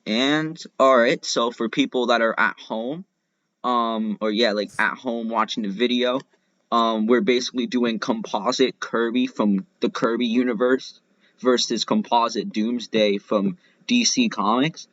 And alright, so for people that are at home, or yeah, like at home watching the video, we're basically doing composite Kirby from the Kirby universe versus composite Doomsday from DC Comics.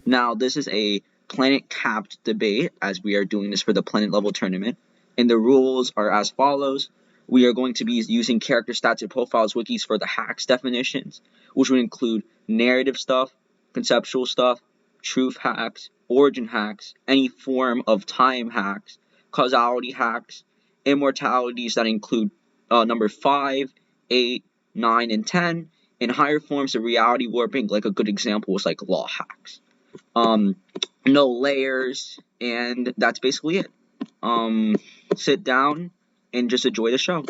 Now, this is a planet capped debate as we are doing this for the planet level tournament. And the rules are as follows. We are going to be using character stats and profiles wikis for the hacks definitions, which would include narrative stuff, conceptual stuff, truth hacks, origin hacks, any form of time hacks, causality hacks, immortalities that include number 5, 8, 9, and 10, and higher forms of reality warping, like a good example was like law hacks. No layers, and that's basically it. Sit down and just enjoy the show.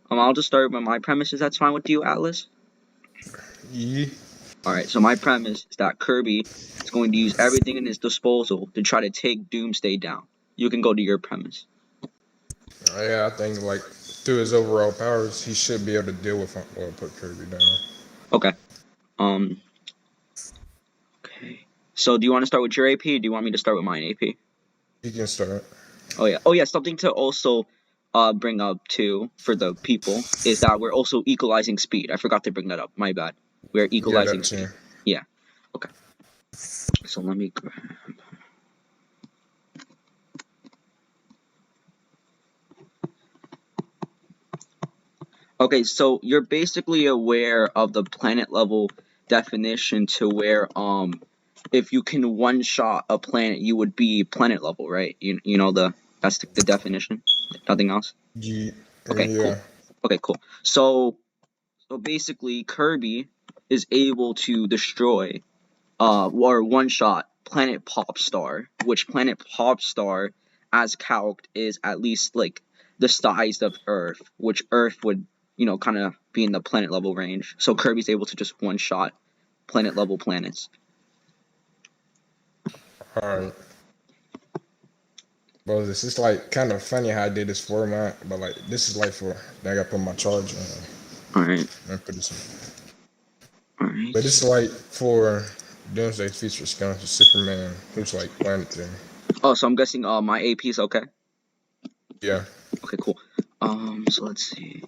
I'll just start with my premises. That's fine with you, Atlas? Yeah. Alright, so my premise is that Kirby is going to use everything in his disposal to try to take Doomsday down. You can go to your premise. Yeah, I think like through his overall powers, he should be able to deal with or put Kirby down. Okay. Okay. So do you want to start with your AP, or do you want me to start with mine AP? He can start. Oh yeah, something to also bring up too for the people is that we're also equalizing speed. I forgot to bring that up. My bad. We're equalizing speed. Yeah. Okay. So let me grab. Okay, so you're basically aware of the planet level definition to where if you can one shot a planet, you would be planet level, right? You know that's the definition. Nothing else. Yeah. Okay, cool. Okay, cool. So basically Kirby is able to destroy or one shot Planet Popstar, which Planet Popstar as calced is at least like the size of Earth, which Earth would, kind of be in the planet level range. So Kirby's able to just one shot planet level planets. Alright. Well, this is like kind of funny how I did this format, but like this is like for I gotta put my charge on. Alright. Put this in. Alright. But this is like for Doomsday feature scans to Superman, who's like planetary. Oh, so I'm guessing my AP is okay? Yeah. Okay, cool. So let's see.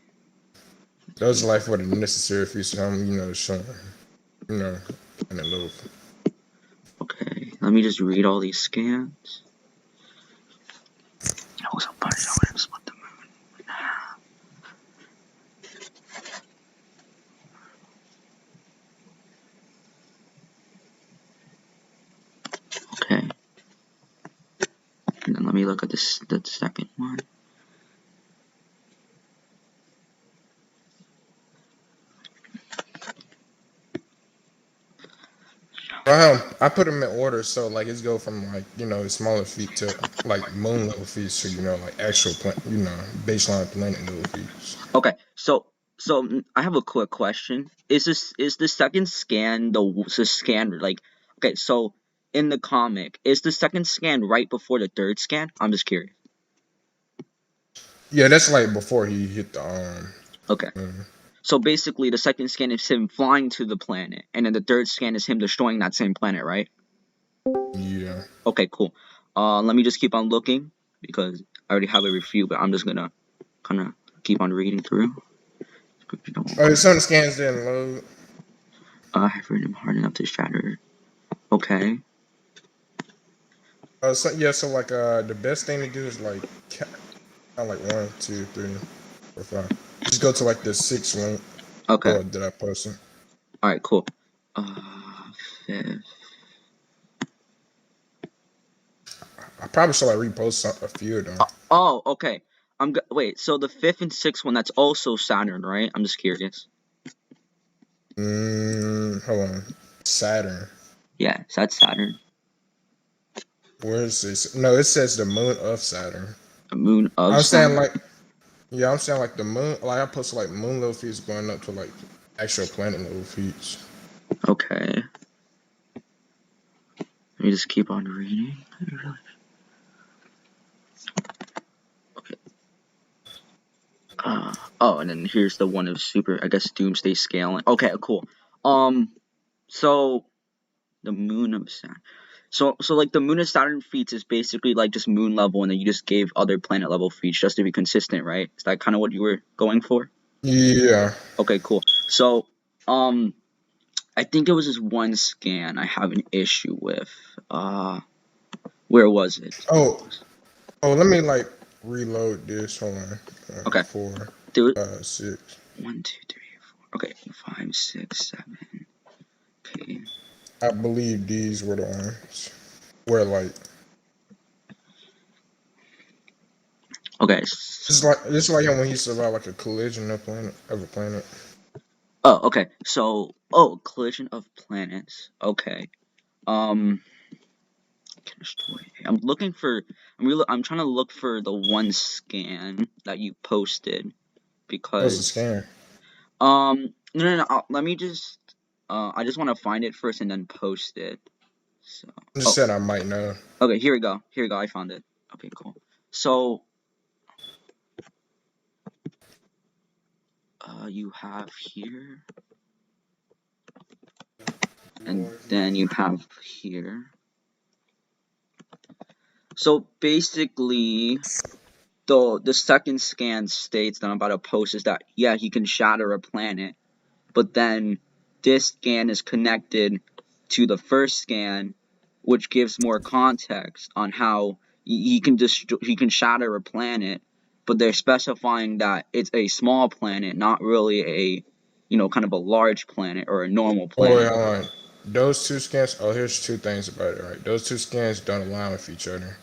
Those are like for the necessary features, showing, in a little. Okay, let me just read all these scans. Oh, somebody over there split the moon. Okay. And then let me look at the second one. I put them in order, so like it's go from like smaller feet to like moon level feet to like actual baseline planet level feet. Okay, so I have a quick question. Is the second scan the scan like okay? So in the comic, is the second scan right before the third scan? I'm just curious. Yeah, that's like before he hit the arm. Okay. So basically, the second scan is him flying to the planet, and then the third scan is him destroying that same planet, right? Yeah. Okay, cool. Let me just keep on looking because I already have a review, but I'm just gonna kind of keep on reading through. Oh, some scans didn't load. I've written him hard enough to shatter. Okay. So like the best thing to do is like like 1, 2, 3, 4, 5. Just go to like the 6th link. Okay. That I posted. All right, cool. 5th. I probably should like repost a few of them. Oh, okay. Wait. So the 5th and 6th one, that's also Saturn, right? I'm just curious. Hold on. Saturn. Yeah, so that's Saturn. Where is this? No, it says the moon of Saturn. The moon of I'm Saturn? I'm saying like the moon, like I posted like moon level feet going up to like actual planet level feet. Okay. Let me just keep on reading. Okay. Oh, and then here's the one of super, I guess, Doomsday scaling. Okay, cool. So The moon of Saturn. So like the moon of Saturn feats is basically like just moon level, and then you just gave other planet level feats just to be consistent, right? Is that kind of what you were going for? Yeah. Okay, cool. So, I think it was just one scan I have an issue with. Where was it? Oh, let me like reload this. Hold on. Okay, 4, do it. 6. 1, 2, 3, 4. Okay, 5, 6, 7. Okay. I believe these were the ones where like Okay. it's like when he survived like a collision of a planet. Oh, okay. So, collision of planets. Okay. Um, destroy. I'm trying to look for the one scan that you posted That was a because scam. no. Let me just I just want to find it first and then post it. So, I just oh, said I might know. okay, here we go. Here we go. I found it. Okay, cool. So, you have here, and then you have here. So basically, the second scan states that I'm about to post is that yeah, he can shatter a planet, but then this scan is connected to the first scan, which gives more context on how he can shatter a planet, but they're specifying that it's a small planet, not really a kind of a large planet or a normal Oh wait, planet. hold on. Those two scans. Oh, here's two things about it. Right, those two scans don't align with each other.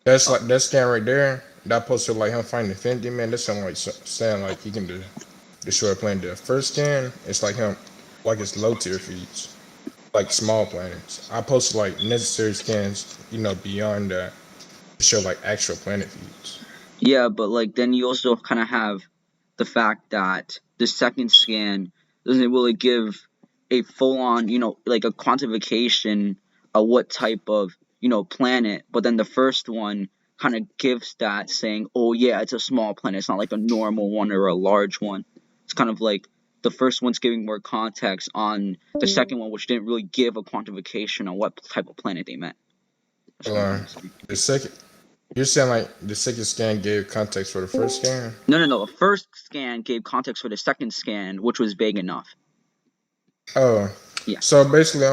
That's Oh, like that scan right there. That posted like him finding Infinity Man. That's something like saying like he can destroy a planet. The first scan, it's like him, like it's low tier feeds, like small planets. I posted like necessary scans, beyond that to show like actual planet feeds. yeah, but like then you also kind of have the fact that the second scan doesn't really give a full on, like a quantification of what type of, planet, but then the first one kind of gives that saying, oh yeah, it's a small planet, it's not like a normal one or a large one. It's kind of like the first one's giving more context on the second one, which didn't really give a quantification on what type of planet they meant. That's Hold what I'm trying on. to say. The second, you're saying like the second scan gave context for the first scan? No. The first scan gave context for the second scan, which was vague enough. Oh, Yeah. so basically,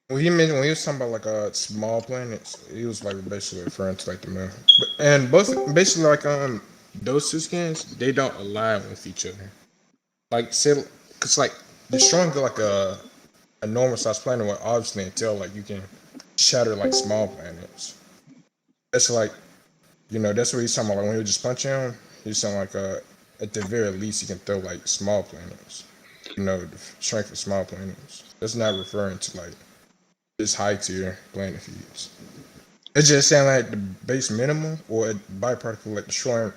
when he was talking about like small planets, he was like basically referring to like the moon. And both basically like those two skins, they don't align with each other. Like say, cause like destroying like a normal sized planet would obviously entail like you can shatter like small planets. That's like that's what he's talking about. Like when he was just punching him, he's saying like at the very least he can throw like small planets. The strength of small planets. That's not referring to like this high tier planet feeds. It's just saying like the base minimum or a byproduct of like destroying,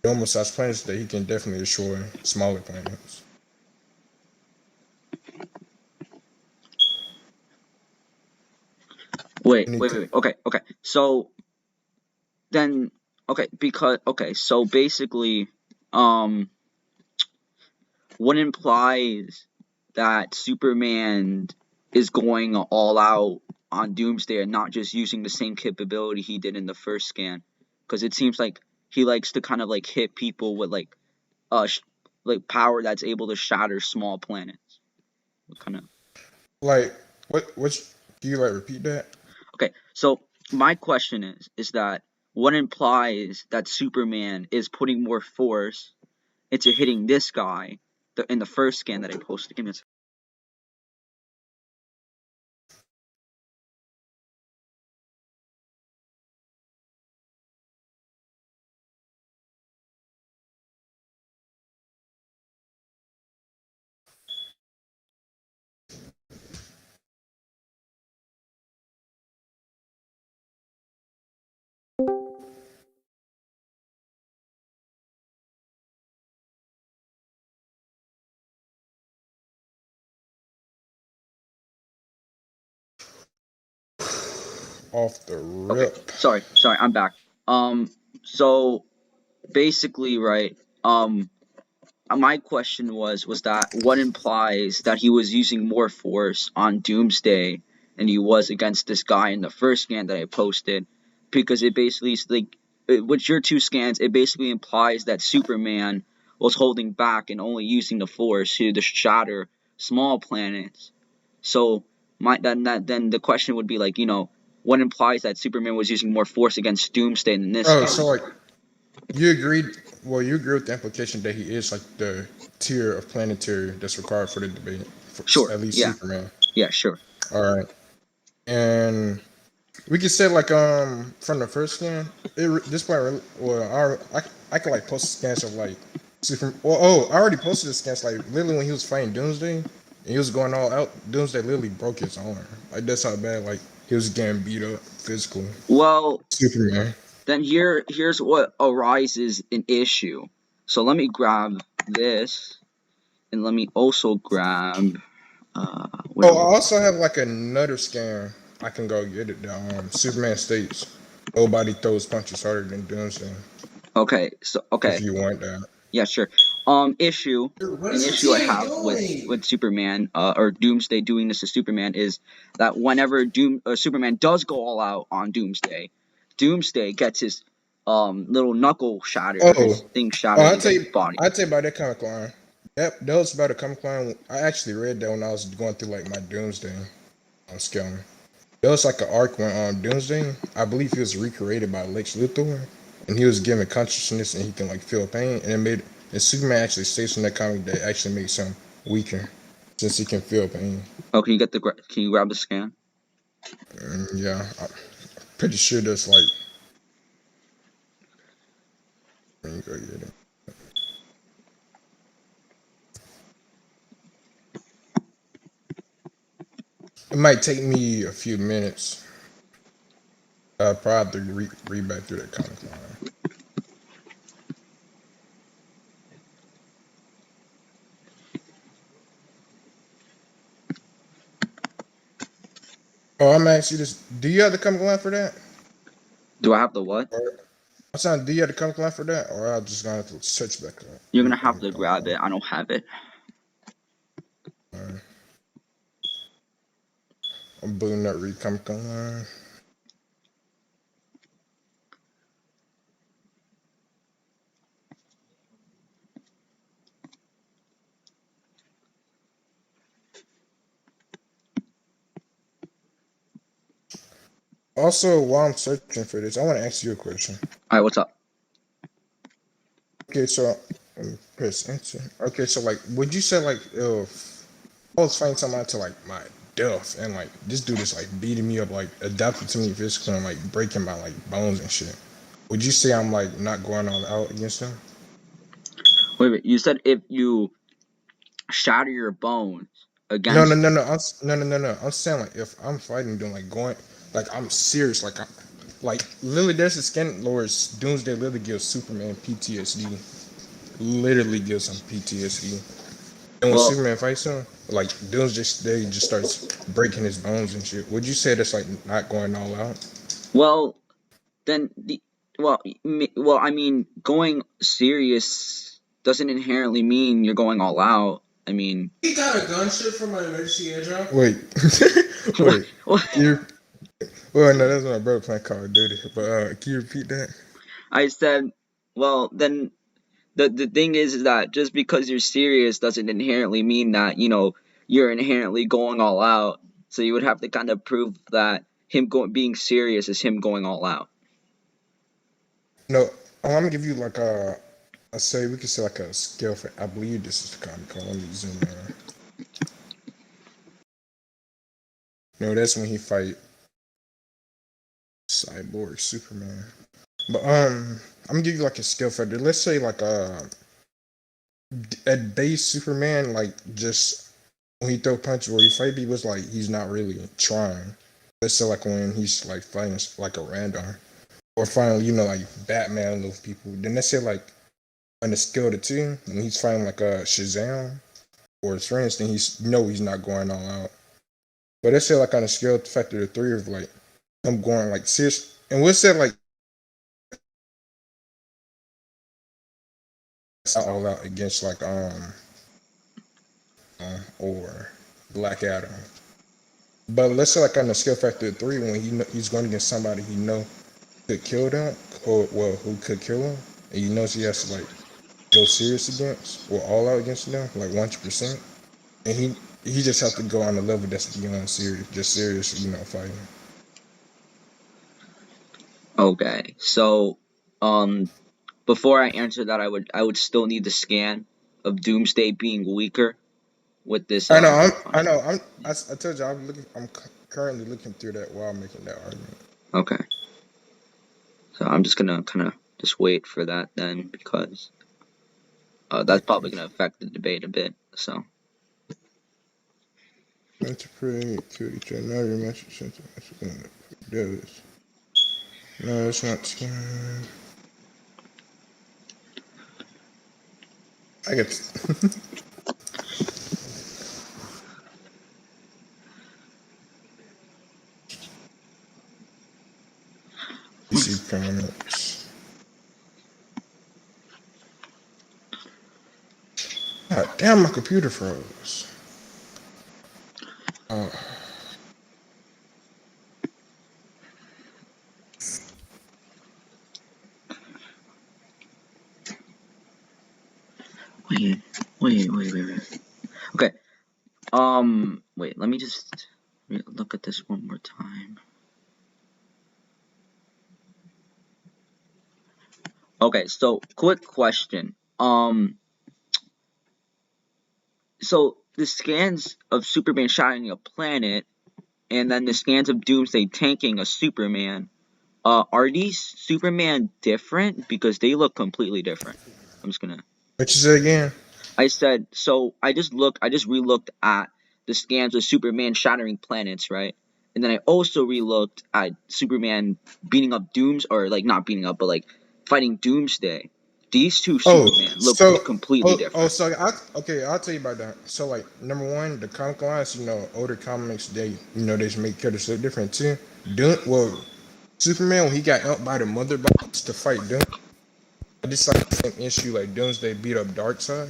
normal sized planets that he can definitely destroy smaller planets. Anything. Wait. Okay. So then, so basically, um, what implies that Superman is going all out on Doomsday and not just using the same capability he did in the first scan, because it seems like he likes to kind of like hit people with like power that's able to shatter small planets. What kind of Like what's can you like repeat that? Okay, so my question is that what implies that Superman is putting more force into hitting this guy in the first scan that I posted. Give me a second. Off the Okay, rip. sorry, I'm back. So basically, right, um, my question was that what implies that he was using more force on Doomsday than he was against this guy in the first scan that I posted, because it basically is like with your two scans, it basically implies that Superman was holding back and only using the force to shatter small planets. So then the question would be like, what implies that Superman was using more force against Doomsday in this Oh, guy? so like you agreed? Well, you agree with the implication that he is like the tier of planetary that's required for the debate, for Sure. at least Yeah. Superman. Yeah. Sure. All right, and we could say like from the first scan, this part well I could like post scans of like super. Well, oh, I already posted the scans like literally when he was fighting Doomsday and he was going all out. Doomsday literally broke his arm. Like that's how bad like he was getting beat up physically. Well, Superman. then here's what arises an issue. So let me grab this, and let me also grab where Oh, was I also have like another scan. I can go get it. Superman states nobody throws punches harder than Doomsday. okay. So If okay, you want that. yeah, sure. Issue What an is your issue I teammate have doing? with Superman or Doomsday doing this to Superman is that whenever Superman does go all out on Doomsday, Doomsday gets his little knuckle shattered or Oh, his thing oh, shattered against his body. I'll tell you about that comic line. That was about a comic line. I actually read that when I was going through like my Doomsday scale. There was like an arc when Doomsday, I believe he was recreated by Lex Luthor, and he was given consciousness and he can like feel pain, and it made and Superman actually states in that comic that it actually makes him weaker since he can feel pain. Oh, can you grab the scan? And yeah, I'm pretty sure that's like. Let me go get it. It might take me a few minutes. Probably read back through that comic line. Oh, I'm asking you this. Do you have the comic line for that? Do I have the what? Or I'm saying, do you have the comic line for that? Or I'm just gonna have to search back up You're on gonna have the to comic grab it. I don't have it. line. I'm booting that read comic line. Also, while I'm searching for this, I want to ask you a question. All right, what's up? Okay, so press enter. Okay, so like, would you say like if I was fighting somebody to like my death, and like this dude is like beating me up, like adapted to me physically, and like breaking my like bones and shit? Would you say I'm like not going all out against him? Wait. You said if you shatter your bones No, no, against. no, no. No. I'm saying like if I'm fighting, doing like going, like I'm serious, like literally, there's a scan lords Doomsday literally gives Superman PTSD, literally gives him PTSD. And when Well, Superman fights him, like Doomsday just starts breaking his bones and shit. Would you say that's like not going all out? well, then well, I mean, going serious doesn't inherently mean you're going all out. I mean, He got a gunship from my emergency airdrop. Wait, what? wait. What? You well, no, that's my brother playing Call of Duty. But can you repeat that? I said, well, then the thing is that just because you're serious doesn't inherently mean that you're inherently going all out. So you would have to kind of prove that being serious is him going all out. No, I'm gonna give you like I say we could say like a scale for. I believe this is the comic called. Let me zoom in. No, that's when he fight Cyborg Superman. But I'm gonna give you like a skill factor. Let's say like at base Superman, like just when he throw punches where he fight people, it's like he's not really trying. Let's say like when he's like fighting like a random or fighting like Batman and those people. Then let's say like on the scale to two when he's fighting like Shazam or his friends, then he's not going all out. But let's say like on a scale factor to three of like I'm going like serious, and we'll say like all out against like or Black Adam. But let's say like on the skill factor 3, when he's going against somebody he know could kill them, or well, who could kill him, and he knows he has to like go serious against or all out against them, like 100%, and he just have to go on a level that's beyond serious, just serious, fighting. Okay, so before I answer that, I would still need the scan of Doomsday being weaker with this I know, I fine. know, I told you I'm currently looking through that while making that argument. Okay, so I'm just gonna kind of just wait for that then, because that's probably gonna affect the debate a bit. So Interpret, kill each other. Now your message does. No, it's not. I get. PC comments. God damn, my computer froze. Oh. wait. Okay. Wait. Let me just look at this one more time. Okay. So, quick question. So the scans of Superman shining a planet, and then the scans of Doomsday tanking a Superman. Are these Superman different? Because they look completely different. I'm just gonna. What you say again? I said so. I just relooked at the scans of Superman shattering planets, right? And then I also relooked at Superman beating up or like not beating up, but like fighting Doomsday. These two Oh, Superman look so completely different. so okay, I'll tell you about that. So like number one, the comic lines, older comics, they just make characters look different too. Superman when he got out by the mother box to fight Doom, this like the same issue like Doomsday beat up Darkseid.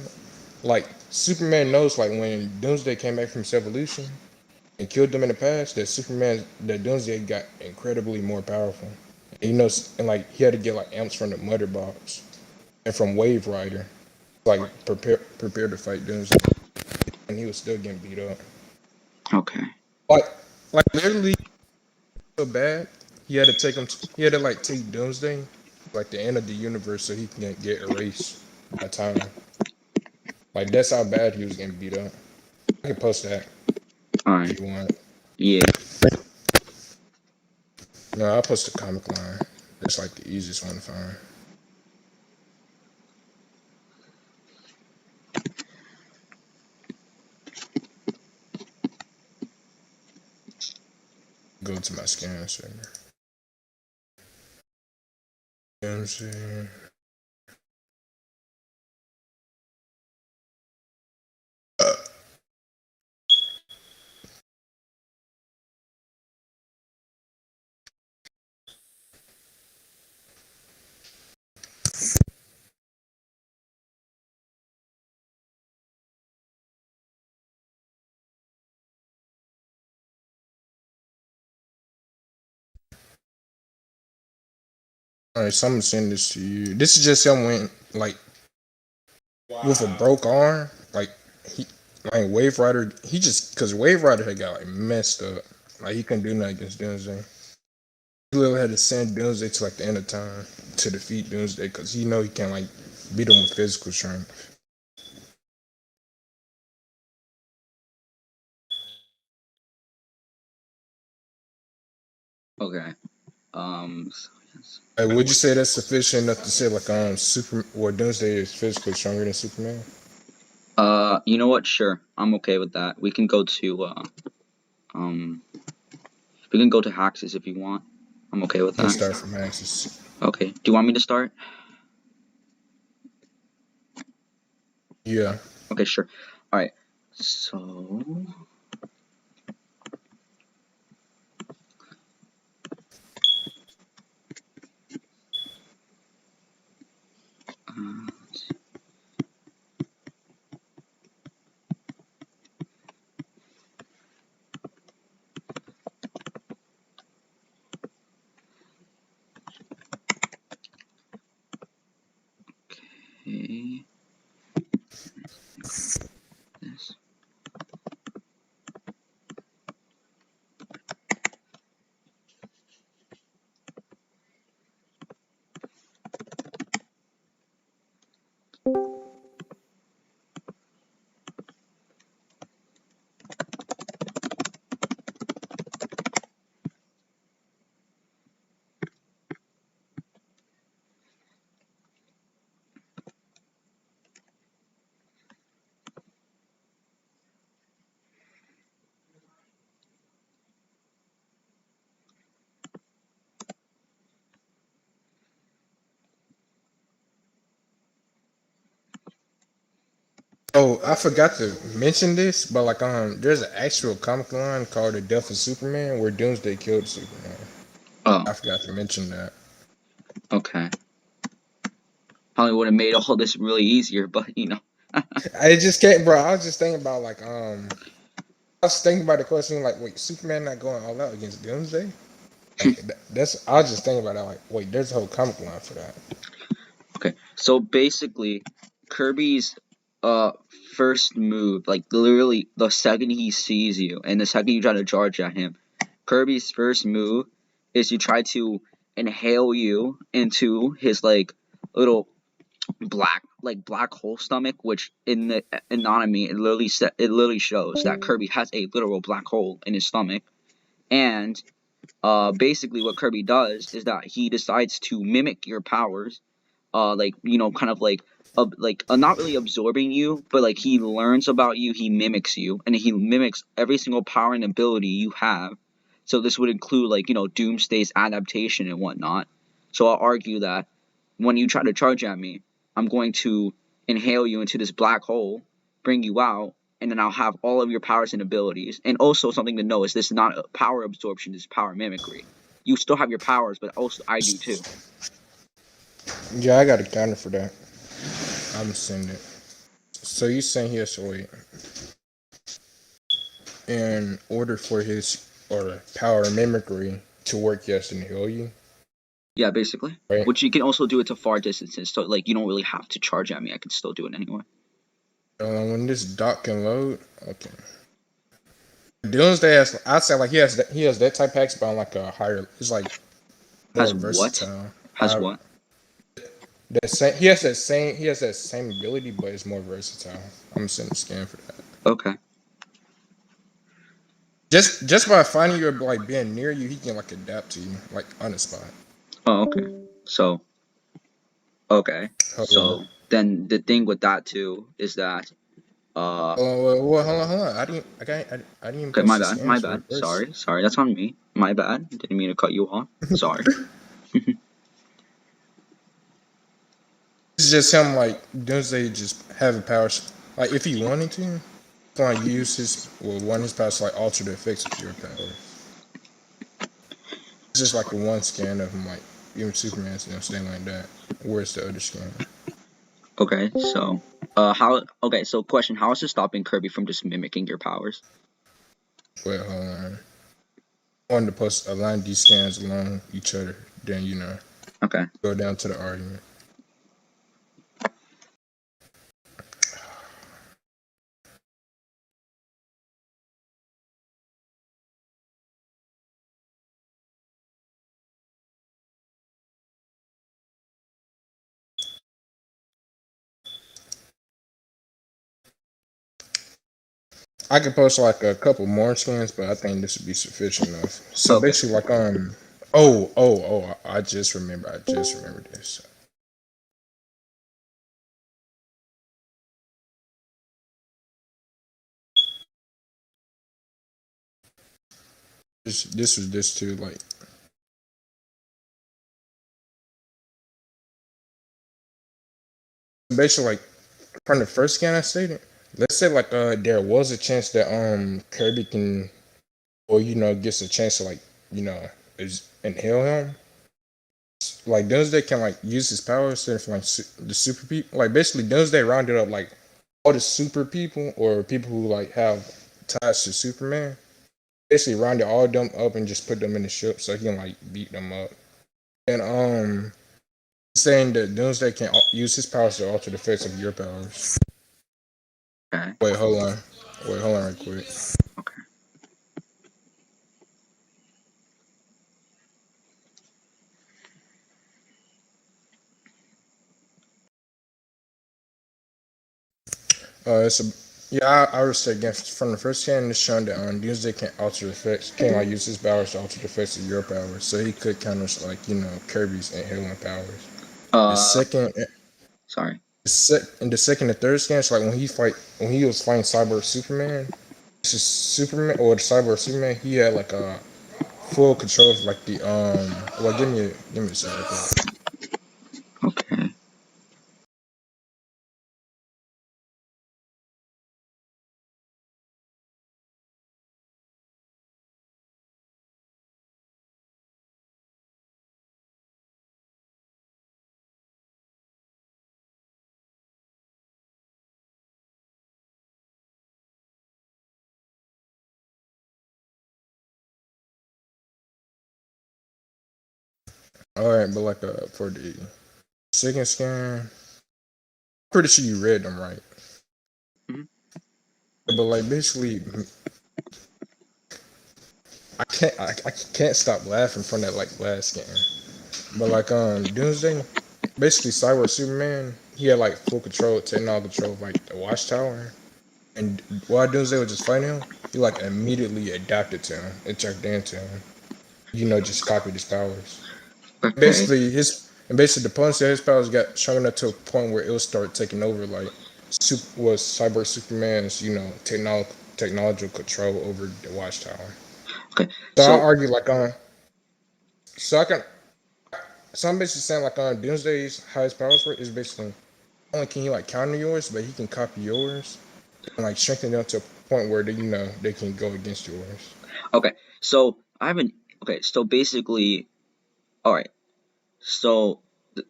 Like Superman knows like when Doomsday came back from his evolution and killed them in the past, that Doomsday got incredibly more powerful. And he knows, and like he had to get like amps from the mother box and from Wave Rider, like prepare to fight Doomsday, and he was still getting beat up. Okay. Like literally so bad, he had to take him. He had to like take Doomsday, like the end of the universe, so he can get erased by time. Like that's how bad he was getting beat up. I can post that All if right. you want. Yeah. No, I'll post the comic line. That's like the easiest one to find. Go to my scan center. Doomsday. All right, so I'm gonna send this to you. This is just someone like with a broke arm, like he, like Wave Rider. He just because Wave Rider had got like messed up, like he couldn't do nothing against Doomsday. He literally had to send Doomsday to like the end of time to defeat Doomsday because he can't like beat him with physical strength. Okay. So, yes. Like, would you say that's sufficient enough to say like Super or Doomsday is physically stronger than Superman? You know what? Sure, I'm okay with that. Um, we can go to Haxes if you want. I'm okay with Let's that. start from Axis. Okay. Do you want me to start? Yeah. Okay, sure. All right. So, uh, Oh, I forgot to mention this, but like there's an actual comic line called The Death of Superman where Doomsday killed Superman. Oh, I forgot to mention that. okay. Probably would have made all this really easier, but I just can't, bro. I was just thinking about like I was thinking about the question like, wait, Superman not going all out against Doomsday? Like that's I was just thinking about that. Like, wait, there's a whole comic line for that. Okay. So basically, Kirby's uh first move, like literally the second he sees you and the second you try to charge at him, Kirby's first move is to try to inhale you into his like little black hole stomach, which in the anatomy it literally shows that Kirby has a literal black hole in his stomach. And basically what Kirby does is that he decides to mimic your powers, like kind of like not really absorbing you, but like he learns about you, he mimics you, and he mimics every single power and ability you have. So this would include like Doomsday's adaptation and whatnot. So I'll argue that when you try to charge at me, I'm going to inhale you into this black hole, bring you out, and then I'll have all of your powers and abilities. And also something to know is this is not a power absorption, this is power mimicry. You still have your powers, but also I do too. Yeah, I got a counter for that. I'm sending it. So you saying he has to wait in order for his or power mimicry to work, he has to heal you, Yeah, basically. right? Which you can also do it to far distances, so like you don't really have to charge at me. I can still do it anyway. When this dock can load, okay. Doomsday has, I'd say like he has that type X, but on like a higher. It's like more Has what? versatile. Has what? He has that same ability, but it's more versatile. I'm gonna send a scan for that. Okay. Just by finding you like being near you, he can like adapt to you like on the spot. Oh, okay. So, okay. Hold on. So then the thing with that too is that Well, hold on. I didn't even okay, my post the bad, my scans for bad. it first. Sorry, that's on me. My bad. Didn't mean to cut you off. Sorry. It's just him like Doomsday just having powers. Like if he wanted to, like use his one his powers to like alter the effects of your power. It's just like a one scan of him, like even Superman's staying like that. Where's the other scan? Okay, so so question, how is it stopping Kirby from just mimicking your powers? Wait, hold on. I wanted to post align these scans along each other. Then Okay. go down to the argument. I could post like a couple more scans, but I think this would be sufficient enough. So Okay. basically, like I just remember this. This was this too. Like basically, like from the first scan I stated. Let's say like there was a chance that Kirby can or gets a chance to like is inhale him. Like Doomsday can like use his powers to like the super people. Like basically Doomsday rounded up like all the super people or people who like have ties to Superman. Basically rounded all of them up and just put them in the ship so he can like beat them up. And saying that Doomsday can use his powers to alter the effects of your powers. Okay. Wait, hold on. Wait, hold on real quick. Okay. It's a yeah. I would say again from the first scan, it's shown that Doomsday can alter the effects. Can like use his powers to alter the effects of your powers, so he could counter like Kirby's inhaling powers. The Uh, second, sorry. in the second and third scans, like when he was fighting Cyborg Superman, this is Superman or the Cyborg Superman. He had like a full control of like the Well, give me a second. Okay. All right, but like for the second scan, pretty sure you read them right. Mhm. But like basically, I can't stop laughing from that like last scan. But like Doomsday, basically Cyber Superman, he had like full control, technological control of like the Watchtower. And while Doomsday was just fighting him, he like immediately adapted to him and turned into him. Just copied his powers. Okay. Basically the potency of his powers got strong enough to a point where it would start taking over like was Cyber Superman's, technological control over the Watchtower. Okay. So I So argue like so I can so I'm basically saying like Doomsday's highest powers for it is basically not only can he like counter yours, but he can copy yours and like strengthen them to a point where they can go against yours. okay. So I have an okay. So basically, all right. So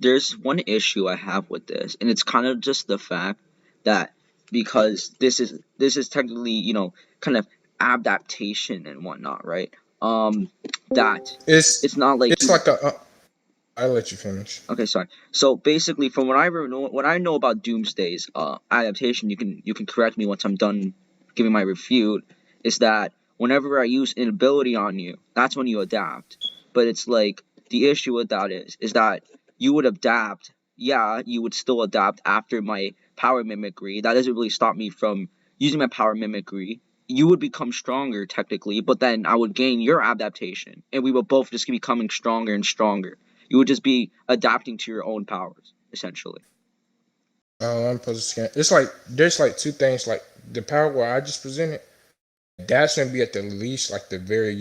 there's one issue I have with this, and it's kind of just the fact that because this is technically kind of adaptation and whatnot, right? That It's it's not like it's he. like a I'll let you finish. Okay, sorry. So basically, from what I know about Doomsday's adaptation, you can correct me once I'm done giving my refute. Is that whenever I use an ability on you, that's when you adapt. But it's like the issue with that is that you would adapt. Yeah, you would still adapt after my power mimicry. That doesn't really stop me from using my power mimicry. You would become stronger technically, but then I would gain your adaptation, and we would both just be becoming stronger and stronger. You would just be adapting to your own powers, essentially. I'm supposed to scan. It's like there's like two things. Like the power where I just presented, that's gonna be at the least, like the very,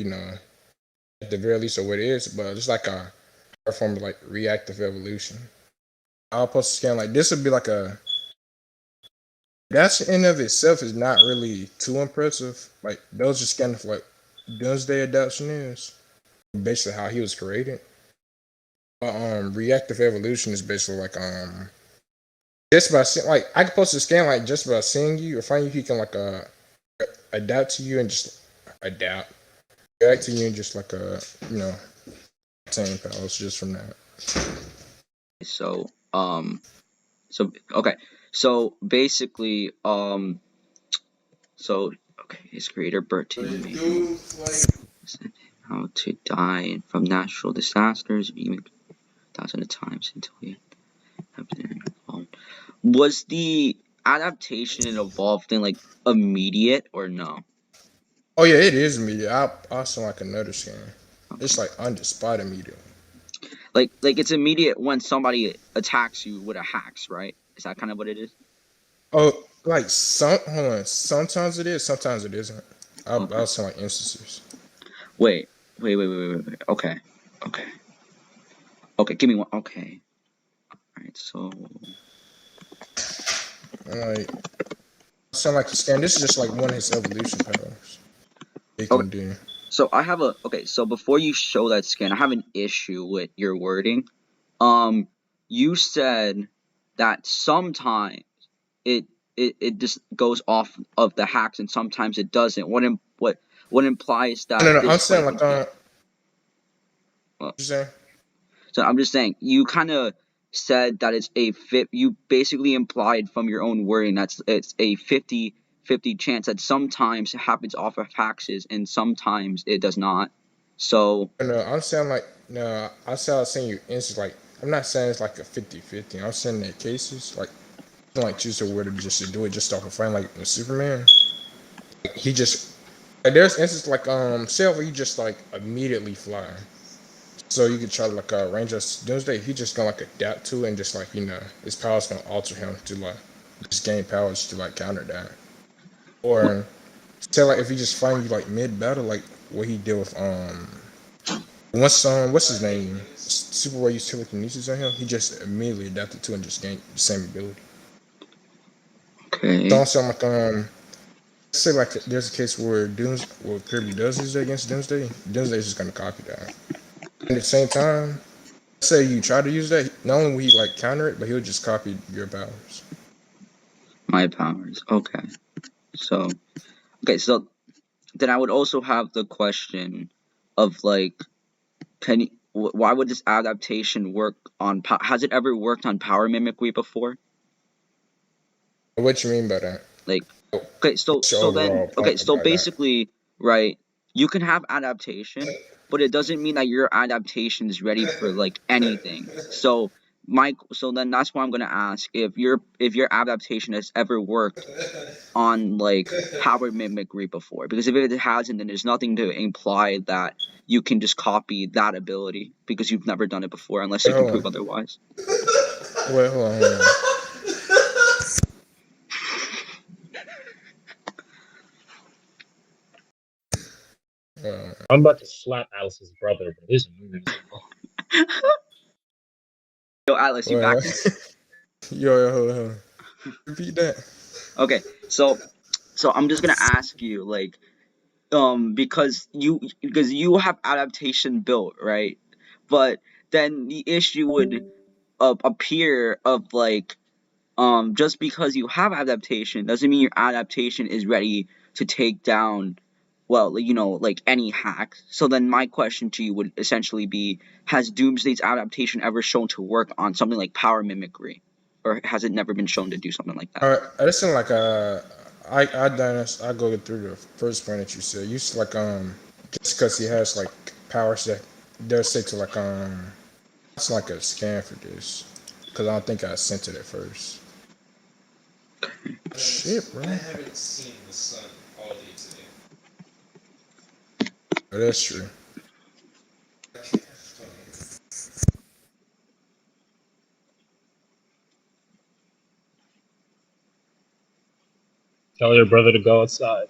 at the very least of what it is. But it's like a form of like reactive evolution. I'll post a scan like this would be like a that's in of itself is not really too impressive. Like those are kind of like Doomsday adaptation is basically how he was created. Reactive evolution is basically like just by seeing, like I can post a scan like just by seeing you or finding you, he can like adapt to you and just adapt react to you and just like you know obtain powers just from that. So, okay. So basically, so okay, his creator But Bertie it made goes like how to die from natural disasters, even thousands of times until he have been involved. Was the adaptation and evolved thing like immediate or no? Oh yeah, it is immediate. I also like another scan. It's Okay. like on the spot immediate. Like it's immediate when somebody attacks you with a hacks, right? Is that kind of what it is? Oh, like hold on. Sometimes it is, sometimes it isn't. Okay. I'll say like instances. Wait. Okay. Okay. Okay, give me one. Okay. Alright, so Like sound like a scan. This is just like one of his evolution powers. He okay. can do. So I have a okay, so before you show that scan, I have an issue with your wording. You said that sometimes it it just goes off of the hacks and sometimes it doesn't. What implies No, that no, I'm this saying like like uh, you saying? so I'm just saying you kind of said that it's a fit. You basically implied from your own wording that's it's a 50-50 chance that sometimes it happens off of hacks and sometimes it does not. So No, I'm saying like no. I was saying you instance like I'm not saying it's like a 50-50. I'm saying that cases like choose a word to just to do it just off a frame like with Superman. He just like there's instances like say where you just like immediately fly. So you could try to like Ranger Doomsday. He just gonna like adapt to it and just like his powers gonna alter him to like just gain powers to like counter that. Or say like if he just find you like mid battle like what he did with once what's his name Superboy used telekinesis on him, he just immediately adapted to and just gained the same ability. So okay, also like say like there's a case where Kirby does his against Doomsday. Doomsday's just gonna copy that. At the same time, say you try to use that, not only will he like counter it, but he'll just copy your powers. my powers. So then I would also have the question of like can you why would this adaptation work on? Has it ever worked on power mimicry before? What you mean by that? Like, okay, What's your overall point so about that? basically, right? You can have adaptation, but it doesn't mean that your adaptation is ready for like anything. So so then that's why I'm gonna ask if your adaptation has ever worked on like power mimicry before, because if it hasn't, then there's nothing to imply that you can just copy that ability because you've never done it before unless you Wait, can hold prove on. otherwise. Wait, hold on. Hold on. I'm about to slap Alice's brother, but this movie. Yo, Atlas, you back? Wait, yo, hold on. Repeat that. Okay, so I'm just gonna ask you like because you have adaptation built, right? But then the issue would appear of like just because you have adaptation doesn't mean your adaptation is ready to take down, well, like, like any hack. So then my question to you would essentially be, has Doomsday's adaptation ever shown to work on something like power mimicry, or has it never been shown to do something like that? This is like I go through the first point that you said. You said like just because he has like powers that does say to like it's like a scan for this because I don't think I sent it at first. Shit, bro. I haven't seen the sun all day today. Oh, that's true. Tell your brother to go outside.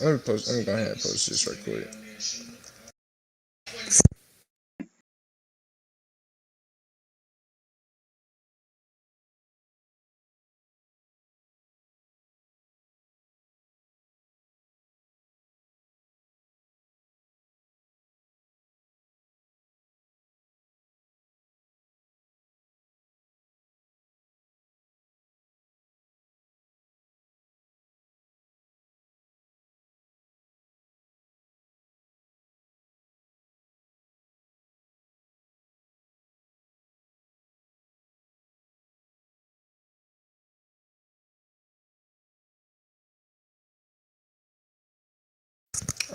Let me post. Let me go ahead and post this right quick.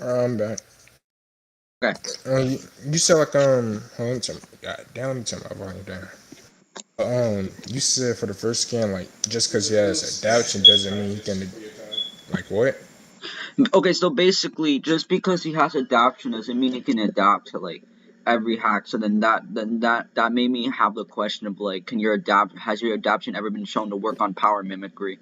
I'm back. Okay. You said like hold on, God damn, let me turn my volume down. You said for the first scan, like just because he has adaptation doesn't mean he can like what? Okay, so basically, just because he has adaptation doesn't mean he can adapt to like every hack. So that made me have the question of like, has your adaptation ever been shown to work on power mimicry?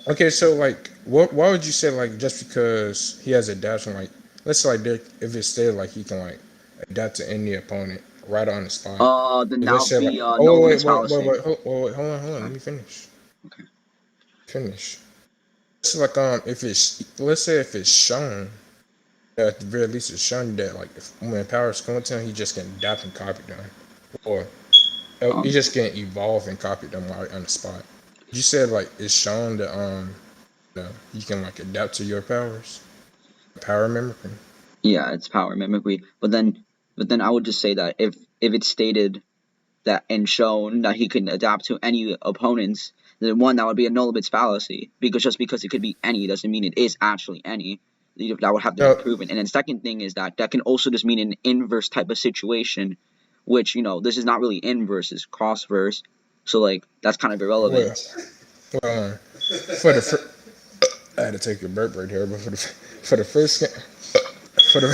Okay, so like, what? Why would you say like just because he has adaptation, like let's say like if it stated like he can like adapt to any opponent right on the spot. Then If that they would said like, be no oh limits fallacy. hold on, let me finish. Okay. Finish. It's like if it's let's say if it's shown at the very least it's shown that like if, when powers come to him, he just can adapt and copy them, or he Um, just can evolve and copy them right on the spot. You said like it's shown that you can like adapt to your powers, power memory. yeah, it's power mimicry. But then I would just say that if it's stated that and shown that he can adapt to any opponents, then one, that would be a no limits fallacy, because just because it could be any doesn't mean it is actually any. That would have to be No, proven. And then second thing is that can also just mean an inverse type of situation, which this is not really inverse, it's cross verse. So like that's kind of irrelevant. Well, for the I had to take a burp right here, but for the first for the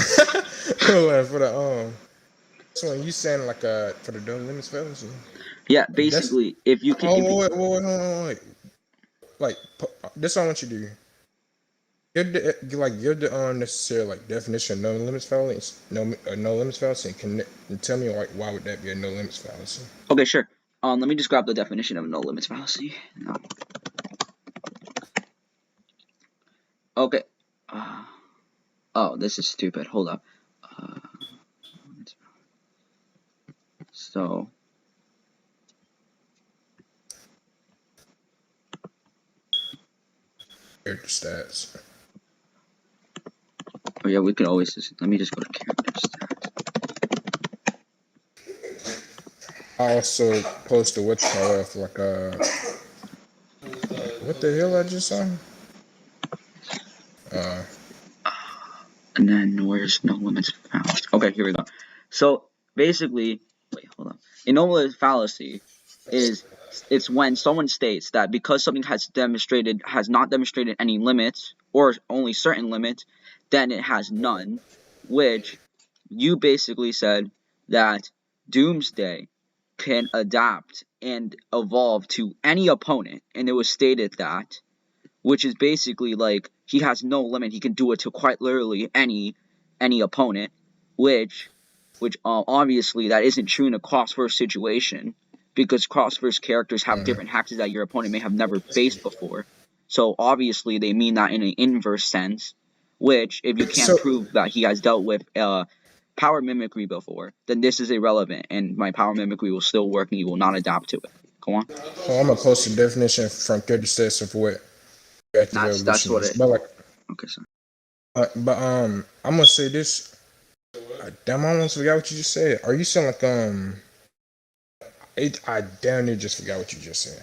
for the so when you saying like for the dumb limits fallacy, Yeah, that's basically, if you can, wait, hold on, wait. Like this, I want you to do. Give the unnecessary like definition of no limits fallacy, no limits fallacy, and tell me like why would that be a no limits fallacy? okay, sure. Let me just grab the definition of no limits fallacy. No. Okay. Oh, this is stupid. Hold up. So Character stats. oh yeah, we could always just let me just go to character stats. I also posted what you call it for like what the hell I just saw? And then where's no limits fallacy? Okay, here we go. So basically, wait, hold on. A no limits fallacy is it's when someone states that because something has not demonstrated any limits or only certain limits, then it has none. Which you basically said that Doomsday can adapt and evolve to any opponent, and it was stated that, which is basically like he has no limit. He can do it to quite literally any opponent, which obviously that isn't true in a cross-verse situation because cross-verse characters have different hacks that your opponent may have never faced before. So obviously they mean that in an inverse sense, which if you can't So prove that he has dealt with power mimicry before, then this is irrelevant, and my power mimicry will still work and you will not adapt to it. Go on. I'm gonna post a definition from character stats of what active That's evolution what is. it. But like, Okay, sorry. I'm gonna say this. Damn, I almost forgot what you just said. Are you saying like I damn near just forgot what you just said.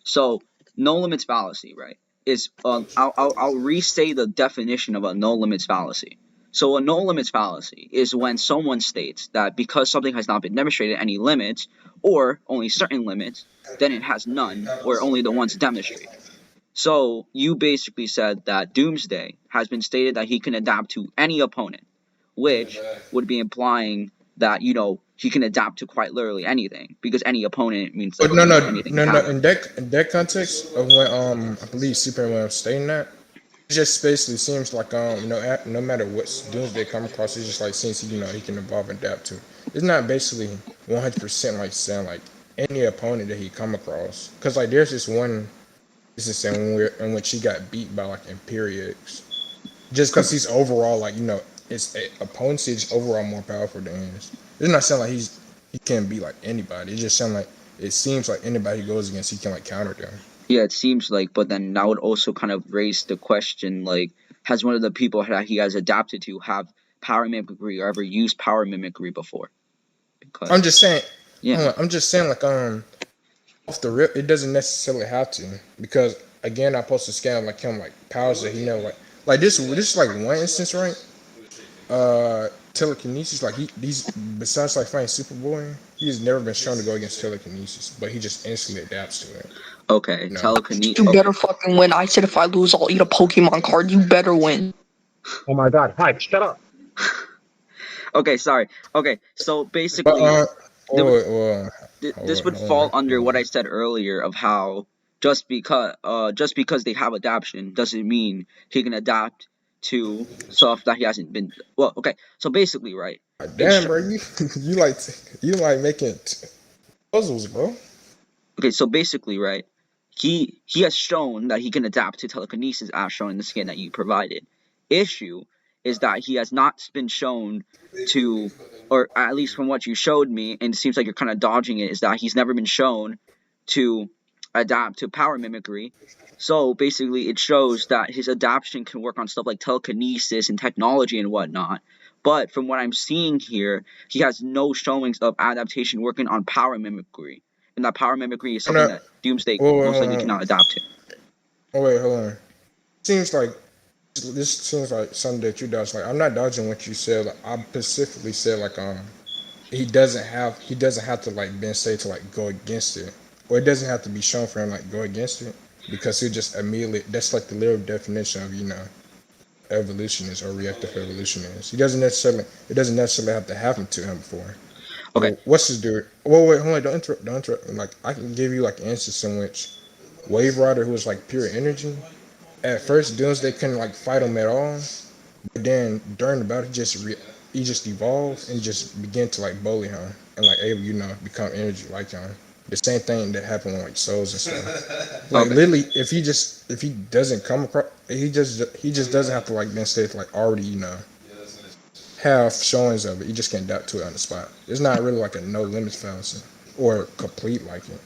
So no limits fallacy, right? Is I'll re-say the definition of a no limits fallacy. So a no limits fallacy is when someone states that because something has not been demonstrated any limits or only certain limits, then it has none or only the ones demonstrated. So you basically said that Doomsday has been stated that he can adapt to any opponent, which would be implying that he can adapt to quite literally anything because any opponent means But like anything can no. happen. In that context of when I believe Superman was stating that, it just basically seems like no matter what Doomsday come across, it's just like since he can evolve and adapt to. It's not basically 100% like saying like any opponent that he come across, because like there's this one instance in which he got beat by like Imperiex, just because he's overall like his opponents is overall more powerful than his. It's not saying like he can't beat like anybody. It just sounds like it seems like anybody he goes against he can like counter them. Yeah, it seems like, but then that would also kind of raise the question, like, has one of the people that he has adapted to have power mimicry or ever used power mimicry before? Because, I'm just saying. yeah. I'm just saying like off the rip, it doesn't necessarily have to, because again I posted a scam like him like powers that he never like this is like one instance, right? Telekinesis, like these besides like fighting Superboy, he's never been shown to go against telekinesis, but he just instantly adapts to it. Okay, No. telekinesis. You Okay. better fucking win. I said if I lose, I'll eat a Pokemon card. You better win. Oh my god, Hype, shut up. Okay, sorry. Okay, so But basically, this would fall under what I said earlier of how just because they have adaptation doesn't mean he can adapt to stuff that he hasn't been. Well, okay, so basically, right? damn, bro, you like making puzzles, bro. Okay, so basically, right? He has shown that he can adapt to telekinesis as shown in the skin that you provided. Issue is that he has not been shown to, or at least from what you showed me, and it seems like you're kind of dodging it, is that he's never been shown to adapt to power mimicry. So basically, it shows that his adaptation can work on stuff like telekinesis and technology and whatnot. But from what I'm seeing here, he has no showings of adaptation working on power mimicry. And that power mimicry is something that Doomsday most likely cannot adapt to. Oh wait, hold on. This seems like something that you dodge. Like I'm not dodging what you said. Like, I specifically said like he doesn't have to like Ben say to like go against it, or it doesn't have to be shown for him like go against it because he just immediately that's like the literal definition of evolutionist or reactive evolutionist. He doesn't necessarily it doesn't necessarily have to happen to him before. Okay. So what's his dude? Well, wait, hold on, don't interrupt. Like I can give you like an instance in which Wave Rider, who was like pure energy, at first Doomsday couldn't like fight him at all, but then during the battle he just evolved and just began to like bully him and like able become energy like him. The same thing that happened with like souls and stuff. Like Okay. literally, if he doesn't come across, he just doesn't have to like then say like already have showings of it. You just can't adapt to it on the spot. It's not really like a no limits fallacy or complete like it.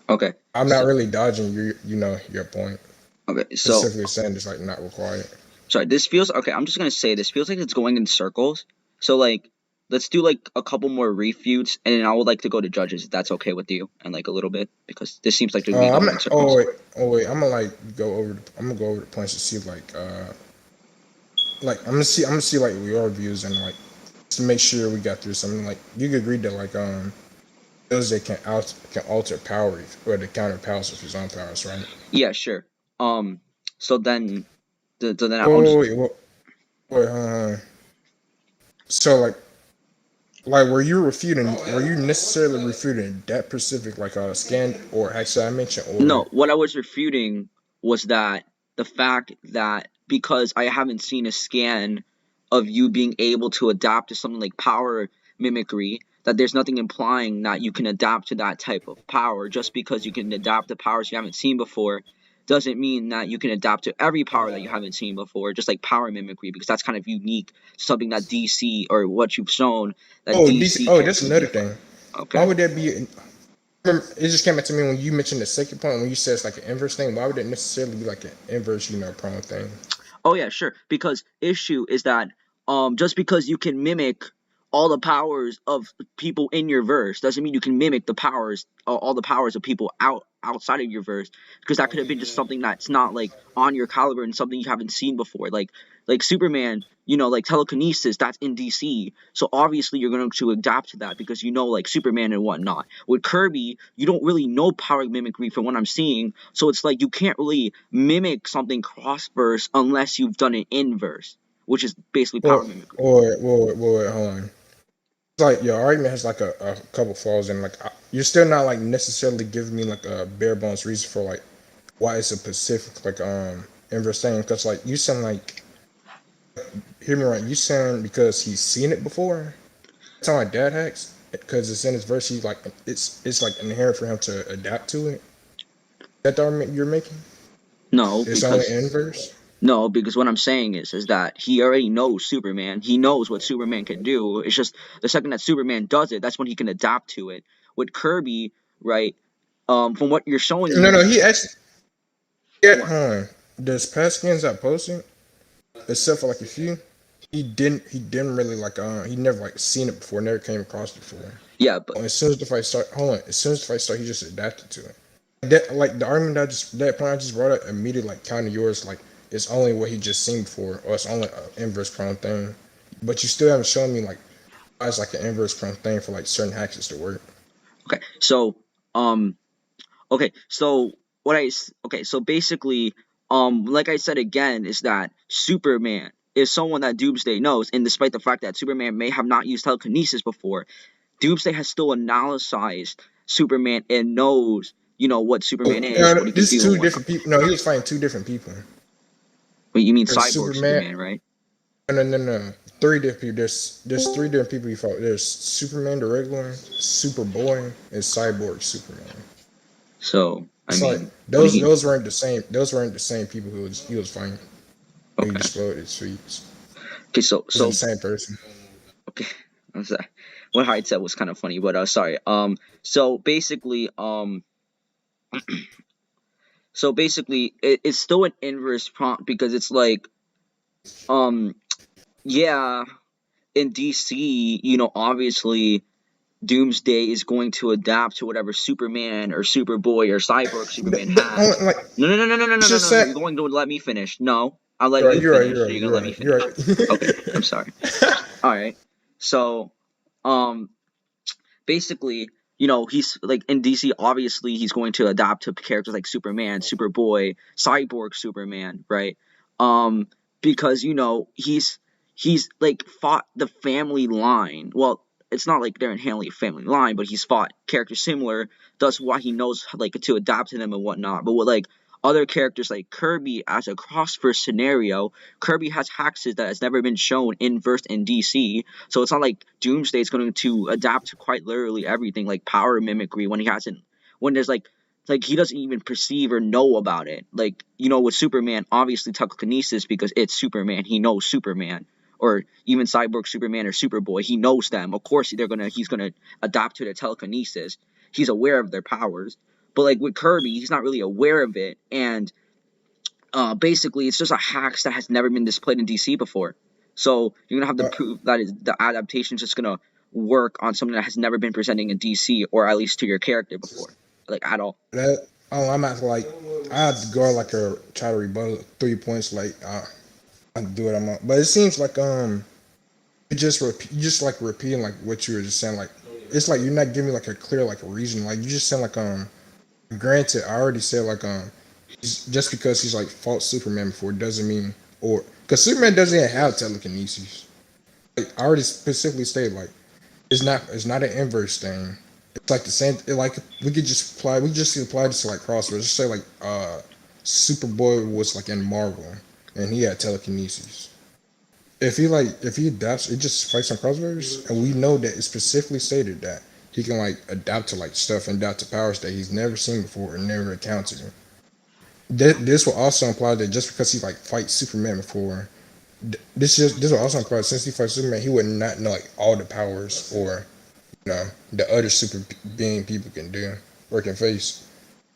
Okay. I'm not really dodging your point. Okay. So Specifically saying it's like not required. sorry. This feels okay. I'm just gonna say this feels like it's going in circles. So like, let's do like a couple more refutes, and then I would like to go to judges if that's okay with you, and like a little bit because this seems like to be I'm going in not, circles. oh wait. I'm gonna go over the points to see like I'm gonna see like your views and like to make sure we got through something. Like you could agree that like those that can alter power or the counter powers of his own powers, right? Yeah. Sure. So then, so then I'll Oh just wait, so like were you necessarily refuting that specific like scan or actually I mentioned no. or What I was refuting was that the fact that because I haven't seen a scan of you being able to adapt to something like power mimicry, that there's nothing implying that you can adapt to that type of power. Just because you can adapt to powers you haven't seen before doesn't mean that you can adapt to every power that you haven't seen before, just like power mimicry, because that's kind of unique, something that DC or what you've shown that DC. DC Oh, can't that's really do another for. thing. Why Okay. would that be? It just came back to me when you mentioned the second point when you said it's like an inverse thing. Why would it necessarily be like an inverse, prone thing? Oh yeah, sure. Because issue is that just because you can mimic all the powers of people in your verse doesn't mean you can mimic the powers all the powers of people outside of your verse, because that could have been just something that's not like on your caliber and something you haven't seen before. Like Superman, like telekinesis, that's in DC. So obviously you're going to adapt to that because like Superman and whatnot. With Kirby, you don't really know power mimicry from what I'm seeing, so it's like you can't really mimic something cross verse unless you've done an inverse, which is basically power Or mimicry. or hold on. It's like your argument has like a couple flaws and like you're still not like necessarily giving me like a bare bones reason for like why it's a specific like inverse thing because like you sound like hear me right you sound because he's seen it before. It's not like dad hacks because it's in his verse. He's like it's like inherent for him to adapt to it. That the argument you're making? No, It's only because inverse. No, because what I'm saying is that he already knows Superman. He knows what Superman can do. It's just the second that Superman does it, that's when he can adapt to it. With Kirby, right? From what you're showing No, me, he actually yeah. what? Hold on. There's past skins I posted, except for like a few. He didn't really like he never like seen it before, never came across it before. Yeah, but As soon as the fight start, hold on. As soon as the fight start, he just adapted to it. That like the argument that point I just brought up immediately like counter yours like it's only what he just seen before or it's only an inverse prone thing. But you still haven't shown me like why it's like an inverse prone thing for like certain hacks to work. okay. So, um, okay. So okay. So basically, like I said again, is that Superman is someone that Doomsday knows, and despite the fact that Superman may have not used telekinesis before, Doomsday has still analyzed Superman and knows, what Oh, Superman is, what he can this is do, and two whatnot. different people. No, he was fighting two different people. But you mean There's Cyborg Superman. Superman, right? No. Three different people. There's three different people you fought. There's Superman, the regular one, Superboy, and Cyborg Superman. So, I It's like mean, what did those he? those weren't the same. Those weren't the same people he was fighting. He Okay. exploded his feet. Okay. So, It's the so same person. okay. I'm sorry. What Hyde said was kind of funny, but sorry. So basically, it's still an inverse prompt because it's like, um, yeah, in DC, obviously Doomsday is going to adapt to whatever Superman or Superboy or Cyborg Superman has. Like No, no, no, no, no, no, no, no, just no, no. said. You're going to let me finish. No, I'll let You're right. you You're right. finish. You're So right. you're gonna let me You're finish. right. You're Okay, right. I'm sorry. All right. So, Um, basically, he's like in DC. Obviously, he's going to adapt to characters like Superman, Superboy, Cyborg, Superman, right? Um, because he's like fought the family line. Well, it's not like they're inherently a family line, but he's fought characters similar. That's why he knows like to adapt to them and whatnot. But with like other characters like Kirby as a crossverse scenario, Kirby has hexes that has never been shown in verse in DC. So it's not like Doomsday is going to adapt to quite literally everything, like power mimicry when there's like he doesn't even perceive or know about it. Like, with Superman, obviously telekinesis because it's Superman. He knows Superman. Or even Cyborg Superman or Superboy, he knows them. Of course he's gonna adapt to their telekinesis. He's aware of their powers. But like with Kirby, he's not really aware of it, and basically it's just a hacks that has never been displayed in DC before. So you're gonna have to Uh, prove that the adaptation is just gonna work on something that has never been presenting in DC, or at least to your character before, like at all. that I'm not like I have to go like a try to rebuttal 3 points like I do it. I'm not, but it seems like you just like repeating like what you were just saying. Like it's like you're not giving like a clear like a reason. Like you just saying like Granted, I already said like just because he's like fought Superman before doesn't mean or because Superman doesn't even have telekinesis. Like I already specifically stated like it's not an inverse thing. It's like the same. Like we just apply this to like crosswords. Just say like Superboy was like in Marvel and he had telekinesis. If he adapts, it just fights on crosswords, and we know that it specifically stated that he can like adapt to like stuff and adapt to powers that he's never seen before or never encountered. This will also imply that just because he like fights Superman before, this will also imply since he fights Superman, he would not know like all the powers or the other super being people can do or can face.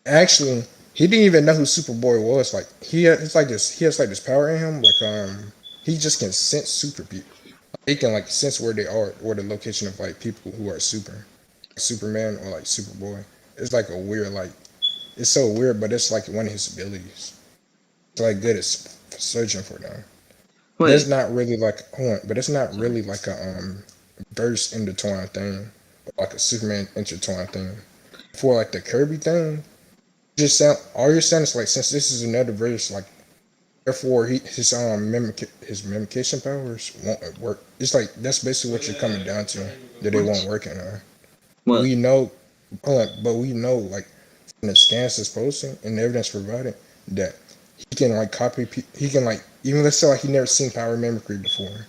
Actually, he didn't even know who Superboy was. Like he has like this power in him. Like he just can sense super people. He can like sense where they are or the location of like people who are Superman or like Superboy. It's like a weird like it's so weird, but it's like one of his abilities. It's like good at searching for them. But it's Wait, not really like hold on, but it's not sorry. really like a verse intertwined thing, like a Superman intertwined thing. For like the Kirby thing, just sound all you're saying is like since this is another verse, like therefore his mimication powers won't work. It's like that's basically what you're coming down to that they won't What? work in her. What? We know, but we know like from the scans is posted and the evidence provided that he can like he can like even let's say like he never seen power mimicry before.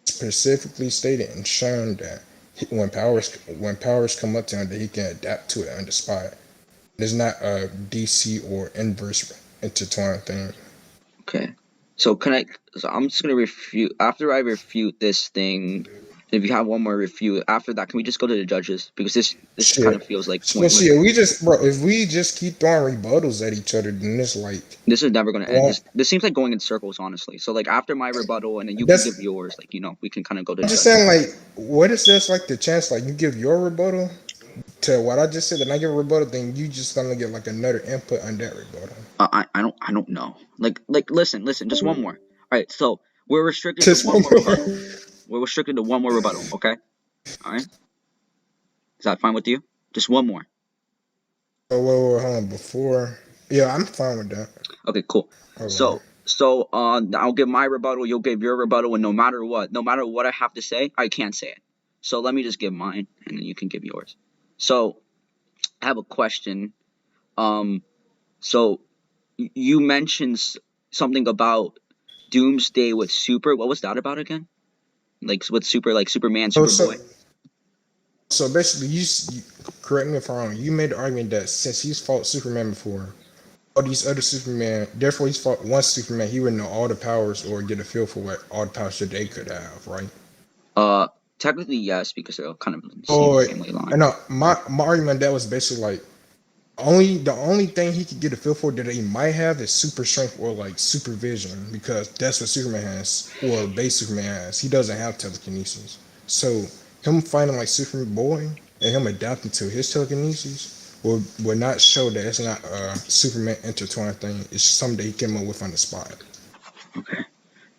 Specifically stated and shown that when powers come up to him that he can adapt to it on the spot. It's not a DC or inverse intertwined thing. Okay. So can I? So I'm just gonna refute after I refute this thing. If you have one more refute after that, can we just go to the judges because this just kind of Shit. feels like So pointless. see, if we just keep throwing rebuttals at each other, then it's like This is never gonna end. well, This seems like going in circles, honestly. So like after my rebuttal, and then you can give that's yours. Like we can kind of go to I'm the just judges. saying like what is this like the chance like you give your rebuttal to what I just said and I give a rebuttal, then you just gonna get like another input on that rebuttal. I don't know. Like listen. Just one more. All right. So we're restricted to Just one one more rebuttal. more. We're restricted to one more rebuttal. Okay. All right. Is that fine with you? Just one more. Oh, wait, hold on. Before, yeah, I'm fine with that. Okay, cool. Hold on. So I'll give my rebuttal, you'll give your rebuttal, and no matter what I have to say, I can't say it. So let me just give mine, and then you can give yours. So I have a question. Um, so you mentioned something about Doomsday with Super. What was that about again? Like with Super, like Superman, So, so, Superboy. so basically, you correct me if I'm wrong. You made the argument that since he's fought Superman before, all these other Superman, therefore he's fought one Superman, he would know all the powers or get a feel for what all the powers that they could have, right? Uh, Technically yes, because they're kind of the same Or, family I line. know my argument that was basically like the only thing he could get a feel for that he might have is super strength or like supervision because that's what Superman has or base Superman has. He doesn't have telekinesis. So him finding like Superboy and him adapting to his telekinesis will not show that it's not a Superman intertwined thing. It's something that he came up with on the spot. Okay.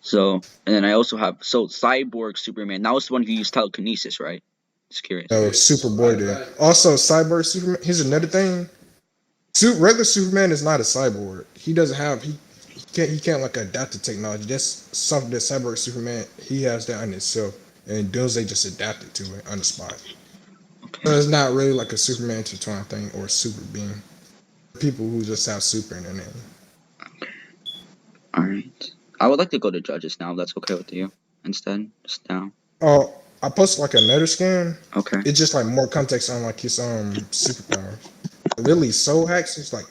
So, and then I also have Cyborg Superman. That was the one who used telekinesis, right? Just curious. No, Superboy did. Also, Cyborg Superman. Here's another thing. Regular Superman is not a cyborg. He doesn't have he can't like adapt to technology. That's something that Cyborg Superman he has that on himself, and Doomsday just adapted to it on the spot. So Okay. it's not really like a Superman intertwined thing or a super being. People who just have super in their name. All right. I would like to go to judges now. If that's okay with you. Instead, just now. Oh, I posted like another scan. Okay. It's just like more context on like his superpowers. Literally, soul hacks is like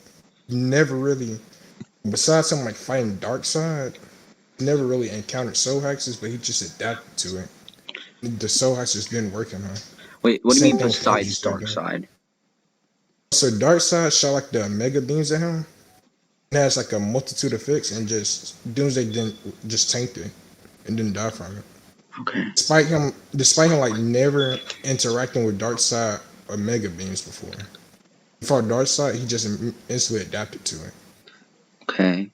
never really. Besides him like fighting Darkseid, never really encountered soul hexes, but he just adapted to it. The soul hexes didn't work on him. Wait, what do you Same mean thing with the energy besides stuff. Darkseid? So Darkseid shot like the mega beams at him. It has like a multitude of effects, and just Doomsday didn't just tanked it and didn't die from it. Okay. Despite him like never interacting with Darkseid or mega beams before. For Darkseid, he just instantly adapted to it. Okay.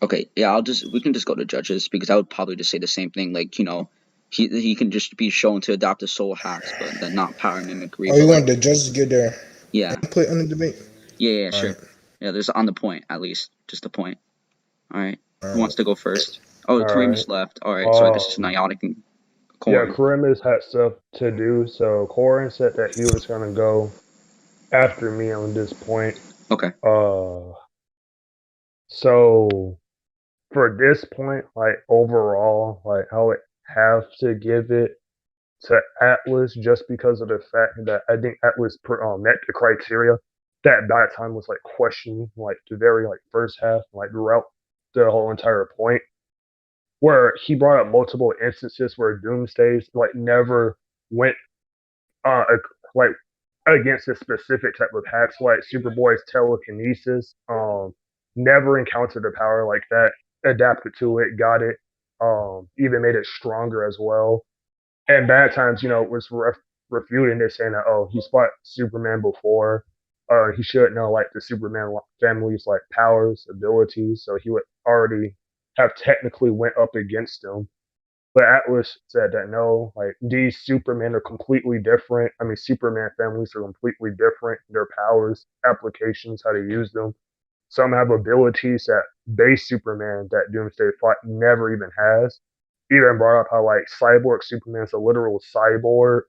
Okay. Yeah, we can just go to judges because I would probably just say the same thing. Like, you know, he can just be shown to adopt the soul hacks, but then not power mimicry. Oh, you but, want the judges to get their yeah. input on the debate? Yeah, sure. Right. Yeah, there's on the point at least, just a point. All right. All Who wants to go first? Oh, All Kareem right. just left. All right. So I guess it's Niotic and Yeah, Corn. Karimis had stuff to do, so Corin said that he was gonna go after me on this point. Okay. So for this point, like overall, like I would have to give it to Atlas just because of the fact that I think Atlas met the criteria that Badtime was like questioning like the very like first half, like throughout the whole entire point, where he brought up multiple instances where Doomsdays like never went like against a specific type of hacks, like Superboy's telekinesis. Never encountered a power like that, adapted to it, got it, even made it stronger as well. And Bad Times, was refuting this, saying that, oh, he fought Superman before. He should know like the Superman family's like powers, abilities, so he would already have technically went up against him. But Atlas said that no, like these Supermen are completely different. I mean, Superman families are completely different. Their powers, applications, how to use them. Some have abilities that base Superman that Doomsday fought never even has. Even brought up how like cyborg Superman's a literal cyborg.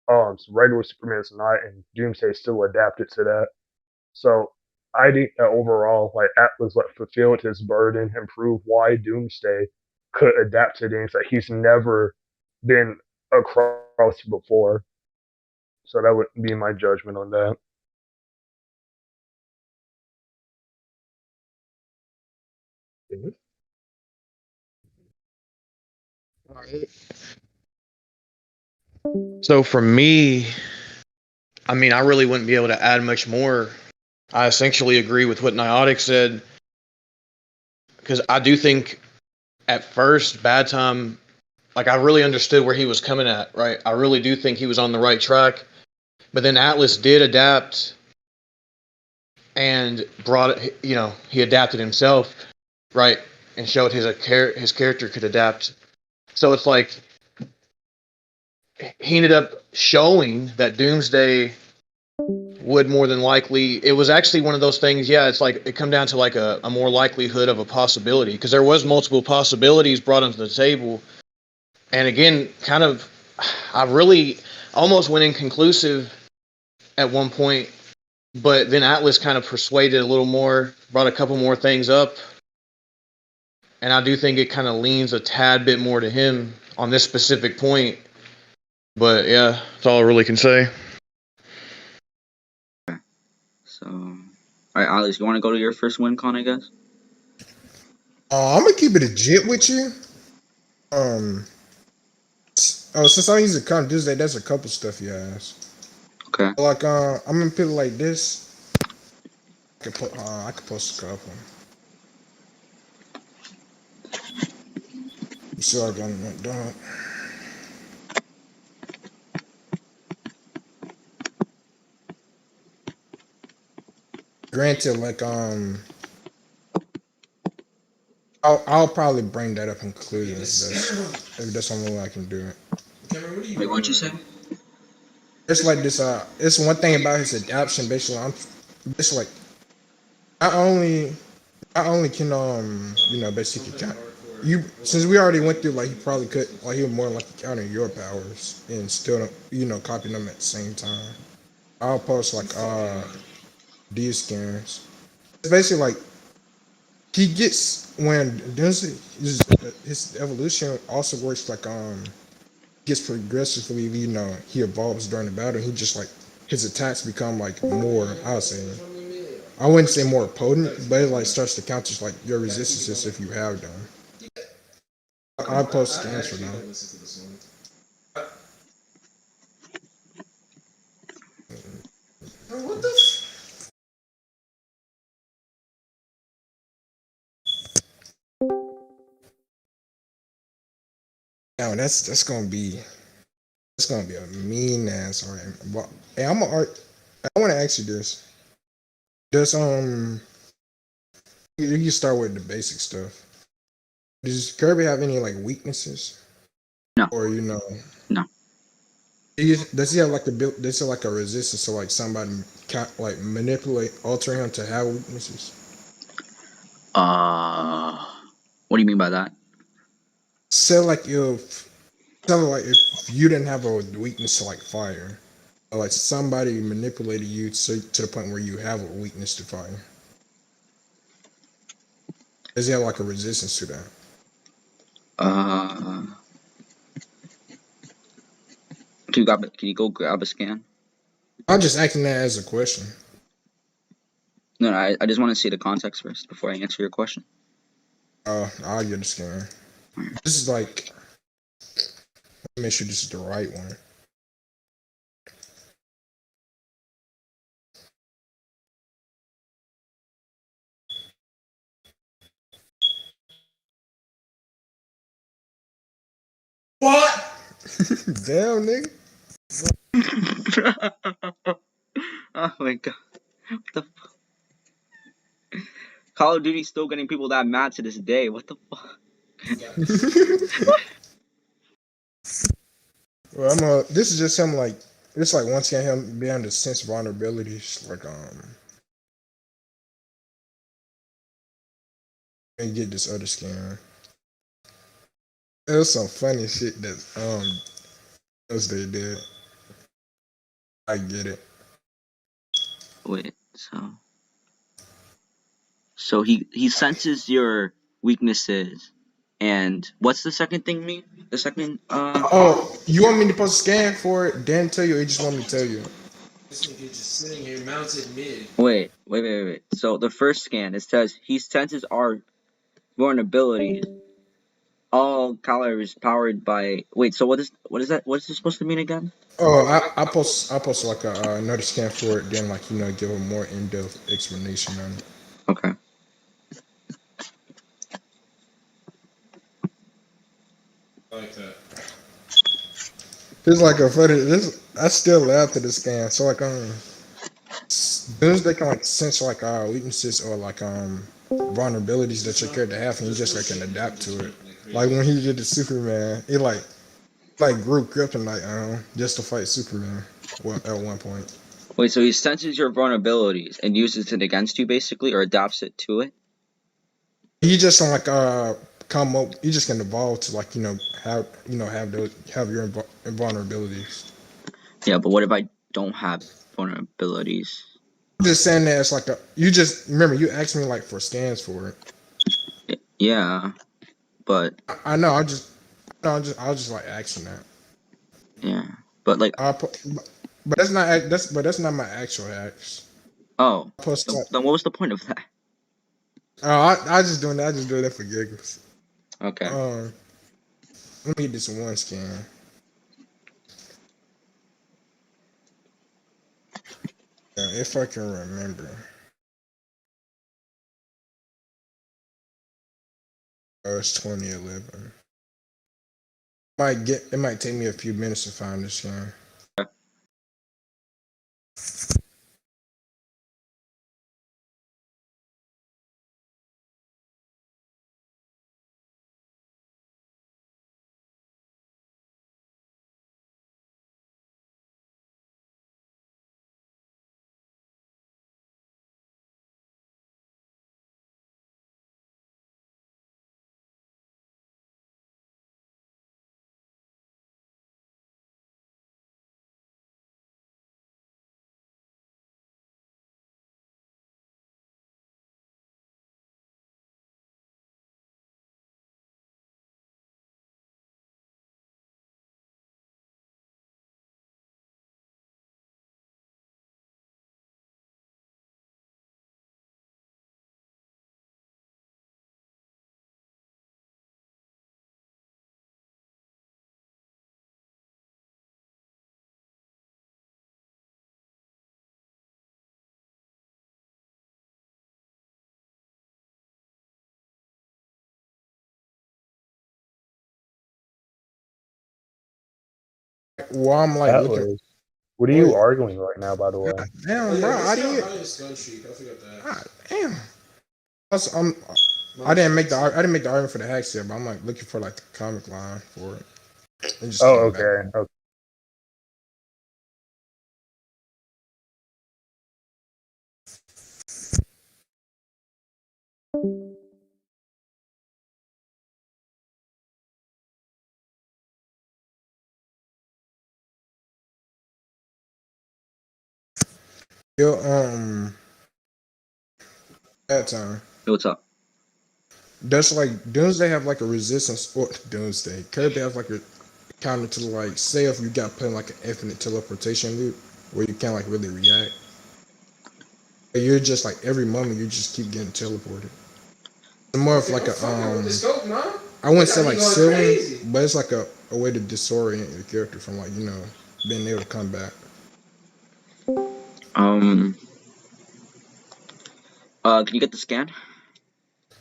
So regular Superman's not, and Doomsday still adapted to that. So I think that overall, like Atlas like fulfilled his burden and proved why Doomsday could adapt to things that he's never been across before. So that would be my judgment on that. So for me, I mean, I really wouldn't be able to add much more. I essentially agree with what Niotic said because I do think at first, Badtime, like I really understood where he was coming at, right? I really do think he was on the right track. But then Atlas did adapt and brought it, he adapted himself, right? And showed his character could adapt. So it's like he ended up showing that Doomsday would more than likely, it was actually one of those things, yeah, it's like it come down to like a more likelihood of a possibility because there was multiple possibilities brought onto the table. And again, kind of, I really almost went inconclusive at one point, but then Atlas kind of persuaded a little more, brought a couple more things up. And I do think it kind of leans a tad bit more to him on this specific point. But yeah, that's all I really can say. So, all right, Alex, you want to go to your first win con, I guess? I'm gonna keep it a jit with you. Since I use a con Tuesday, there's a couple stuff you asked. Okay. Like, I'm gonna put it like this. I could post a couple. So I got that done. Granted, like, I'll probably bring that up in conclusions. If that's the only way I can do it. Wait, what'd you say? it's like this. It's one thing about his adaptation. Basically, I'm basically like I only I only can basically count you since we already went through like he probably could like he would more like counter your powers and still copy them at the same time. I'll post like these scans. It's basically like he gets when his evolution also works like gets progressively he evolves during the battle. He just like his attacks become like more I wouldn't say more potent, but it like starts to counter like your resistances if you have them. I'll post scans for now. Now that's gonna be a mean ass art. But hey, I'm a art. I want to ask you this. Does you can start with the basic stuff. Does Kirby have any like weaknesses, No, or no. does he have like does he have like a resistance to like somebody like manipulate, alter him to have weaknesses? What do you mean by that? Say like if you didn't have a weakness to like fire, or like somebody manipulated you to the point where you have a weakness to fire. Does he have like a resistance to that? Uh, can you go grab a scan? I'm just asking that as a question. No, I just want to see the context first before I answer your question. I'll get a scan. This is like, let me make sure this is the right one. What? Damn, nigga. Oh my god. What the Call of Duty's still getting people that mad to this day. What the fuck? Well, this is just him like, it's like once again him being the sense of vulnerabilities. Like, and get this other scan. It was some funny shit that, else they did. I get it. Wait, so he senses your weaknesses, and what's the second thing mean? The second Oh, you want me to post a scan for it? Then tell you, or you just want me to tell you? This nigga just sitting here mounted mid. wait. So the first scan it says he senses our vulnerabilities. All colors powered by. Wait, so what is that? What is this supposed to mean again? Oh, I post like another scan for it. Then like give a more in depth explanation on it. Okay. I like that. It's like a funny. This I still laugh at the scan. So like Doomsday can like sense like weaknesses or like vulnerabilities that your character have, and you just like can adapt to it. Like when he did the Superman, it like grew kryptonite just to fight Superman. Well, at one point, Wait, so he senses your vulnerabilities and uses it against you, basically, or adapts it to it? he just can like come up. You just can evolve to like have your vulnerabilities. Yeah, but what if I don't have vulnerabilities? I'm just saying that it's like you just remember you asked me like for scans for it. Yeah, but I know. I was just like asking that. yeah, but like, But that's not my actual axe. oh, Plus, then what was the point of that? I just doing that. I just do that for giggles. Okay. Let me get this one scan. If I can remember. It's 2011. It might take me a few minutes to find this scan. while I'm like looking. Atlas, what are you Wait, arguing right now, by the way? God Oh damn, yeah, bro, I this didn't. guy is gun streak. I forgot that. God damn. I didn't make the argument for the hacks yet, but I'm like looking for like the comic line for it. It just Oh, came back. okay. Okay. Yo, that time. Hey, what's up? Does like Doomsday have like a resistance or Doomsday? Kirby have like a counter to like say if you got put in like an infinite teleportation loop where you can't like really react. But you're just like every moment you just keep getting teleported. It's more of like a I wouldn't say like ceiling, but it's like a way to disorient your character from like, being able to come back. Can you get the scan?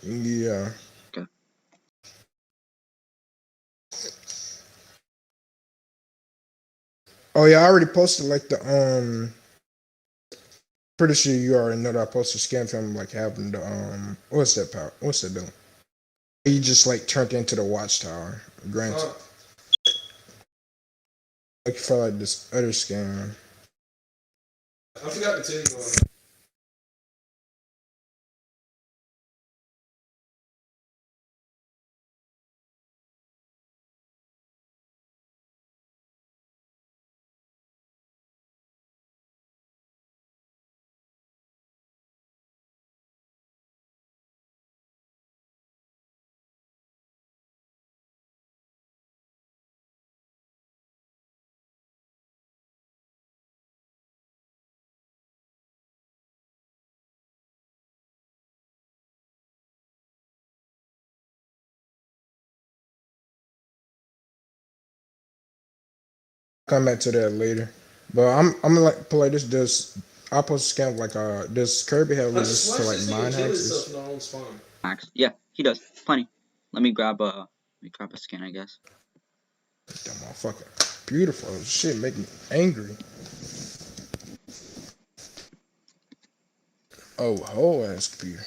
Yeah. Okay. Oh yeah, I already posted like the pretty sure you already know that I posted scan film like having the what's that power? What's that doing? He just like turned into the watchtower. Granted. Looking for like this other scan. I forgot to tell you on. Come back to that later. But I'm gonna like play this. I'll post a scan like does Kirby have resistance to like mind hacks? Max. Yeah, he does. Plenty. Let me grab a scan, I guess. That motherfucker. Beautiful. Shit make me angry. Oh, whole ass computer.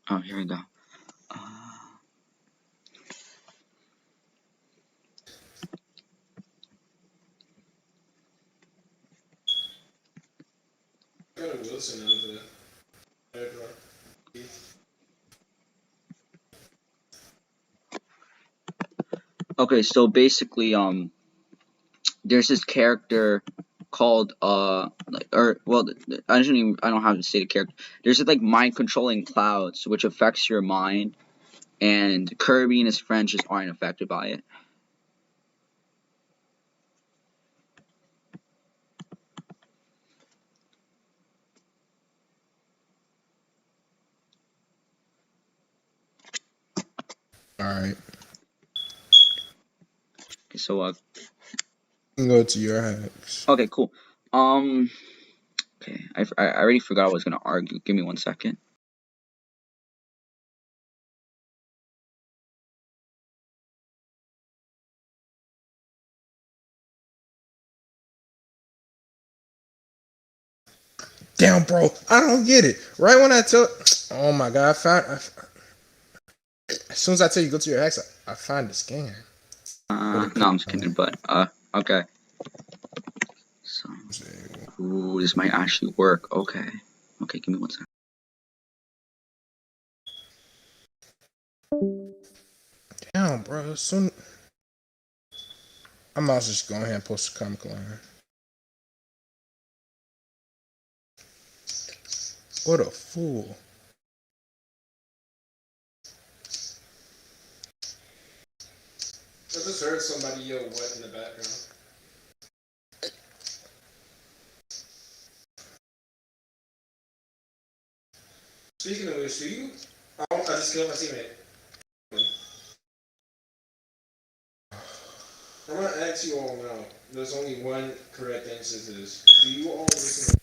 Oh, here we go. Wilson out of the. Okay, so basically, there's this character called I don't have to say the character. There's this like mind controlling clouds which affects your mind, and Kirby and his friends just aren't affected by it. Alright. Okay, so You can go to your hacks. okay, cool. Okay, I already forgot I was gonna argue. Give me 1 second. Damn, bro, I don't get it. Right when I tell, oh my god, as soon as I tell you go to your hacks, I find the scan. No, I'm just kidding. But okay. So, ooh, this might actually work. Okay, give me 1 second. Damn, bro, soon. I might just go ahead and post a comic line. What a fool. I just heard somebody yell "what" in the background. Speaking of which, I just killed my teammate. I'm gonna ask you all now. There's only one correct answer to this. Do you all listen?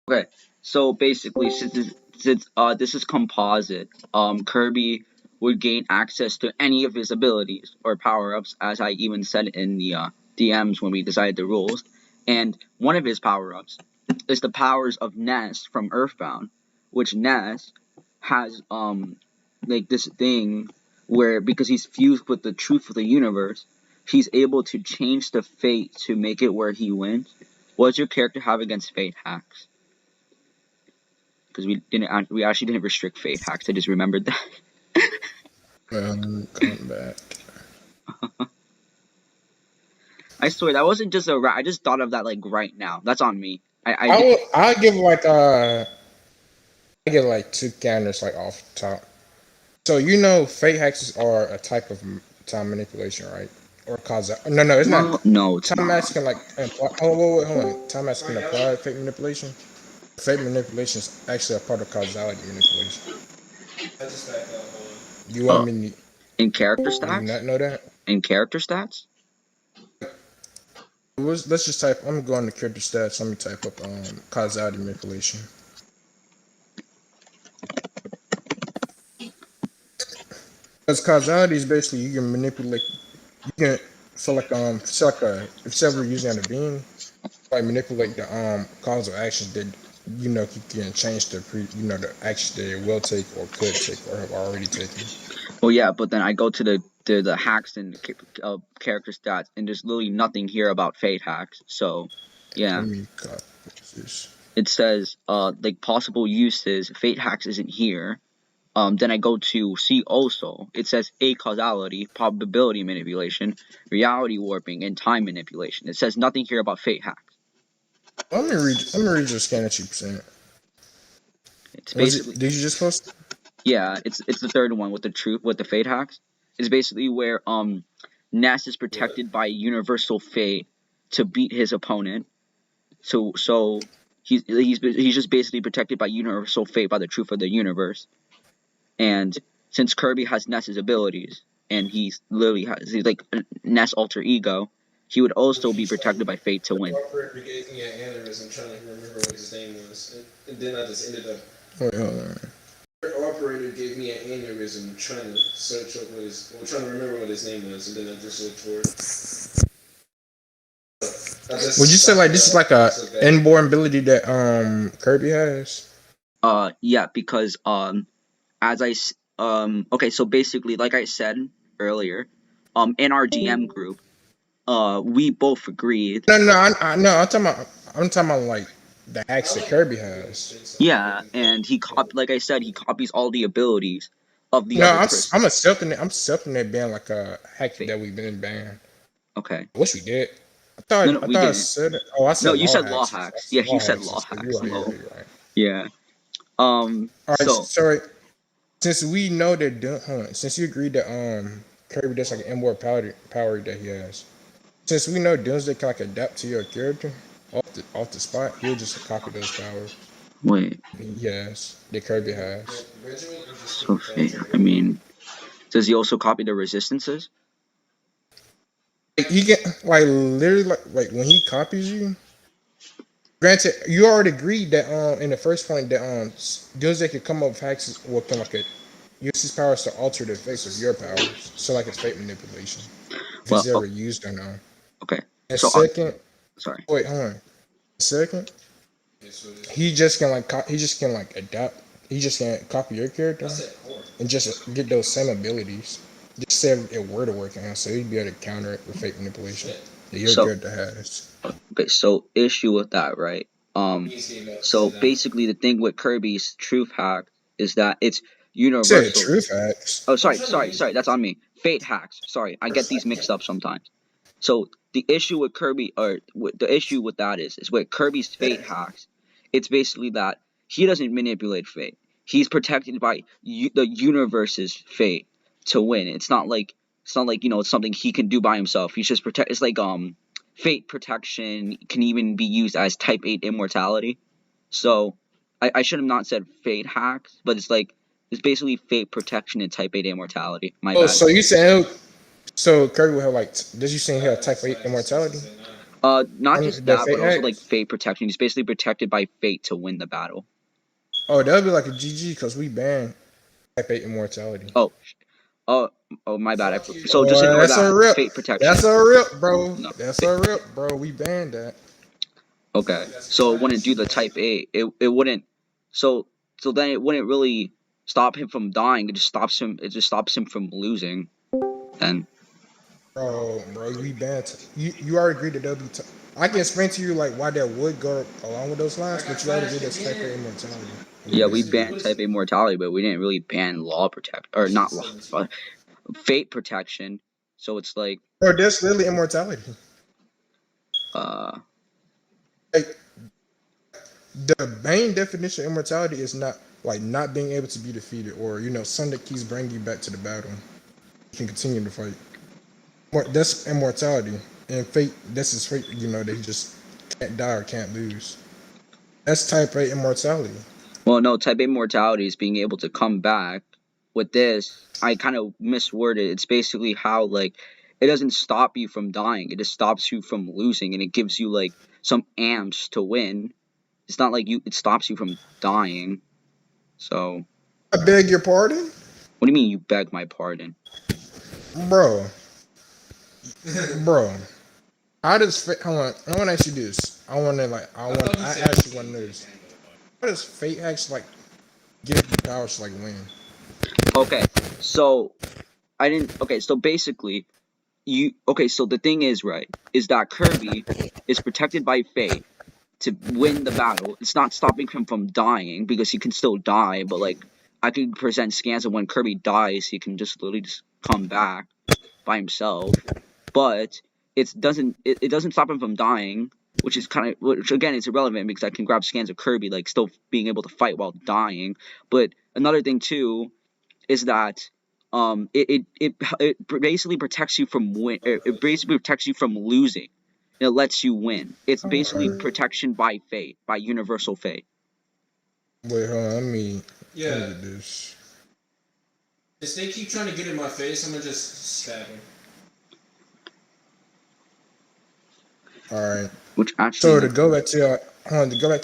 Okay, so basically, since this is composite, Kirby would gain access to any of his abilities or power ups, as I even said in the DMs when we decided the rules. And one of his power ups is the powers of Ness from Earthbound, which Ness has like this thing where, because he's fused with the truth of the universe, he's able to change the fate to make it where he wins. What does your character have against fate hacks? Because we actually didn't restrict fate hacks. I just remembered that. Come back. I swear that wasn't just I just thought of that like right now. That's on me. I give like I get like two counters like off the top. So fate hacks are a type of time manipulation, right? Or cause no, it's not. No, it's Time not. hacks can like imply. Oh, wait, hold on. Time hacks can apply fate manipulation. Fate manipulation is actually a part of causality manipulation. I just back up. You want me in character to stats? not know that? In character stats? Let's just type. I'm going to character stats. Let me type up causality manipulation. Because causality is basically you can manipulate. You can if several using a being, like manipulate the causal actions that you can change the actions that it will take or could take or have already taken. Well, yeah, but then I go to the hacks and character stats, and there's literally nothing here about fate hacks. So, yeah. Let me copy this. It says like possible uses. Fate hacks isn't here. Then I go to see also. It says acausality, probability manipulation, reality warping, and time manipulation. It says nothing here about fate hacks. Let me read your scan that you sent. It's basically. Did you just post? Yeah, it's the third one with the fate hacks. It's basically where Ness is protected by universal fate to beat his opponent. So he's just basically protected by universal fate by the truth of the universe. And since Kirby has Ness's abilities, and he's like Ness alter ego, he would also be protected by fate to win. Operator gave me an aneurysm trying to remember what his name was, and then I just ended up. Wait, hold on. Operator gave me an aneurysm trying to search up trying to remember what his name was, and then I just looked for it. Would you say like this is like a inborn ability that Kirby has? Yeah, because okay, so basically, like I said earlier, in our DM group, we both agreed. No, I'm talking about like the hacks that Kirby has. Yeah, and like I said, he copies all the abilities of the other person. I'm accepting it being like a hack that we've been banned. Okay. I wish we did. I thought I said it. Oh, I said no. You said hacks. law hacks. Yeah, he said law hacks. Right. Yeah. All right. So sorry. Since we know that, since you agreed that Kirby does like an inborn power that he has. Since we know Doomsday can like adapt to your character off the spot, he'll just copy those powers. Wait. Yes, that Kirby has. So I mean, does he also copy the resistances? He get like literally like when he copies you. Granted, you already agreed that in the first point that Doomsday can come up with hacks or can like use his powers to alter the face of your powers. So like it's fate manipulation. If he's ever used or not. Okay. And second, sorry. Wait, hold on. Second, he just can adapt. He just can copy your character and just get those same abilities. Just say if it were to work on him, so he'd be able to counter it with fake manipulation that your character has. Okay, so issue with that, right? So basically, the thing with Kirby's truth hack is that it's universal. Said truth hacks. Oh, sorry. That's on me. Fate hacks. Sorry, I get these mixed up sometimes. So the issue with Kirby, or the issue with that is with Kirby's fate hacks, it's basically that he doesn't manipulate fate. He's protected by the universe's fate to win. It's not like it's something he can do by himself. He's just It's like fate protection can even be used as type 8 immortality. So I should have not said fate hacks, but it's basically fate protection and type 8 immortality. My bad. So you saying so Kirby will have does you saying he have type 8 immortality? Not just The that, but fate also like hacks. fate protection. He's basically protected by fate to win the battle. Oh, that would be like a GG because we banned type 8 immortality. Oh, oh, oh, my bad. So just Oh, ignore that's a that. rip. Fate protection. That's a rip, bro. No. That's a rip, bro. We banned that. Okay. So it wouldn't do the type 8. It wouldn't. So then it wouldn't really stop him from dying. It just stops him. It just stops him from losing. Then. Bro, we banned. You already agreed to W. I can explain to you like why that would go along with those lines, but you already agreed to type 8 immortality. Yeah, we banned type A mortality, but we didn't really ban law protect or not law, but fate protection. So it's like Bro, that's literally immortality. Like, the main definition of immortality is not like not being able to be defeated, or something that keeps bringing you back to the battle. You can continue to fight. That's immortality, and fate. That's his fate. That he just can't die or can't lose. That's type 8 immortality. well, no, type A mortality is being able to come back. With this, I kind of misworded. It's basically how like it doesn't stop you from dying. It just stops you from losing, and it gives you like some amps to win. It's not like it stops you from dying. So. I beg your pardon, What do you mean you beg my pardon? bro. Bro, how does fate? Hold on, I want to ask you this. I actually want to know this. How does fate actually like give you powers to like win? Okay, so I didn't. Okay, so basically, so the thing is, right, is that Kirby is protected by fate to win the battle. It's not stopping him from dying because he can still die, but like I could present scans of when Kirby dies, he can just literally just come back by himself. But it doesn't stop him from dying, which again is irrelevant because I can grab scans of Kirby like still being able to fight while dying. But another thing too is that it basically protects you from it basically protects you from losing. It lets you win. It's basically protection by fate, by universal fate. Wait, hold on. Let me Yeah. get this. If they keep trying to get in my face, I'm gonna just stab them. All right. Which actually. So to go back to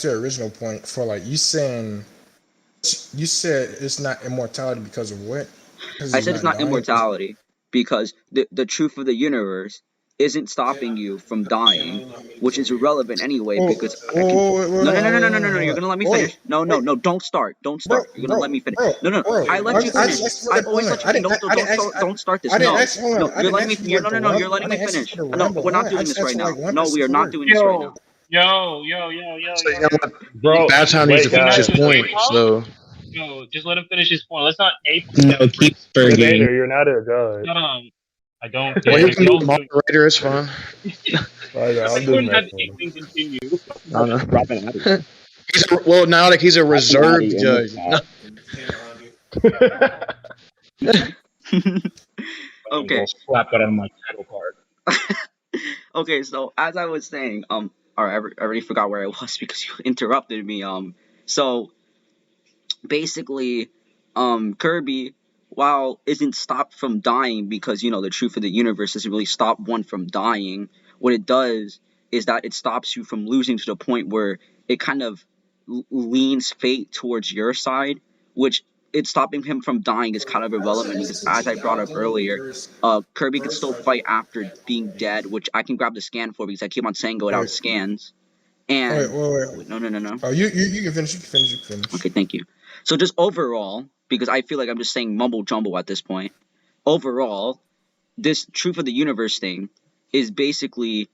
your original point, for like you said it's not immortality because of what? I said it's not immortality because the truth of the universe isn't stopping you from dying, which is irrelevant anyway because I can. No. You're gonna let me finish. No. Don't start. You're gonna let me finish. No. I let you finish. I always let you finish. Don't start this. No. You're letting me. No. You're letting me finish. No, we're not doing this right now. No, we are not doing this right now. Yo. So you know what? Bro, Badtime needs to finish his point. So Yo, just let him finish his point. Let's not ape. No, keep Fergie. Vader, you're not a judge. I don't. well, care. you can be the moderator. It's fine. I'm I just couldn't have messing with him. anything continue. I know. Dropping out of here. Well, now like he's a reserved in judge. this Okay. Slap that on my title card. Okay, so as I was saying, I already forgot where I was because you interrupted me. So basically, Kirby, while isn't stopped from dying because the truth of the universe doesn't really stop one from dying. What it does is that it stops you from losing to the point where it kind of leans fate towards your side, which it's stopping him from dying is kind of irrelevant because as I brought up earlier, Kirby can still fight after being dead, which I can grab the scan for because I keep on saying go without scans. And wait. No. Oh, you can finish. You can finish. Okay, thank you. So just overall, because I feel like I'm just saying mumble jumble at this point. Overall, this truth of the universe thing is basically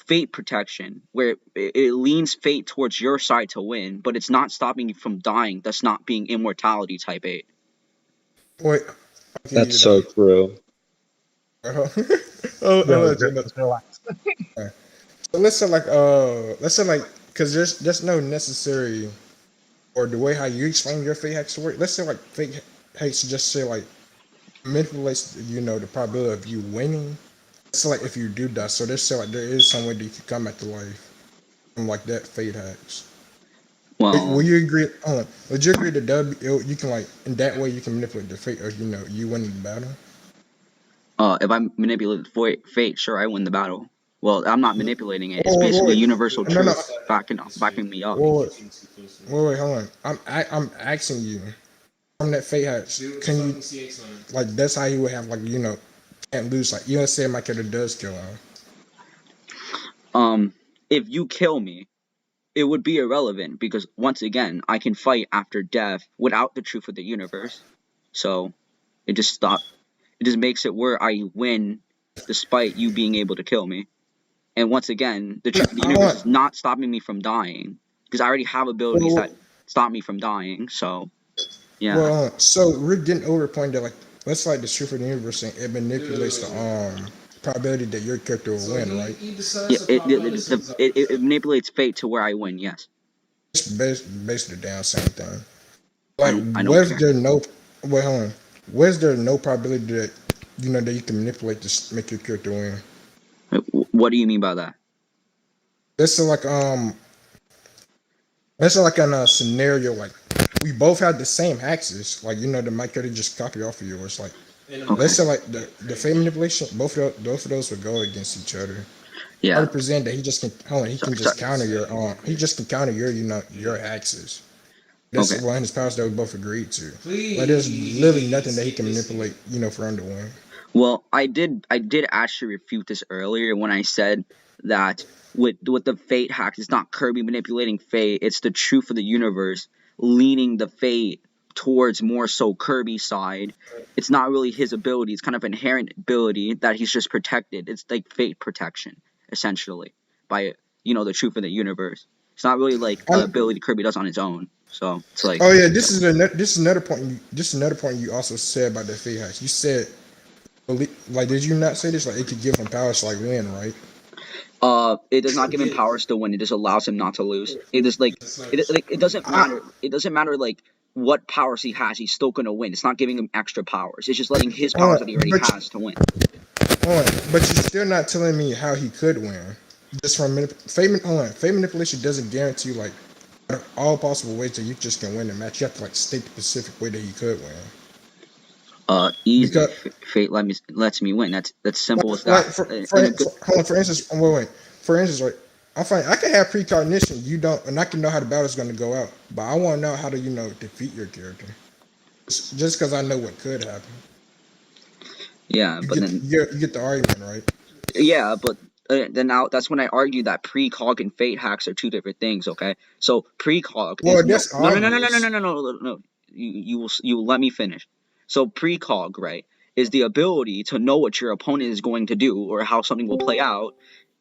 fate protection, where it leans fate towards your side to win, but it's not stopping you from dying. That's not being immortality type 8. Wait. That's so true. Yo, Just relax. So let's say like, because there's no necessary, or the way how you explain your fate hacks to work. Let's say like fate hacks just say like manipulates the probability of you winning. It's like if you do die, so there's say like there is some way that you can come back to life from like that fate hacks. Well, will you agree? Would you agree that you can like in that way you can manipulate the fate of you winning the battle? if I manipulate fate, sure, I win the battle. Well, I'm not manipulating it. It's Wait, basically wait, universal no, no. truth backing me up. Wait, wait, hold on. I'm asking you from that fate hatch. Can you like that's how you would have like can't lose like you don't say my character does kill him. If you kill me, it would be irrelevant because once again, I can fight after death without the truth of the universe. So it just makes it where I win despite you being able to kill me. And once again, the truth of the I universe want. is not stopping me from dying because I already have abilities that Well, stop me from dying. So yeah. so we're getting over a point that like let's like the truth of the universe and it manipulates the probability that your character will win, right? Yeah, it manipulates fate to where I win. Yes, It's basically the damn same thing. I Like, don't was care. there no? Wait, hold on. Was there no probability that that you can manipulate to make your character win? What do you mean by that? This is like This is like in a scenario like we both have the same axis, like the my character just copy off of yours. Like Okay. let's say like the fate manipulation, both of those would go against each other. Yeah. 100% that he just can hold on, he can just counter your he just can counter your your axis. That's Okay. one of his powers that we both agreed to. But there's literally nothing that he can manipulate, for him to win. Well, I did actually refute this earlier when I said that with the fate hack, it's not Kirby manipulating fate, it's the truth of the universe leaning the fate towards more so Kirby's side. It's not really his ability, it's kind of inherent ability that he's just protected. It's like fate protection, essentially, by the truth of the universe. It's not really like an ability Kirby does on his own. So it's like Oh yeah, this is another point. This is another point you also said about the fate hacks. You said, like, did you not say this? Like, it could give him powers to like win, right? it does not give him powers to win. It just allows him not to lose. It is like it doesn't matter. It doesn't matter like what powers he has. He's still gonna win. It's not giving him extra powers. It's just letting his powers that he already has to win. But you're still not telling me how he could win. Just from fate manipulation doesn't guarantee like all possible ways that you just can win the match. You have to like state the specific way that he could win. Easy. Because Fate lets me win. That's simple as like that. for instance, wait. For instance, right, I'm fine. I can have precognition. You don't, and I can know how the battle's going to go out. But I want to know how to defeat your character. Just because I know what could happen. Yeah, You but get the argument, right? Yeah, but then now that's when I argue that precog and fate hacks are two different things. Okay, so precog is That's obvious. no. You will let me finish. So precog, right, is the ability to know what your opponent is going to do or how something will play out,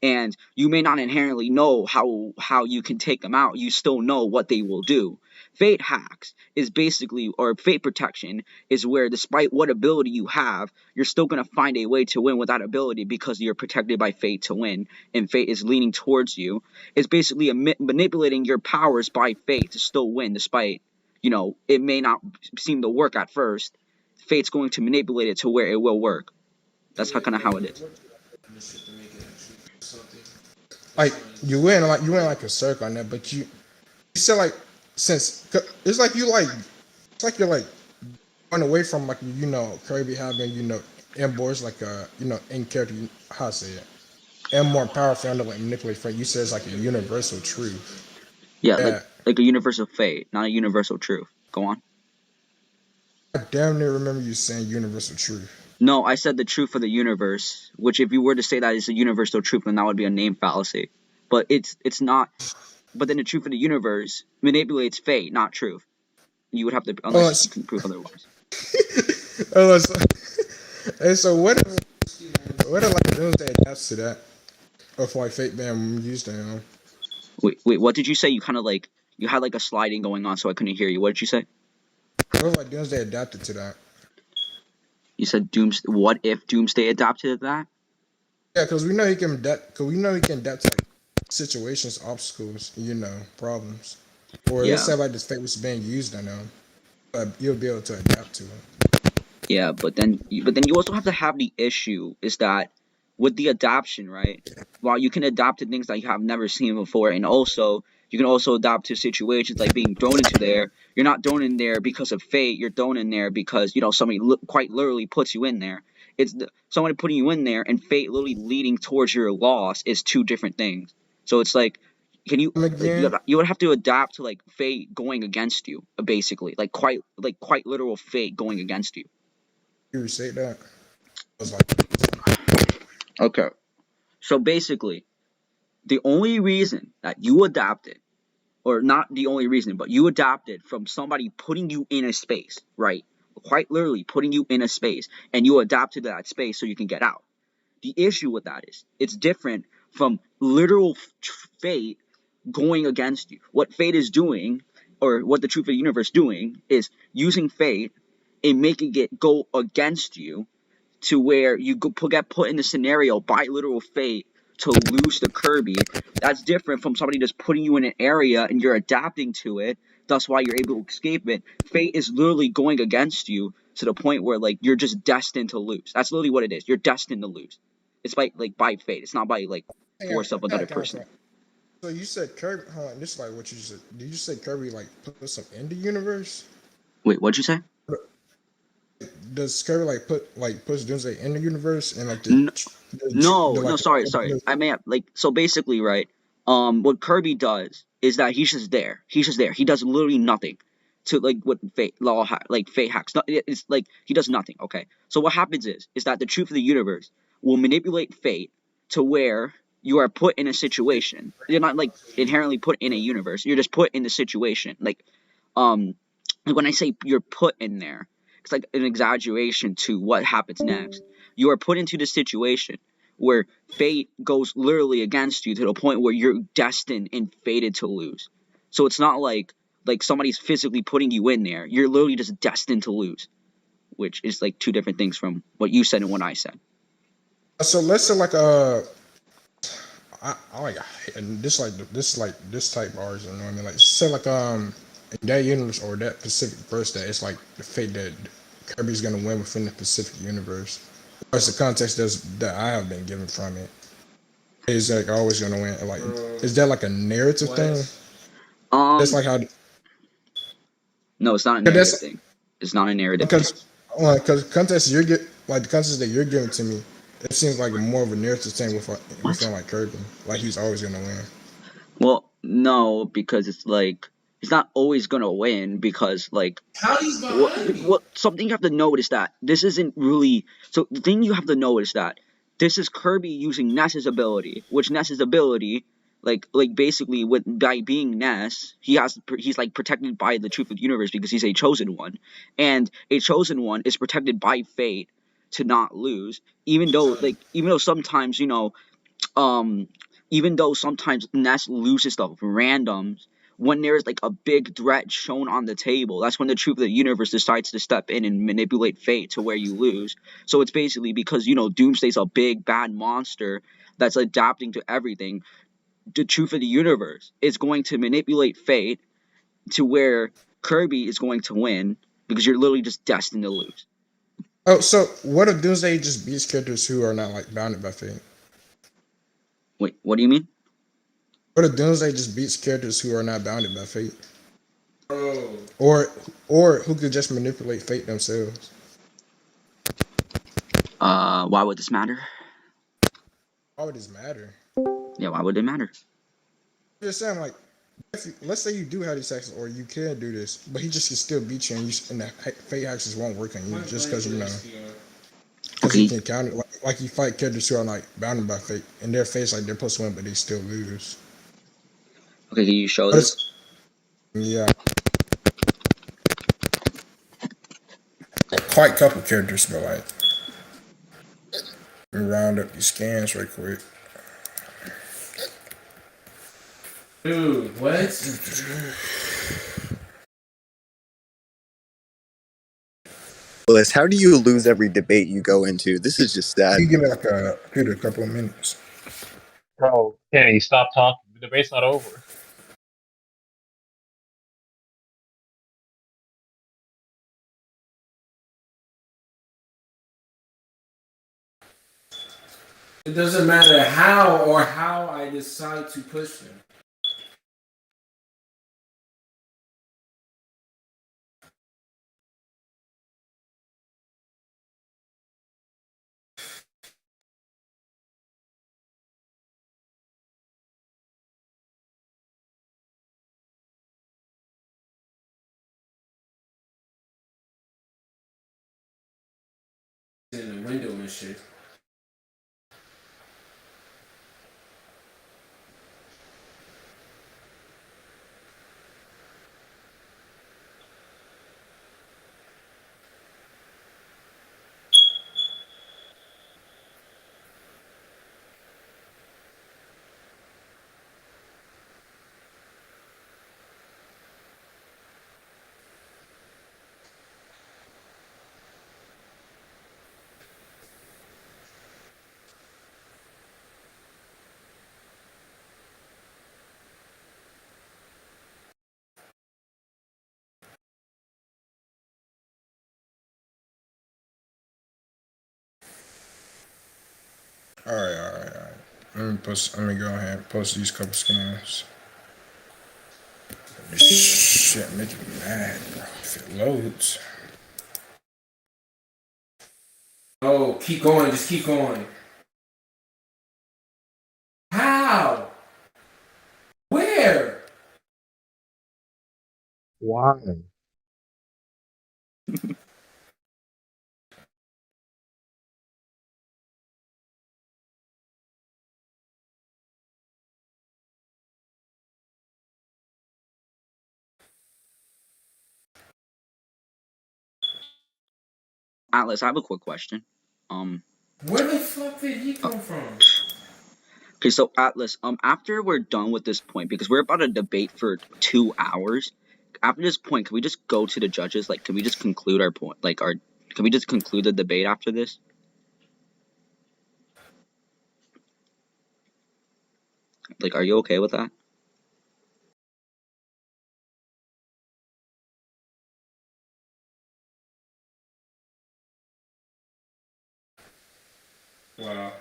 and you may not inherently know how you can take them out. You still know what they will do. Fate hacks is basically, or fate protection is where despite what ability you have, you're still going to find a way to win with that ability because you're protected by fate to win, and fate is leaning towards you. It's basically manipulating your powers by fate to still win despite, it may not seem to work at first. Fate's going to manipulate it to where it will work. That's kind of how it is. Like you win like a circle on that, but you said like since it's like you're like going away from like Kirby having inboards like in character how I say it and more powerful to like manipulate fate. You said it's like a universal truth. Yeah, Yeah, like a universal fate, not a universal truth. Go on. I damn near remember you saying universal truth. No, I said the truth of the universe, which if you were to say that is a universal truth, then that would be a name fallacy. But it's not. But then the truth of the universe manipulates fate, not truth. You would have to, unless you can prove otherwise. And so what if like Doomsday adapts to that, or if like fate being used to him? Wait, what did you say? You kind of like you had like a sliding going on, so I couldn't hear you. What did you say? What if like Doomsday adapted to that? You said What if Doomsday adapted to that? Yeah, because we know he can adapt. Because we know he can adapt to like situations, obstacles, problems. Or let's say like this fate was being used on him, but you'll be able to adapt to it. Yeah, but then you also have to have the issue is that with the adaption, right? While you can adapt to things that you have never seen before, and also You can also adapt to situations like being thrown into there. You're not thrown in there because of fate. You're thrown in there because somebody quite literally puts you in there. Someone putting you in there and fate literally leading towards your loss is two different things. So it's like, can you Again, you would have to adapt to like fate going against you, basically, like quite literal fate going against you. you say that. I was like, Okay. So basically, the only reason that you adapted, or not the only reason, but you adapted from somebody putting you in a space, right? Quite literally putting you in a space, and you adapted to that space so you can get out. The issue with that is it's different from literal fate going against you. What fate is doing, or what the truth of the universe doing, is using fate and making it go against you to where you get put in the scenario by literal fate to lose the Kirby. That's different from somebody just putting you in an area and you're adapting to it. That's why you're able to escape it. Fate is literally going against you to the point where like you're just destined to lose. That's literally what it is. You're destined to lose. It's by fate. It's not by like hang on, force of I another got person. So you said Kirby, huh? This is like what you said. Did you say Kirby like put some in the universe? Wait, what'd you say? Does Kirby like push Doomsday in the universe and like No, no, like sorry. I may have so basically, right? What Kirby does is that he's just there. He's just there. He does literally nothing to like what fate hacks. It's like he does nothing. Okay. So what happens is that the truth of the universe will manipulate fate to where you are put in a situation. You're not like inherently put in a universe. You're just put in the situation. Um, when I say you're put in there, it's like an exaggeration to what happens next. You are put into this situation where fate goes literally against you to the point where you're destined and fated to lose. So it's not like somebody's physically putting you in there. You're literally just destined to lose, which is like two different things from what you said and what I said. So let's say like I like and this type bars, you know what I mean? Like say like in that universe or that Pacific verse that it's like the fate that Kirby's gonna win within the Pacific universe. What's the context that I have been given from it? Is like always gonna win? Like is that like a narrative thing? That's Um, like how no, it's not a narrative that's thing. It's not a narrative thing. because context you get like the context that you're giving to me, it seems like more of a narrative thing What? within like Kirby. Like he's always gonna win. Well, no, because it's like he's not always gonna win because like How he's behind me? what something you have to know is that this isn't really so the thing you have to know is that this is Kirby using Ness's ability, which Ness's ability like basically with by being Ness, he's like protected by the truth of the universe because he's a chosen one, and a chosen one is protected by fate to not lose, even though sometimes um, even though sometimes Ness loses the randoms, when there's like a big threat shown on the table, that's when the truth of the universe decides to step in and manipulate fate to where you lose. So it's basically because Doomsday's a big bad monster that's adapting to everything. The truth of the universe is going to manipulate fate to where Kirby is going to win because you're literally just destined to lose. Oh, so what if Doomsday just beats characters who are not like bounded by fate? Wait, what do you mean? What if Doomsday just beats characters who are not bounded by fate, Bro. or who could just manipulate fate themselves? Why would this matter? Why would this matter? Yeah, why would it matter? I'm just saying, like, let's say you do have these actions, or you can do this, but he just can still beat you, and the fate actions won't work on you just because because he Okay, can count it. Like you fight characters who are like bounded by fate, and their fate's like they're supposed to win, but they still lose. okay, can you show But this? yeah, quite a couple characters, but like, let me round up these scans right quick. Dude, what? Bliss, how do you lose every debate you go into? This is just sad. You give me like a couple of minutes. Bro, Kenny, stop talking. The debate's not over. It doesn't matter how I decide to push him. in the window and shit. All right, all right, all right. Let me go ahead and post these couple scans. This shit making me mad, bro. If it loads. Oh, keep going. Just keep going. How? Where? Why? Atlas, I have a quick question. Where the fuck did he come from? Okay, so Atlas, after we're done with this point, because we're about to debate for 2 hours, after this point, can we just go to the judges? Like, can we just conclude our point? Can we just conclude the debate after this? Like, are you okay with that? Wow.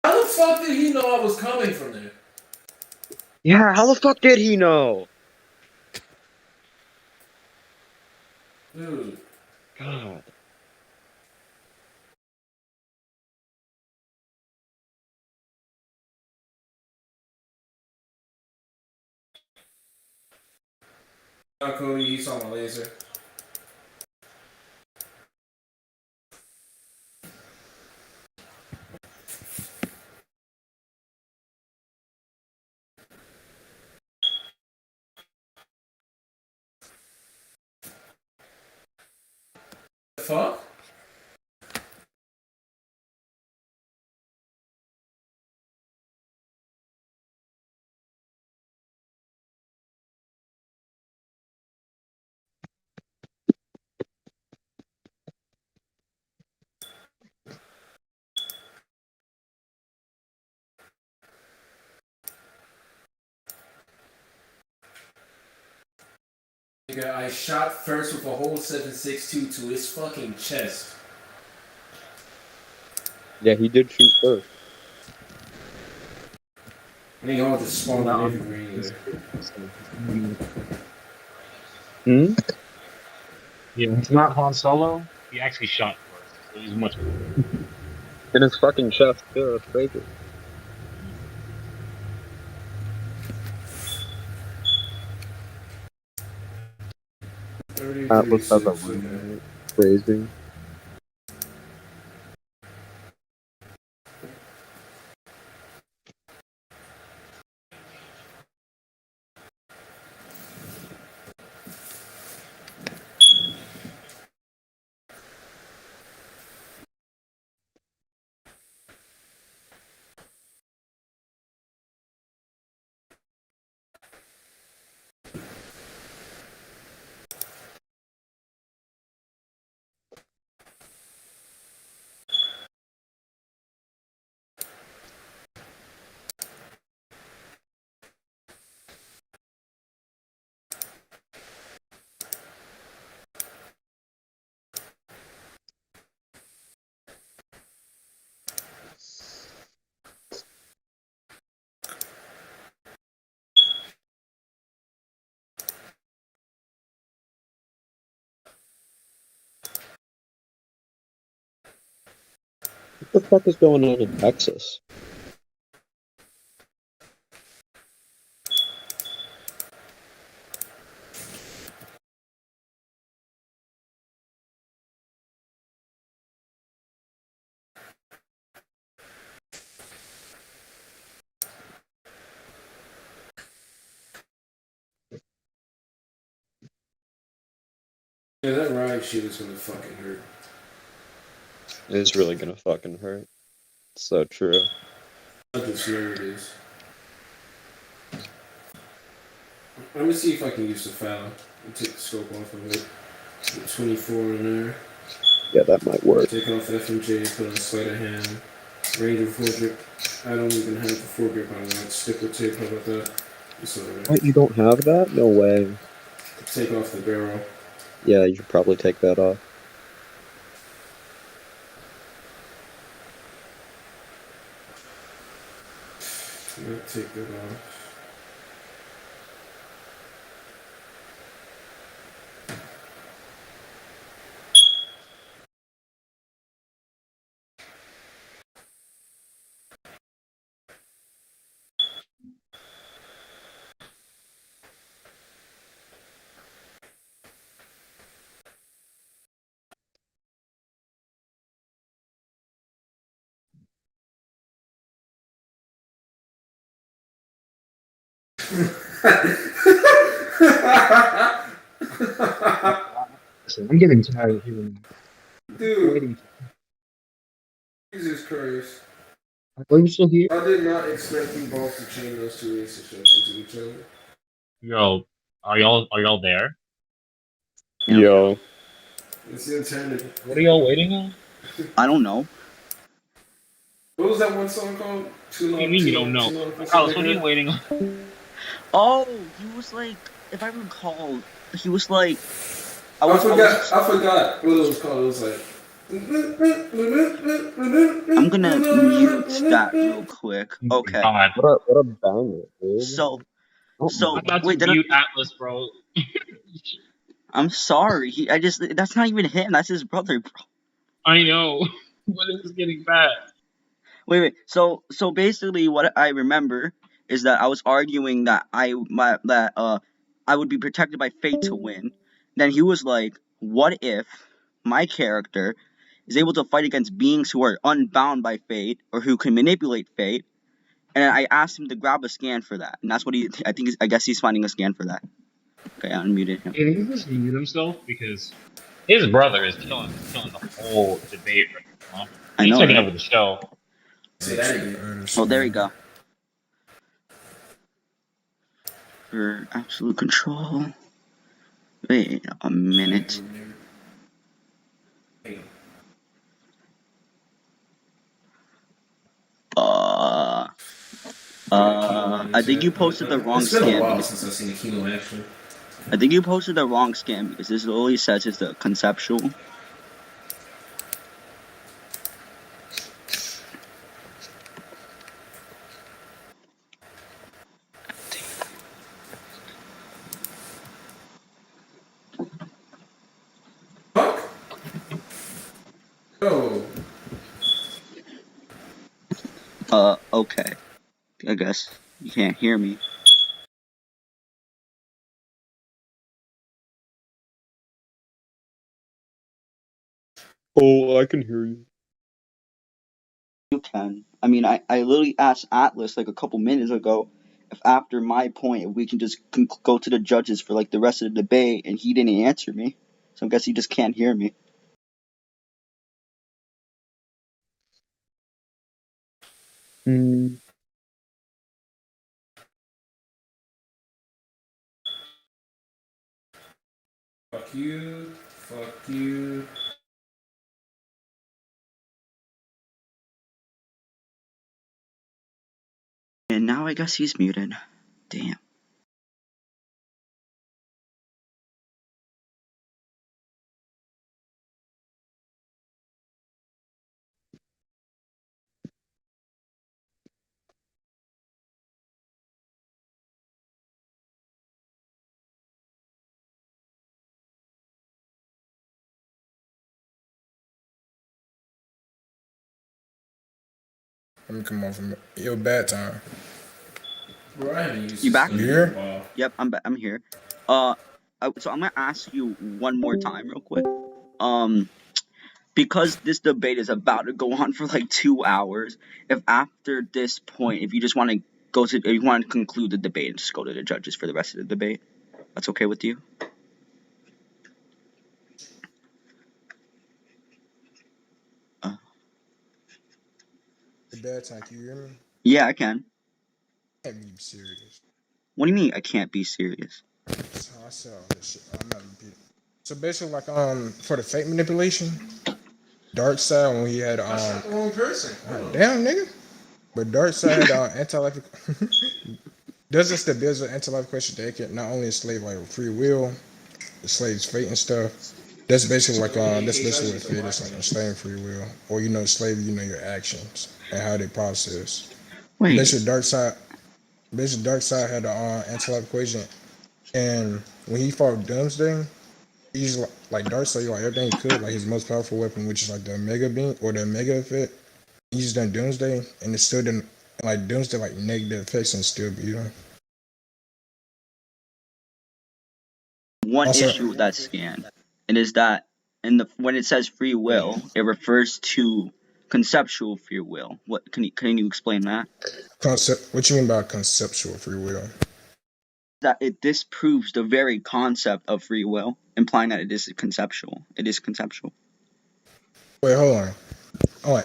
How the fuck did he know I was coming from there? Yeah, how the fuck did he know? Dude. God. Cody, he saw my laser. The fuck? Nigga, I shot first with a whole 7.62 to his fucking chest. Yeah, he did shoot first. They all just spawned Not in on every green either. Hmm? Yeah, it's not Han Solo. He actually shot first, so he's much better. In his fucking chest, too. That's crazy. Atlas has a 33.6, okay. roommate. Crazy. What the fuck is going on in Texas? Yeah, that riot shit is gonna fucking hurt. It's really gonna fucking hurt. So true. Not just know it is. Let me see if I can use the foul and take the scope off of it. Put 24 in there. Yeah, that might work. Take off FMJ, put on sleight of hand. Ranger foregrip. I don't even have the foregrip on that. Stick with tape, how about that? It's alright. What, you don't have that? No way. Take off the barrel. Yeah, you should probably take that off. Take that off. Listen, I'm getting tired of hearing Dude, waiting. Jesus Christ. Are you still here? I did not expect you both to chain those two aces shots into each other. Yo, are y'all there? Yo. It's intended. What are y'all waiting on? I don't know. What was that one song called? Too What do you long, mean you too don't long, know? too long for Carlos, some what are you nigga. waiting on? Oh, he was like, if I recall, he was like, I forgot what it was called. It was like. I'm gonna mute that real quick. Okay. God, What a banger, dude. So, Oh my. I'm about to wait, then mute Atlas, bro. I'm sorry. That's not even him. That's his brother, bro. I know, but it's getting bad. Wait. So basically, what I remember is that I was arguing that I would be protected by fate to win. Then he was like, "What if my character is able to fight against beings who are unbound by fate or who can manipulate fate?" And I asked him to grab a scan for that, and that's what I guess he's finding a scan for that. Okay, I unmuted him. Can he just mute himself because his brother is killing the whole debate right now. I He's know, taking right? over the show. Say that again. Oh, there we go. For absolute control. Wait a minute. I think you posted the wrong It's been a scan while because since I've seen a Kino action. I think you posted the wrong scan because this only says it's the conceptual. Fuck? Oh. Okay. I guess you can't hear me. Oh, I can hear you. You can. I mean, I literally asked Atlas like a couple minutes ago if after my point if we can just go to the judges for like the rest of the debate, and he didn't answer me. So I guess he just can't hear me. Hmm. Fuck you. Fuck you. And now I guess he's muted. Damn. Let me come off from yo Badtime. Bro, I haven't used You this back? thing You in a here? while. Yep, I'm here. So I'm gonna ask you one more time, real quick. Because this debate is about to go on for like 2 hours. If after this point, if you just want to if you want to conclude the debate and just go to the judges for the rest of the debate, that's okay with you? Badtime, can you hear me? Yeah, I can. Can't be serious. What do you mean I can't be serious? So I said all this shit. I'm not repeating. So basically, like for the fake manipulation, Dark Side when he had That's not the wrong person. damn nigga, but Dark Side had anti-life. Doesn't the bills with anti-life question they can not only enslave like free will, enslave fate and stuff. That's basically like that's basically what fate is like enslaving free will, or slave your actions and how they process. Wait, Basically, Dark Side had the anti-life equation, and when he fought Doomsday, he's like Darkseid, like everything he could, like his most powerful weapon, which is like the Mega Beam or the Mega Effect. He's done Doomsday, and it still didn't like Doomsday like negative effects and still beat him. one Also, issue with that scan, and is that when it says free will, it refers to conceptual free will. What can you explain that? concept. What you mean by conceptual free will? That it disproves the very concept of free will, implying that it is conceptual. It is conceptual. Wait, hold on.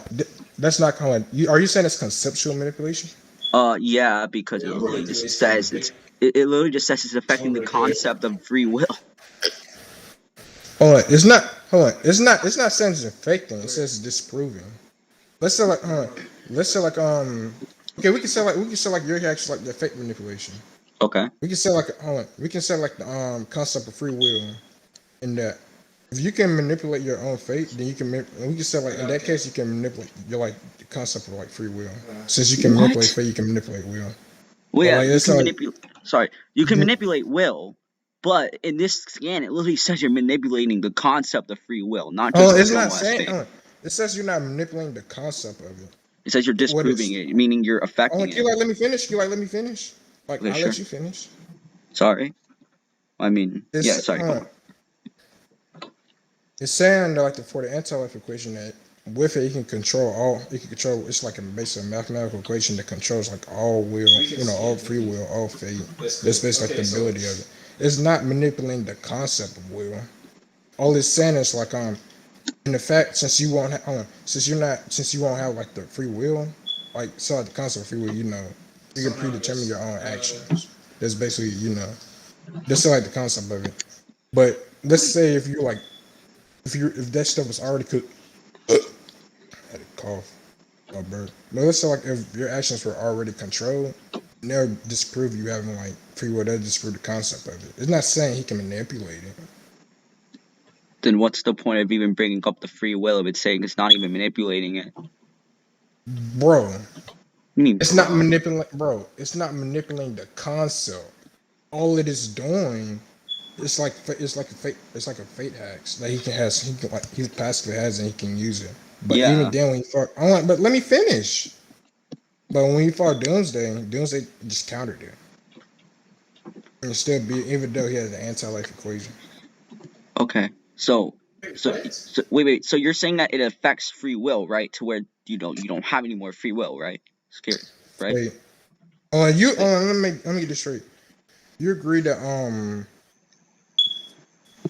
That's not calling. Are you saying it's conceptual manipulation? Yeah, because it literally just says it literally just says it's affecting the concept of free will. Hold on. It's not. Hold on. It's not. It's not saying it's affecting. It says disproving. Let's say like. Let's say like. Okay, we can say like your reaction like the fake manipulation. Okay. We can say like. Hold on. We can say like the concept of free will, in that if you can manipulate your own fate, then you can. We can say like in that case you can manipulate your like the concept of like free will. Since you can manipulate fate, you can manipulate will. Well, yeah, Like, you it's can like, manipulate. Sorry, you can manipulate will, but in this scan, it literally says you're manipulating the concept of free will, not just oh, the it's not normal saying. state. It says you're not manipulating the concept of it. It says you're What disproving it's. it, meaning you're Oh, affecting can you it. like let me finish? Can you like let me finish? Like Okay, I'll sure. let you finish. Sorry. I mean, yeah. It's Sorry. Go on. it's saying that like for the anti-life equation that with it you can control all. You can control. It's like a basic mathematical equation that controls like all will. All free will, all fate. That's basically like the ability of it. It's not manipulating the concept of will. All it's saying is like in the fact since you won't have since you won't have like the free will, like so like the concept of free will, you can predetermine your own actions. That's basically that's like the concept of it. But let's say if you like if that stuff was already cooked, I had a cough, a burp. But let's say like if your actions were already controlled, they'll disprove you having like free will. They'll disprove the concept of it. It's not saying he can manipulate it. Then what's the point of even bringing up the free will if it's saying it's not even manipulating it? Bro, You mean, it's not manipulating, bro. It's not manipulating the concept. All it is doing, it's like a fate hacks that he he passively has and he can use it. But even yeah. then, when he fought, but let me finish. But when he fought Doomsday just countered it, and still beat, even though he has an anti-life equation. Okay. So wait. So you're saying that it affects free will, right? To where you don't have any more free will, right? Scared, right? Wait, let me get this straight. You agree that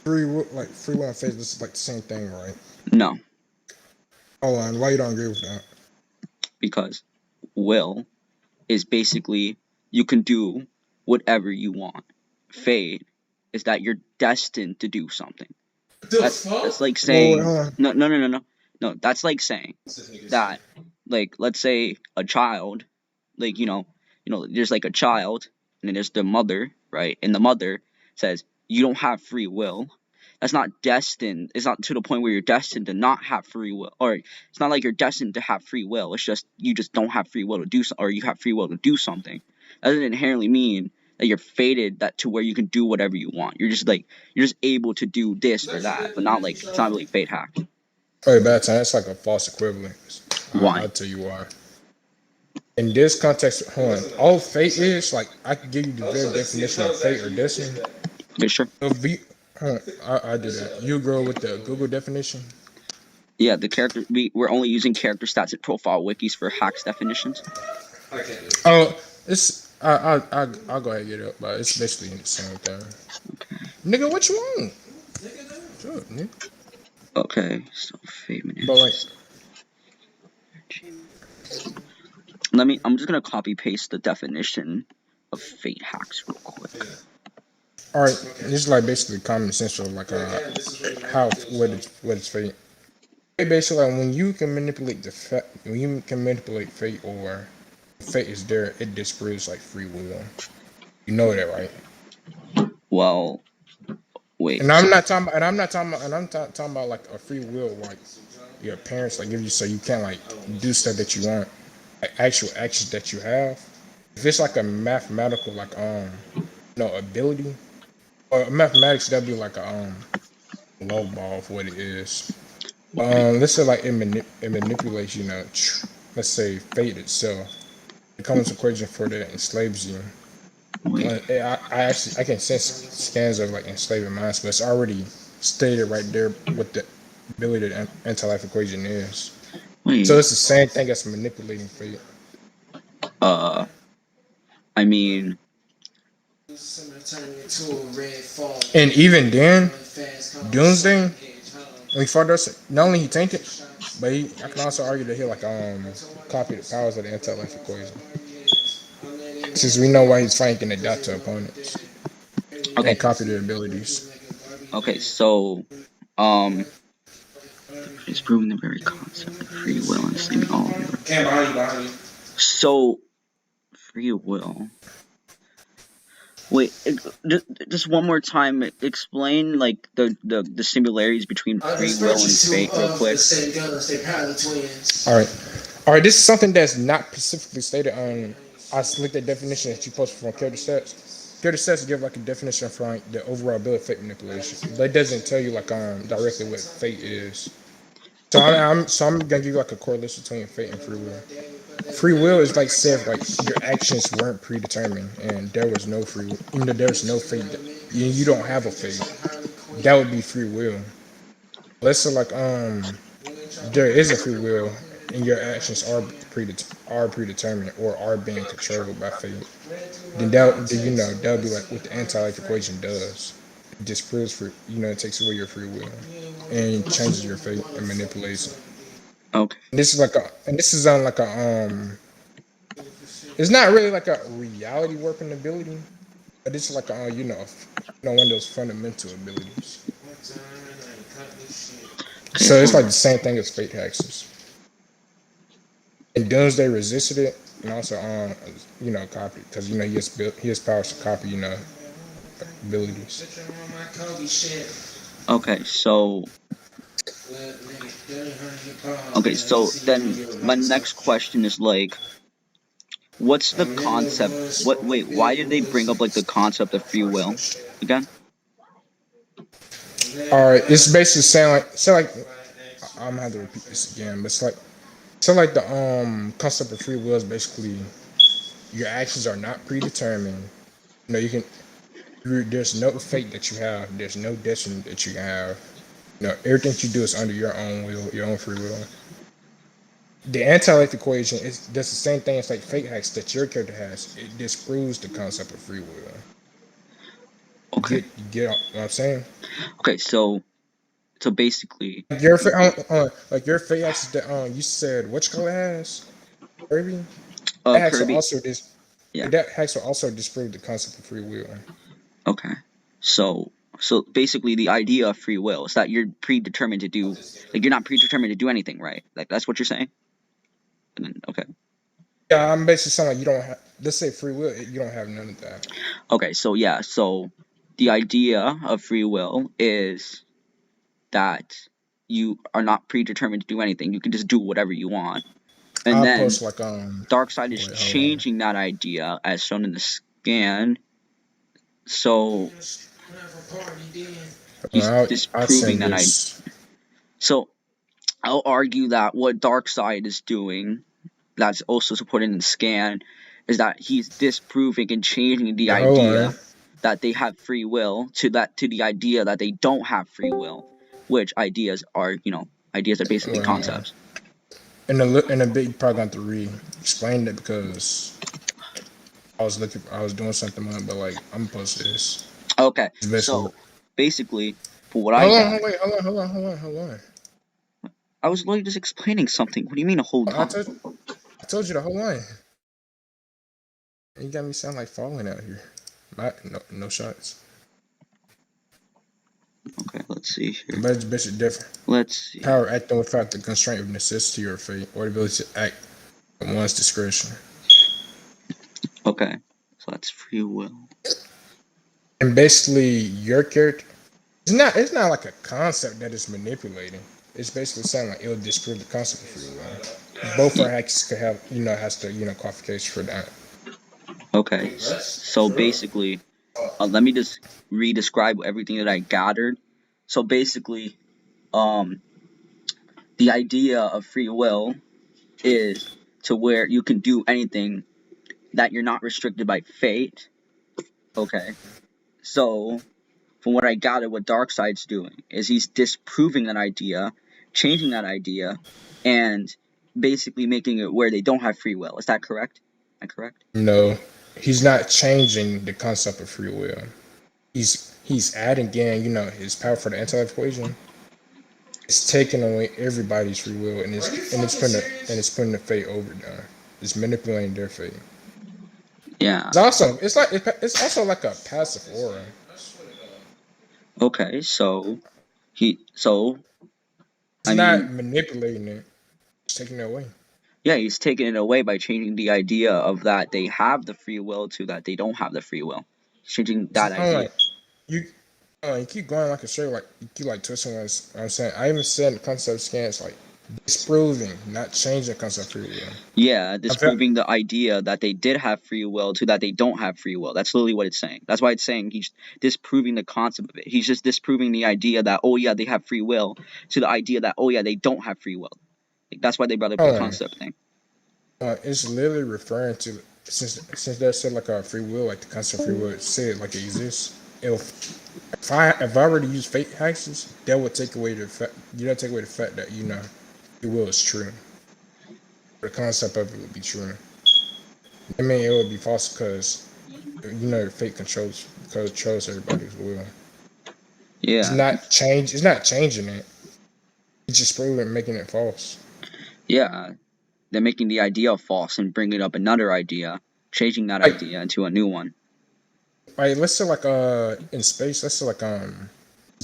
free will and fate is like the same thing, right? No, Hold on, why you don't agree with that? because will is basically you can do whatever you want. Fate is that you're destined to do something. That's like saying no. That's like saying that, like, let's say a child, like there's like a child and then there's the mother, right? And the mother says you don't have free will. That's not destined. It's not to the point where you're destined to not have free will, or it's not like you're destined to have free will. It's just you just don't have free will to do or you have free will to do something. That doesn't inherently mean that you're fated that to where you can do whatever you want. You're just able to do this or that, but not like it's not really fate hacked. Wait, bad time. That's like a false equivalence. Why? I'll tell you why. In this context, hold on. All fate is like I could give you the very definition of fate or destiny. Okay, sure. Hold on, I did that. You go with the Google definition. Yeah, the character we're only using character stats and profile wikis for hacks definitions. Oh, it's I'll go ahead and get it up, but it's basically the same thing. Okay. Nigga, what you want? Sure, nigga. Okay, so fate But like, I'm just gonna copy paste the definition of fate hacks real quick. all right, this is like basically common sense of like what is fate. Basically, like when you can manipulate fate or fate is there, it disproves like free will. You know that, right? Well, wait. And I'm not talking about like a free will like your parents like give you so you can't like do stuff that you want, like actual actions that you have. If it's like a mathematical like ability or mathematics, that'd be like a low ball of what it is. Let's say like it manipulates, let's say fate itself. The common equation for that enslaves you. I can sense scans of like enslaving minds, but it's already stated right there what the ability to anti-life equation is. Wait. So it's the same thing as manipulating fate. I mean, and even then, Doomsday, not only he tainted, but I can also argue that he like copied the powers of the anti-life equation. Since we know why he's fighting the dot to opponents. Okay. And copy their abilities. Okay, so it's proving the very concept of free will and enslaving all of you. So free will. Wait, just one more time. Explain like the similarities between free will and fate, real quick. All right. This is something that's not specifically stated on. I looked at definition that you posted from character sets. Character sets give like a definition for like, the overall ability of fate manipulation, but it doesn't tell you like directly what fate is. So I'm gonna give you like a correlation between fate and free will. Free will is like said like your actions weren't predetermined and there was no free will. Even though there's no fate, you don't have a fate. That would be free will. Let's say like there is a free will and your actions are predetermined or are being controlled by fate. Then that would be like what the anti-life equation does. It disproves it takes away your free will and changes your fate and manipulates it. Okay. And this is on like it's not really like a reality warping ability, but it's like one of those fundamental abilities. So it's like the same thing as fate hexes. And Doomsday resisted it, and also copied because he has powers to copy abilities. Okay, so then my next question is like, what's the concept? Why did they bring up like the concept of free will again? All right, it's basically saying like I'm gonna have to repeat this again, but it's like the concept of free will is basically your actions are not predetermined. There's no fate that you have. There's no destiny that you have. Everything you do is under your own will, your own free will. The anti-life equation does the same thing as like fate hacks that your character has. It disproves the concept of free will. Okay. Get what I'm saying? Okay, so basically, your fate hacks that you said which color has Kirby. Kirby. That hacks will also disprove the concept of free will. Okay, so basically the idea of free will is that you're predetermined to do, like you're not predetermined to do anything, right? Like that's what you're saying. And then, okay. Yeah, I'm basically saying like you don't have. Let's say free will, you don't have none of that. Okay, so the idea of free will is that you are not predetermined to do anything. You can just do whatever you want. And then Darkseid is changing that idea as shown in the scan. So he's disproving that idea. So I'll argue that what Darkseid is doing that's also supported in the scan is that he's disproving and changing the Hold idea on. that they have free will to the idea that they don't have free will, which ideas are basically Hold on. concepts. In a bit, you probably going to re-explain it because I was doing something on it, but like I'm post this. Okay, It's basically. so basically, for what I Hold on, got, wait, hold on. I was literally just explaining something. What do you mean a whole I time? told you to hold on. You got me sound like falling out here. No shots. Okay, let's see here. But it's basically different. Let's see. Power acting without the constraint of necessity or fate, or the ability to act at one's discretion. Okay, so that's free will. And basically, your character, it's not like a concept that is manipulating. It's basically saying like it'll disprove the concept of free will. Both our hacks could have, has to, qualification for that. Okay, so basically, let me just re-describe everything that I gathered. So basically, the idea of free will is to where you can do anything that you're not restricted by fate. Okay, so from what I gathered, what Darkseid's doing is he's disproving that idea, changing that idea, and basically making it where they don't have free will. Is that correct? Am I correct? No, he's not changing the concept of free will. He's adding in, his power for the anti-life equation. It's taking away everybody's free will, and it's putting the fate over them. It's manipulating their fate. Yeah. It's also like a passive aura. Okay, so It's not manipulating it. It's taking it away. Yeah, he's taking it away by changing the idea of that they have the free will to that they don't have the free will. He's changing that idea. You keep going like a straight, like you keep like twisting what I'm saying. I even said the concept scans like disproving, not changing the concept of free will. Yeah, disproving the idea that they did have free will to that they don't have free will. That's literally what it's saying. That's why it's saying he's disproving the concept of it. He's just disproving the idea that, oh yeah, they have free will to the idea that, oh yeah, they don't have free will. Like, that's why they brought up the concept thing. It's literally referring to, since they said like a free will, like the concept of free will, it said like it exists. If I were to use fate hexes, that would take away the fact that free will is true. The concept of it would be true. I mean, it would be false because fate controls everybody's will. Yeah. It's not changing it. It's just proving making it false. Yeah, they're making the idea false and bringing up another idea, changing that idea into a new one. Right, let's say like in space, let's say like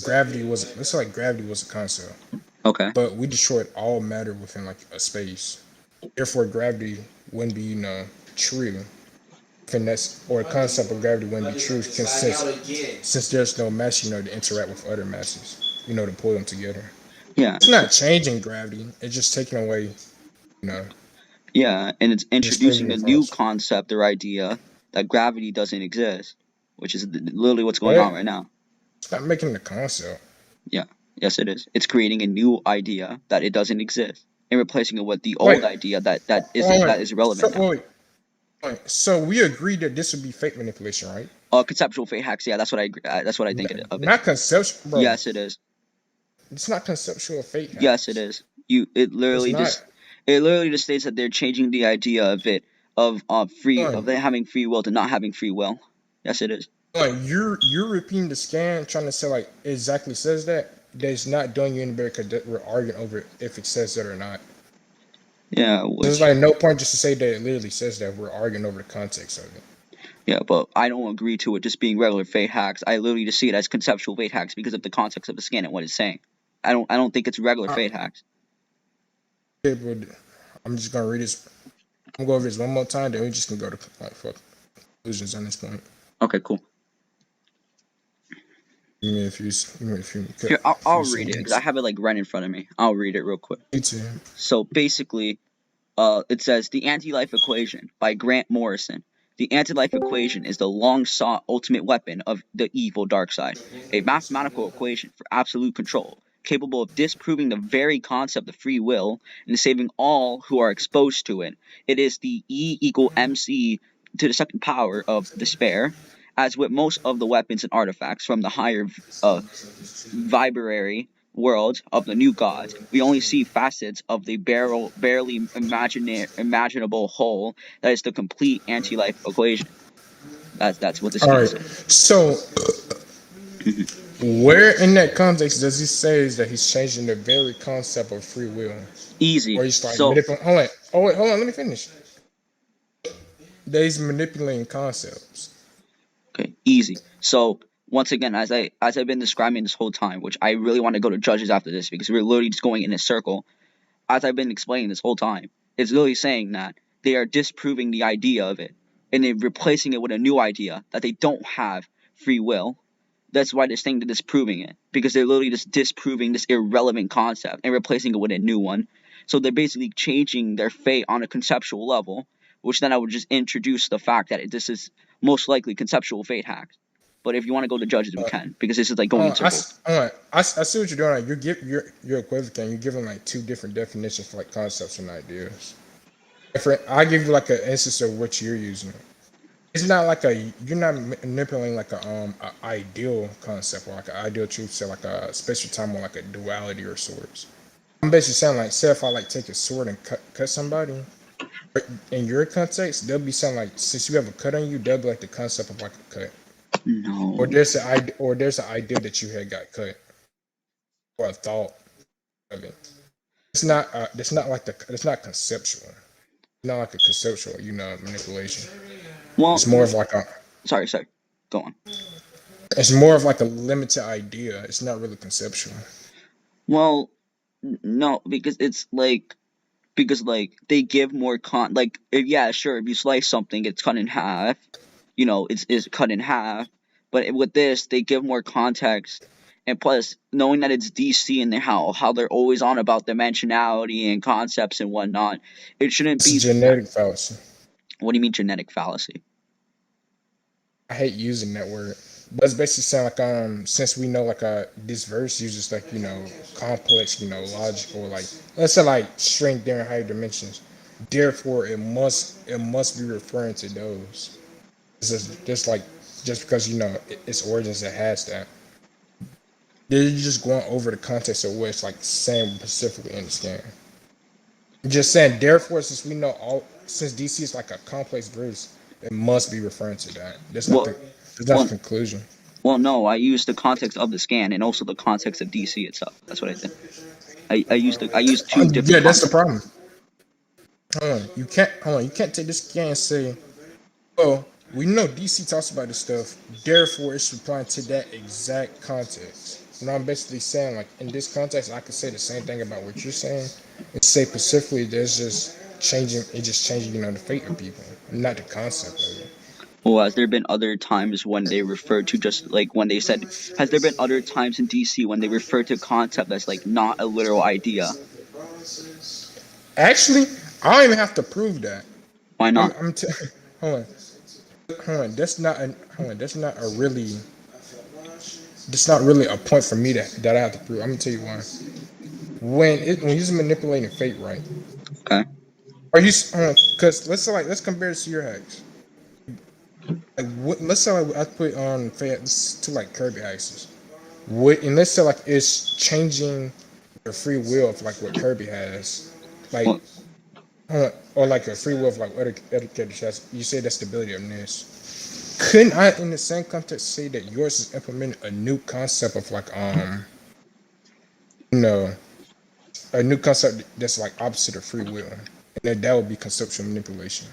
gravity was a concept. Okay. But we destroyed all matter within like a space. Therefore, gravity wouldn't be true. Or the concept of gravity wouldn't be true since there's no mass to interact with other masses, to pull them together. Yeah. It's not changing gravity. It's just taking away, Yeah, and it's introducing a new concept or idea that gravity doesn't exist, which is literally what's going on right now. It's not making the concept. Yeah. Yes, it is. It's creating a new idea that it doesn't exist and replacing it with the old idea that is relevant now. So we agreed that this would be fate manipulation, right? Conceptual fate hacks. Yeah, that's what I agree. That's what I think of it. Not conceptual, bro. Yes, it is. It's not conceptual fate hacks. Yes, it is. It literally just states that they're changing the idea of it of having free will to not having free will. Yes, it is. You're repeating the scan, trying to say like it exactly says that. That's not doing you any better because we're arguing over if it says that or not. Yeah. There's like no point just to say that it literally says that. We're arguing over the context of it. Yeah, but I don't agree to it just being regular fate hacks. I literally just see it as conceptual fate hacks because of the context of the scan and what it's saying. I don't think it's regular fate hacks. Yeah, but I'm just gonna read this. I'm gonna go over this one more time, then we just can go to conclusions on this point. Okay, cool. Here, I'll read it because I have it like right in front of me. I'll read it real quick. Me too. So basically, it says the anti-life equation by Grant Morrison. The anti-life equation is the long-sought ultimate weapon of the evil Darkseid, a mathematical equation for absolute control, capable of disproving the very concept of free will and saving all who are exposed to it. It is the E equal MC to the second power of despair. As with most of the weapons and artifacts from the higher vibrary world of the new gods, we only see facets of the barely imaginable whole that is the complete anti-life equation. That's what the All scan right. says. So, where in that context does he say that he's changing the very concept of free will? Easy. Or he's like So manipulating. Hold on. Let me finish. That he's manipulating concepts. okay, easy. So once again, as I've been describing this whole time, which I really want to go to judges after this because we're literally just going in a circle. As I've been explaining this whole time, it's literally saying that they are disproving the idea of it and they're replacing it with a new idea that they don't have free will. That's why they're saying they're disproving it, because they're literally just disproving this irrelevant concept and replacing it with a new one. So they're basically changing their fate on a conceptual level, which then I would just introduce the fact that this is most likely conceptual fate hacks. But if you want to go to judges, we can, because this is like going in circles. I see what you're doing. Like you're equivocating. You're giving like two different definitions for like concepts and ideas. I give you like an instance of what you're using. It's not like you're not manipulating like a ideal concept or like an ideal truth, say like a special time or like a duality or sorts. I'm basically saying like, say if I like take a sword and cut somebody, in your context, they'll be saying like, since you have a cut on you, they'll be like the concept of like a cut. No. Or there's an idea that you had got cut, or a thought of it. It's not conceptual. It's not like a conceptual, manipulation. Well, It's more of like a. Sorry. Go on. It's more of like a limited idea. It's not really conceptual. Well, no, because it's like they give more yeah, sure, if you slice something, it's cut in half. It's cut in half. But with this, they give more context, and plus, knowing that it's DC and how they're always on about dimensionality and concepts and whatnot, it shouldn't be It's a genetic fallacy. What do you mean genetic fallacy? I hate using that word, but it's basically saying like since we know like this verse uses like complex logical like let's say like string theory higher dimensions, therefore it must be referring to those. It's just because its origins it has that. They're just going over the context of what it's like saying specifically in the scan. Just saying therefore since we know since DC is like a complex verse, it must be referring to that. That's not the conclusion. Well, no, I used the context of the scan and also the context of DC itself. That's what I did. I used two different. Yeah, that's the problem. Hold on, you can't take this scan and say, "Oh, we know DC talks about this stuff, therefore it's replying to that exact context." And I'm basically saying, like in this context, I could say the same thing about what you're saying, and say specifically, there's just changing the fate of people, not the concept of it. Well, has there been other times when they refer to just like when they said? Has there been other times in DC when they refer to concept that's like not a literal idea? Actually, I don't even have to prove that. Why not? Hold on. That's not really a point for me that I have to prove. I'm gonna tell you why. When he's manipulating fate, right? Okay. Are you? Because let's compare this to your hacks. Let's say I put on fate to like Kirby hacks. And let's say like it's changing the free will of like what Kirby has, like. Or like a free will of like other characters has. You say that's stability of this. Couldn't I, in the same context, say that yours is implementing a new concept of like a new concept that's like opposite of free will, and that would be conceptual manipulation.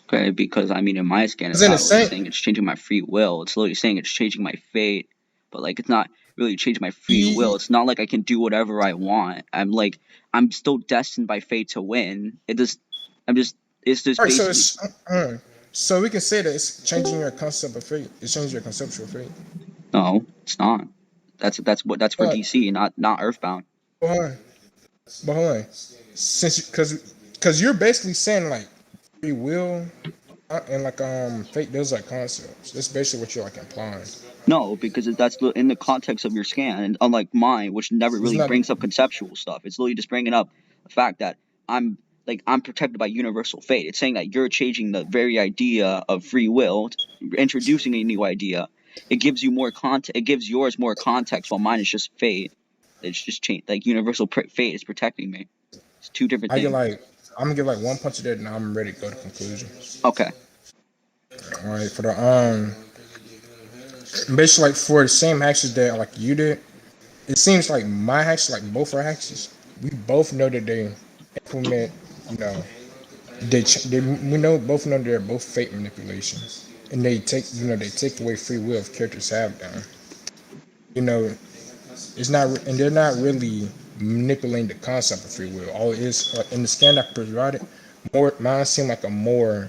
Okay, because I mean, in my scan, it's not really saying it's changing my free will. It's literally saying it's changing my fate, but like it's not really changing my free will. It's not like I can do whatever I want. I'm still destined by fate to win. It's just Right, basically. So we can say that it's changing your concept of fate. It's changing your conceptual fate. No, it's not. That's for DC, not Earthbound. But hold on. Because you're basically saying like free will And like fate does like concepts. That's basically what you're like implying. No, because that's in the context of your scan, and unlike mine, which never It's really not. brings up conceptual stuff. It's literally just bringing up the fact that I'm protected by universal fate. It's saying that you're changing the very idea of free will, introducing a new idea. It gives you more context. It gives yours more context, while mine is just fate. It's just change. Like universal fate is protecting me. It's two different I get things. like I'm gonna get like one punch of that, and I'm ready to go to conclusion. Okay. All right, for the basically like for the same hacks that like you did, it seems like my hacks, like both our hacks, we both know that they implement, you know, we know both know they're both fate manipulations, and they take they take away free will if characters have them. You know, it's not, and they're not really manipulating the concept of free will. All it is in the scan I provided, more mine seemed like a more.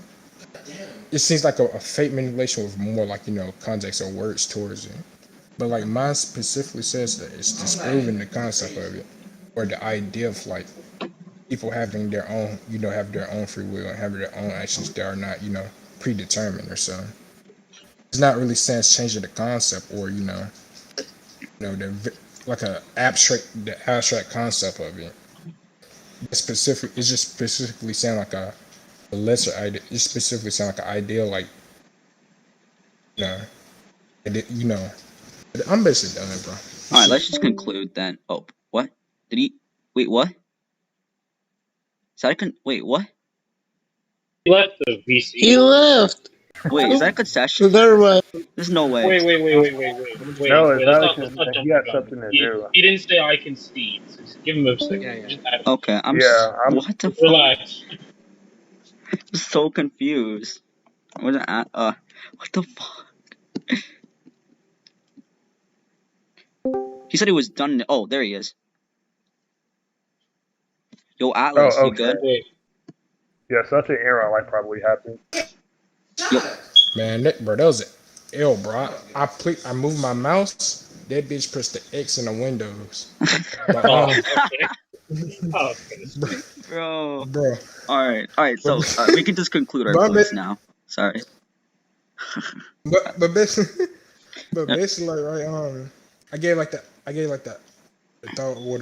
It seems like a fate manipulation with more like context or words towards it. But like mine specifically says that it's disproving the concept of it, or the idea of like people having their own, have their own free will and having their own actions that are not, predetermined or so. It's not really saying it's changing the concept or the like the abstract concept of it. It's just specifically saying like a lesser idea. It specifically sound like an ideal, like you know, you know. I'm basically done, bro. All right. Let's just conclude then. Oh, what? Did he? Wait, what? Is that wait, what? He left the VC. He left. Wait, is that a concession? There, There's no way. Wait. No, it's Let's not. not He jump got the gun. something to do. He didn't say I concede. So just give him a second. Yeah. Okay, Yeah, what the fuck? Relax. I'm so confused. What the fuck? He said he was done. Oh, there he is. Yo, Atlas, Oh, you okay. good? Wait. Yeah, such an error like probably happened. Yo, Man, that was an L, bro. I moved my mouse. That bitch pressed the X in the windows. But, Okay. bro. bro. All right. So we can just conclude our Bro, points man. now. Sorry. But basically, like right, I gave like the thought with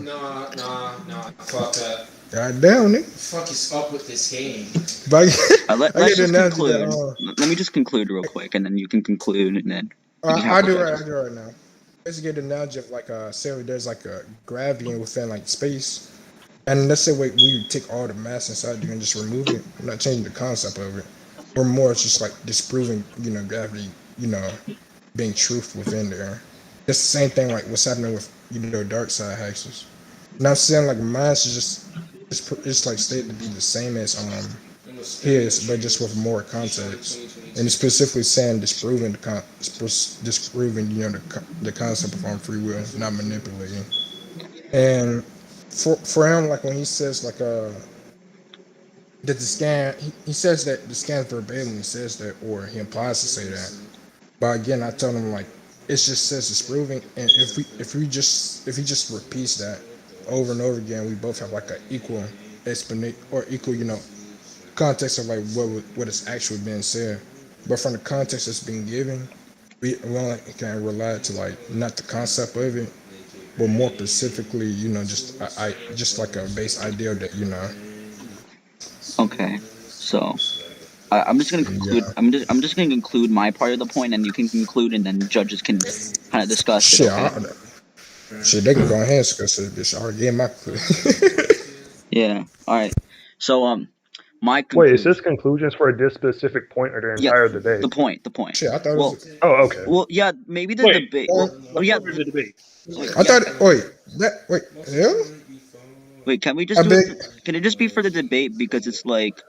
Nah, fuck that. God damn it. Fuck is up with this game? But Let's just conclude. Let me just conclude real quick, and then you can conclude, and then I do right now. Let's get the analogy of like say there's like a gravity within like space, and let's say we take all the mass inside there and just remove it. We're not changing the concept of it. Or more, it's just like disproving, gravity, being truth within there. It's the same thing like what's happening with dark side hexes. Not saying like mine is it's like stated to be the same as his, but just with more context. And it's specifically saying disproving the concept of free will, not manipulating. And for him, like when he says like that the scan, he says that the scan verbatim, he says that, or he implies to say that. But again, I tell him like it just says disproving, and if he just repeats that over and over again, we both have like an equal explanation or equal context of like what is actually being said. But from the context that's being given, we only can rely to like not the concept of it, but more specifically, just like a base idea that Okay. So I'm just gonna conclude. Yeah. I'm just gonna conclude my part of the point, and you can conclude, and then judges can kind of discuss Shit, it. Okay? Shit, they can go ahead and discuss this bitch. I already gave my clue. Yeah. All right. So my conclusion. Wait, is this conclusions for this specific point or the entire debate? The point. Shit, I thought it was. Oh, okay. Well, yeah, maybe the Wait, debate. Yeah, the debate. I thought. Wait, hell? Wait, can we just can it just be for the debate, because it's like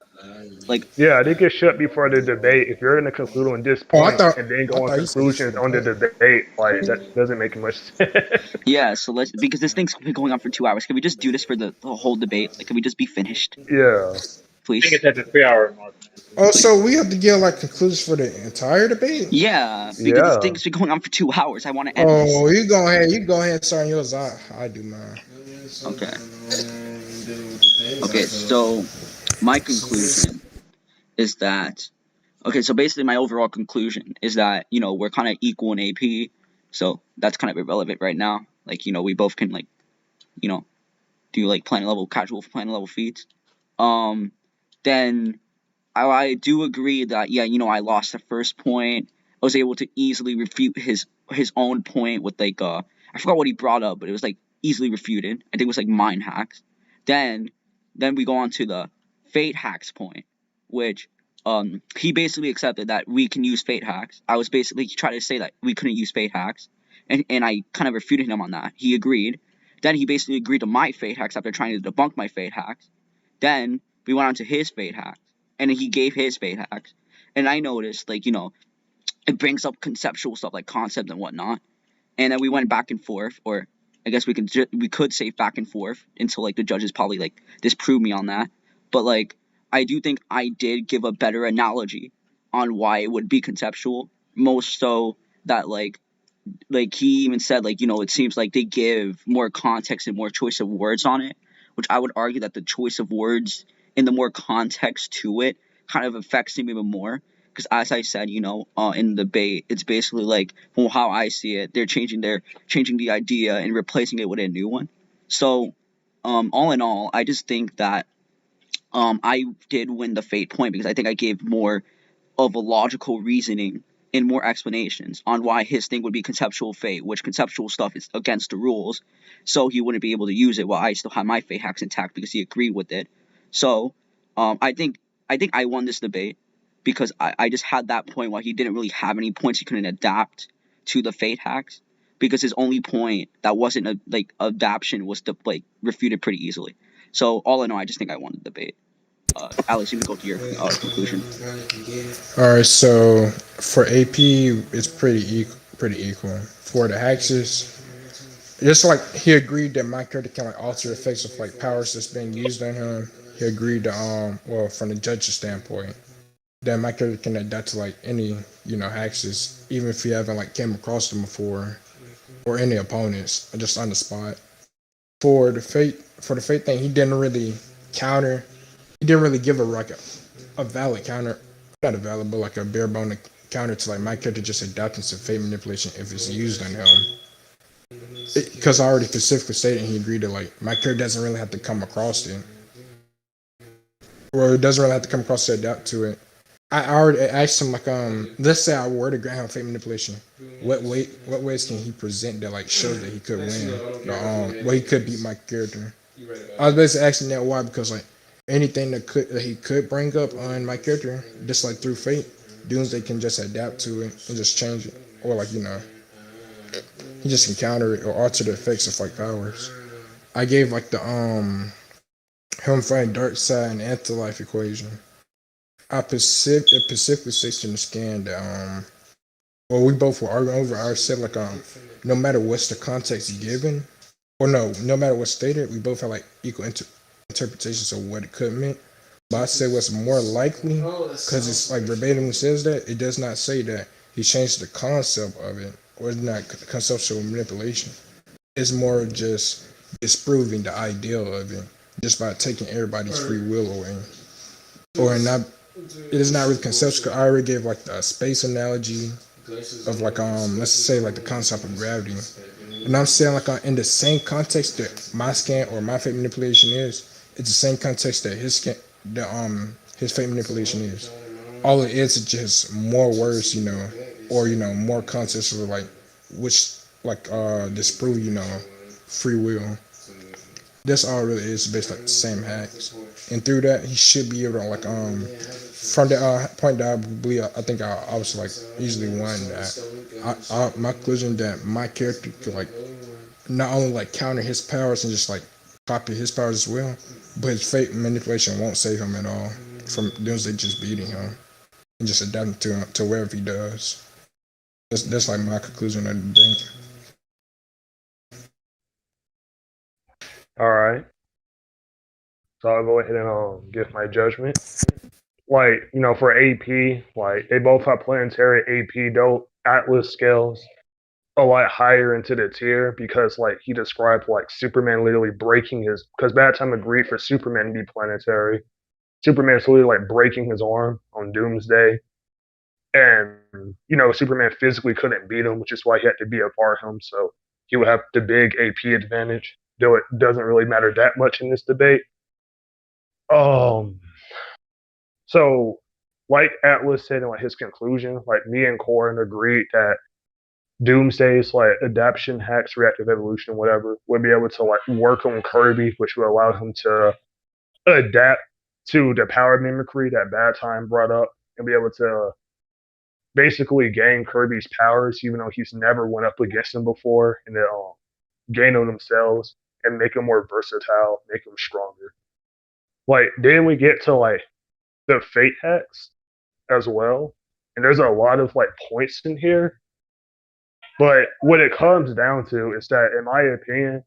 Yeah, I did get shut before the debate. If you're going to conclude on this point and then go on conclusions on the debate, like that doesn't make much sense. Yeah, so because this thing's been going on for 2 hours. Can we just do this for the whole debate? Like, can we just be finished? Yeah. Please. I think it's at the 3 hour mark. Oh, so we have to give like conclusions for the entire debate? Yeah, because this thing's been going on for 2 hours. I want to end this. Oh, you go ahead, start yours. I do mine. Okay. Okay, so my conclusion is that okay? So basically, my overall conclusion is that we're kind of equal in AP, so that's kind of irrelevant right now. Like we both can like you know do like casual planet level feats. Um, then I do agree that yeah, I lost the first point. I was able to easily refute his own point with like I forgot what he brought up, but it was like easily refuted. I think it was like mind hacks. Then then we go on to the fate hacks point, which he basically accepted that we can use fate hacks. I was basically trying to say that we couldn't use fate hacks, and I kind of refuted him on that. He agreed. Then he basically agreed to my fate hacks after trying to debunk my fate hacks. Then we went on to his fate hacks, and he gave his fate hacks. And I noticed, like, it brings up conceptual stuff like concept and whatnot. And then we went back and forth, or I guess we could say back and forth until like the judges probably like disprove me on that. But like I do think I did give a better analogy on why it would be conceptual, most so that like he even said like it seems like they give more context and more choice of words on it, which I would argue that the choice of words and the more context to it kind of affects him even more, because as I said in the debate, it's basically like from how I see it, they're changing the idea and replacing it with a new one. So all in all, I just think that I did win the fate point because I think I gave more of a logical reasoning and more explanations on why his thing would be conceptual fate, which conceptual stuff is against the rules, so he wouldn't be able to use it while I still have my fate hacks intact because he agreed with it. So I think I won this debate because I just had that point where he didn't really have any points he couldn't adapt to the fate hacks, because his only point that wasn't a like adaptation was to like refuted pretty easily. So all in all, I just think I won the debate. Alex, you can go to your conclusion. All right, so for AP, it's pretty equal. For the Haxes, just like he agreed that my character can like alter effects of like powers that's being used on him. He agreed to well, from the judge's standpoint, that my character can adapt to like any Haxes, even if you haven't like came across them before, or any opponents, just on the spot. For the fate thing, he didn't really counter. He didn't really give a valid counter, not a valid, but like a bare bone counter to like my character just adapting to fate manipulation if it's used on him. Because I already specifically stated he agreed to like my character doesn't really have to come across it, or it doesn't really have to come across to adapt to it. I already asked him like let's say I were to grant him fate manipulation, what ways can he present that like shows that he could win, well he could beat my character. I was basically asking that why, because like anything that he could bring up on my character, just like through fate, Doomsday can just adapt to it and just change it, or like he just can counter it or alter the effects of like powers. I gave like the him fighting dark side and afterlife equation. It specifically states in the scan that well we both were arguing over. I said like no matter what's the context given, or no matter what's stated, we both have like equal interpretations of what it could mean. But I say what's more likely, because it's like verbatim says that, it does not say that he changed the concept of it, or it's not conceptual manipulation. It's more just disproving the ideal of it just by taking everybody's free will away. Or not, it is not really conceptual. I already gave like the space analogy of like let's say like the concept of gravity. And I'm saying like in the same context that my scan or my fate manipulation is, it's the same context that his fate manipulation is. All it is just more words, or more context of like which like disprove free will. That's all it really is, basically like the same hacks. And through that, he should be able to like from the point that I believe I think I was like easily won that. My conclusion that my character could like not only like counter his powers and just like copy his powers as well, but his fate manipulation won't save him at all from Doomsday just beating him and just adapting to wherever he does. That's like my conclusion of the thing. All right. So I'll go ahead and give my judgment. Like, for AP, like they both have planetary AP though Atlas scales a lot higher into the tier, because like he described like Superman literally breaking his, because Badtime agreed for Superman to be planetary, Superman's literally like breaking his arm on Doomsday, and Superman physically couldn't beat him, which is why he had to be apart him. So he would have the big AP advantage, though it doesn't really matter that much in this debate. So like Atlas said in like his conclusion, like me and Corin agreed that Doomsday's like adaptation hacks, reactive evolution, whatever, would be able to like work on Kirby, which would allow him to adapt to the power mimicry that Badtime brought up and be able to basically gain Kirby's powers, even though he's never went up against him before, and then gain on themselves and make him more versatile, make him stronger. Like then we get to like the fate hacks as well, and there's a lot of like points in here. But what it comes down to is that, in my opinion,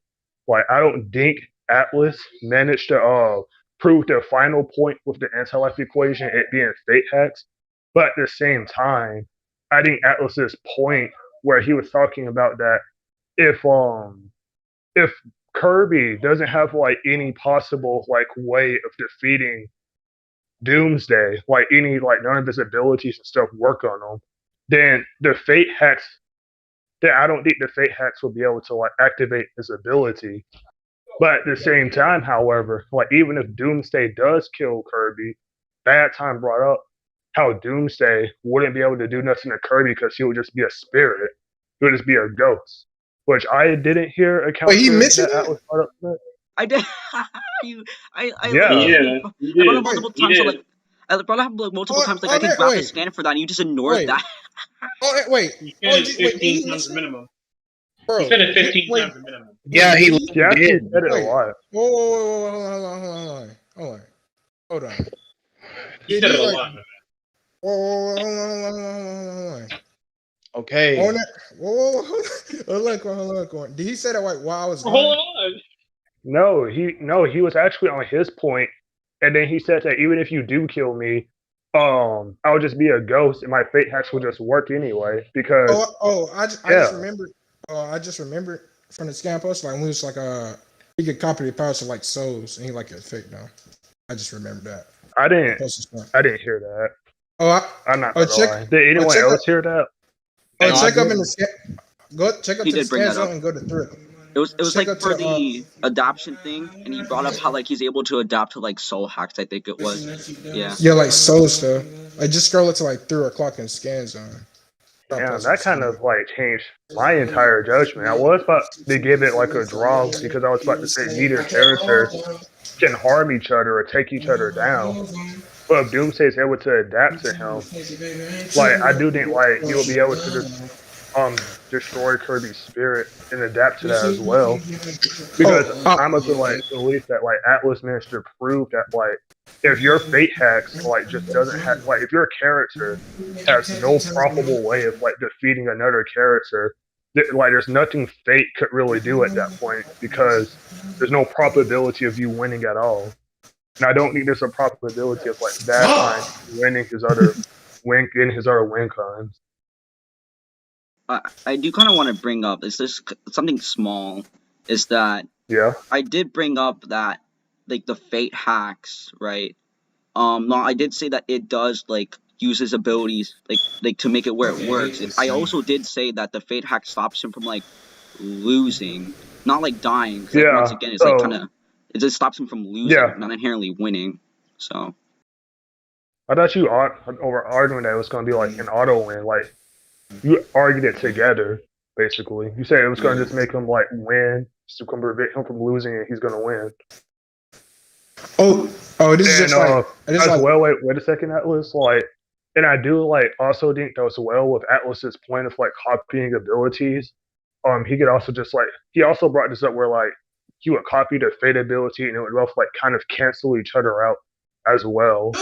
like I don't think Atlas managed to prove the final point with the anti-life equation, it being fate hacks. But at the same time, I think Atlas's point where he was talking about that if Kirby doesn't have like any possible like way of defeating Doomsday, like any like none of his abilities and stuff work on him, then the fate hacks. Then I don't think the fate hacks will be able to like activate his ability. But at the same time, however, like even if Doomsday does kill Kirby, Badtime brought up how Doomsday wouldn't be able to do nothing to Kirby because he would just be a spirit. He would just be a ghost. Which I didn't hear a counter Wait, he mentioned that Atlas brought up to that. I did. Yeah. I brought up multiple times. So, like, I brought up like multiple times. Like I could grab the scanner for that, and you just ignored that. You spent it 15 times the minimum. Bro, You spent it 15 times the minimum. Yeah, he actually did. said it a lot. Whoa, hold on. He said it a lot. Hold on. Okay. Hold on. Did he say that while I was gone? Hold on. No, he was actually on his point, and then he said that even if you do kill me, I'll just be a ghost, and my fate hacks will just work anyway. Because I just remembered from the scan post, like when he was like he could copy the powers of like souls, and he like a fake now. I just remembered that. I didn't hear that. I'm not gonna lie. Did anyone else hear that? Check up in the scan. Check up He to the did bring scan that zone up. and go to thrill. It was like for the adoption thing, and he brought up how like he's able to adapt to like soul hacks. I think it was. Yeah, like soul stuff. Like just scroll it to like 3 o'clock in scan zone. Yeah, that kind of like changed my entire judgment. I was about to give it like a draw because I was about to say neither character can harm each other or take each other down. But if Doomsday is able to adapt to him, like I do think like you'll be able to just destroy Kirby's spirit and adapt to that as well. Because I'm of the like belief that like Atlas managed to prove that like if your fate hacks like just doesn't have like if your character has no probable way of like defeating another character, like there's nothing fate could really do at that point because there's no probability of you winning at all. And I don't think there's a probability of like that time winning his other win cons. I do kind of want to bring up. Is this something small? Is that I did bring up that like the fate hacks, right? No, I did say that it does like use his abilities like to make it where it works. And I also did say that the fate hack stops him from like losing, not like dying. Like, once again, it's like kind of it just stops him from losing, not inherently winning. So I thought you over arguing that it was going to be like an auto win. Like you argued it together, basically. You said it was going to just make him like win, to prevent him from losing, and he's going to win. This is just like as well. Wait a second, Atlas. Like, and I do like also think that as well with Atlas's point of like copying abilities. He could also just like he also brought this up where like he would copy the fate ability and it would both like kind of cancel each other out as well.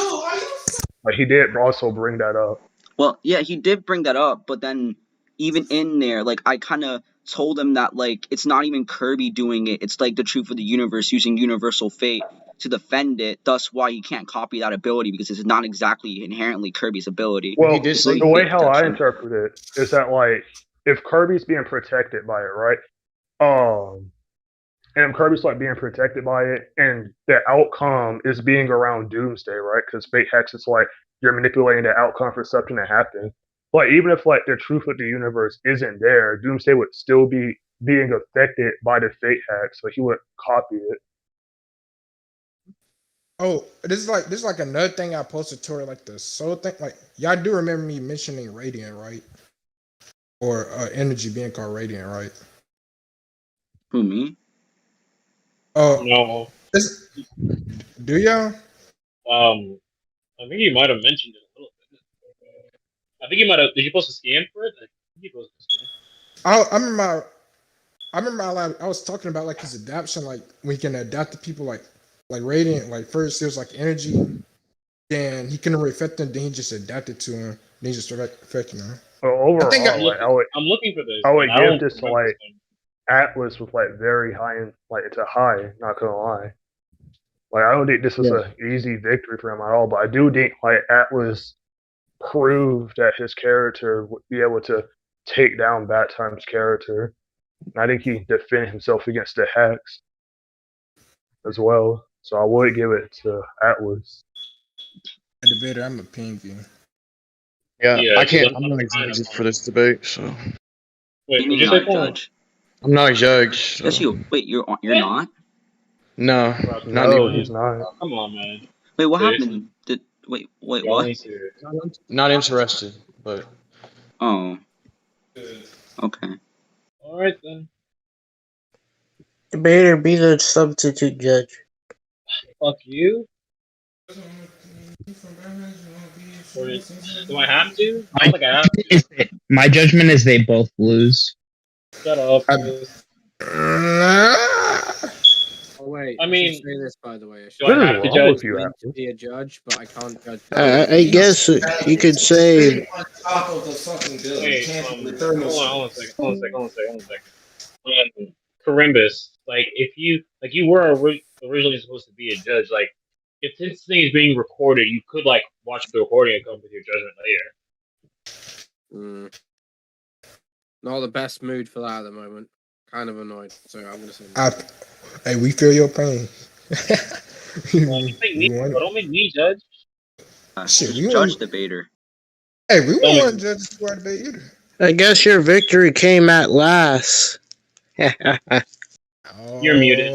Like he did also bring that up. Well, yeah, he did bring that up, but then even in there, like I kind of told him that like it's not even Kirby doing it. It's like the truth of the universe using universal fate to defend it. Thus, why he can't copy that ability because it's not exactly inherently Kirby's ability. Well, the way how I interpret it is that like if Kirby's being protected by it, right? and Kirby's like being protected by it, and the outcome is being around Doomsday, right? Because fate hex is like you're manipulating the outcome for something to happen. But even if like the truth of the universe isn't there, Doomsday would still be being affected by the fate hex, so he would copy it. Oh, this is like another thing I posted to her, like the soul thing. Like y'all do remember me mentioning radiant, right? Or energy being called radiant, right? Who, me? Oh, No. this, do y'all? I think you might have mentioned it a little bit. I think you might have. Did you post a scan for it? I think you posted a scan. I remember I was talking about like his adaptation, like we can adapt to people like radiant. Like first it was like energy, then he couldn't really affect them, then he just adapted to him, then he just started affecting them. But I think overall, like I'm looking for this. I would I give don't this to remember like Atlas with like very high, like it's a high. Not gonna lie. Like I don't think this was an easy victory for him at all, but I do think like Atlas proved that his character would be able to take down Badtime's character. And I think he defended himself against the Hex as well. So I would give it to Atlas. The debater, I'm a pinky. Yeah, Yeah, I can't. 'cause I'm not I'm excited for this debate, so Wait, You did mean you you're say not a Paul? judge? I'm not a judge. So. Yes, you. Wait, you're not. No, Bro, not No, anymore. he's not. Come on, man. Wait, what Seriously? happened? Wait, Y'all what? ain't serious. Not interested, but Oh, okay. All right then. Debater, be the substitute judge. Fuck you. Or do I have to? I don't think I have to. My judgment is they both lose. Shut up. Oh wait, I mean, should say this by the way. do I have to judge? You, to be a judge, but I can't judge. I guess you could say. On top of the fucking building. Wait, Can't the thermal. hold on a second. Carimbus, like if you were originally supposed to be a judge, like if this thing is being recorded, you could like watch the recording and come with your judgment later. Not the best mood for that at the moment. Kind of annoyed, so I'm gonna say. Hey, we feel your pain. Don't make me judge. Shit, we Judge want debater. Hey, we want judges to our debate either. I guess your victory came at last. You're muted.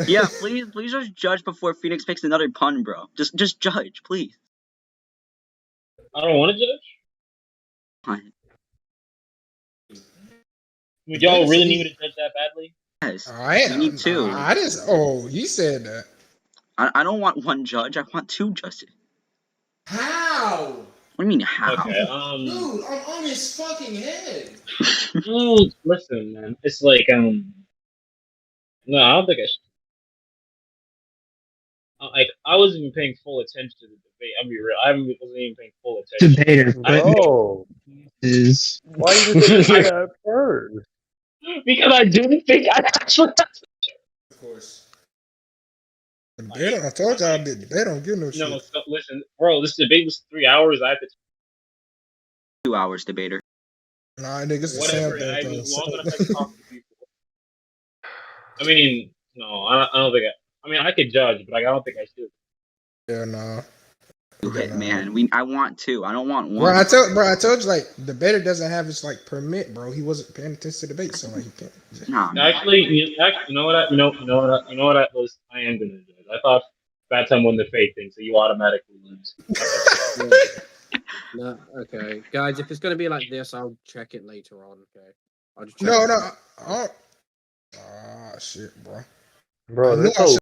Yeah, please just judge before Phoenix makes another pun, bro. Just judge, please. I don't want to judge. Fine. Would y'all really need me to judge that badly? Yes. I am. You need two. I just. Oh, you said that. I don't want one judge. I want two judges. How? What do you mean how? Okay. Dude, I'm on his fucking head. Listen, man. It's like No, I don't think I should. Like I wasn't even paying full attention to the debate. I'll be real. I wasn't even paying full attention. Debater. Bro. Is Why did you say that at first? Because I didn't think I actually. Of course. Debater, I told y'all the debate don't give no shit. No, so, listen, bro. This debate was 3 hours. I had to 2 hours, debater. Nah, niggas the whatever. same I thing. was long enough to talk to people. I mean, no, I don't think I mean, I could judge, but I don't think I should. Yeah, nah. Man, I want two. I don't want one. Bro, I told you, like, debater doesn't have his like permit, bro. He wasn't paying attention to the debate, so like he can't. Nah, Actually, you know what? I was. I am gonna judge. I thought Badtime won the fate thing, so you automatically lose. No, okay, guys. If it's gonna be like this, I'll check it later on. Okay, I'll just check No, it. no. Ah, shit, bro. Bro, I knew this I whole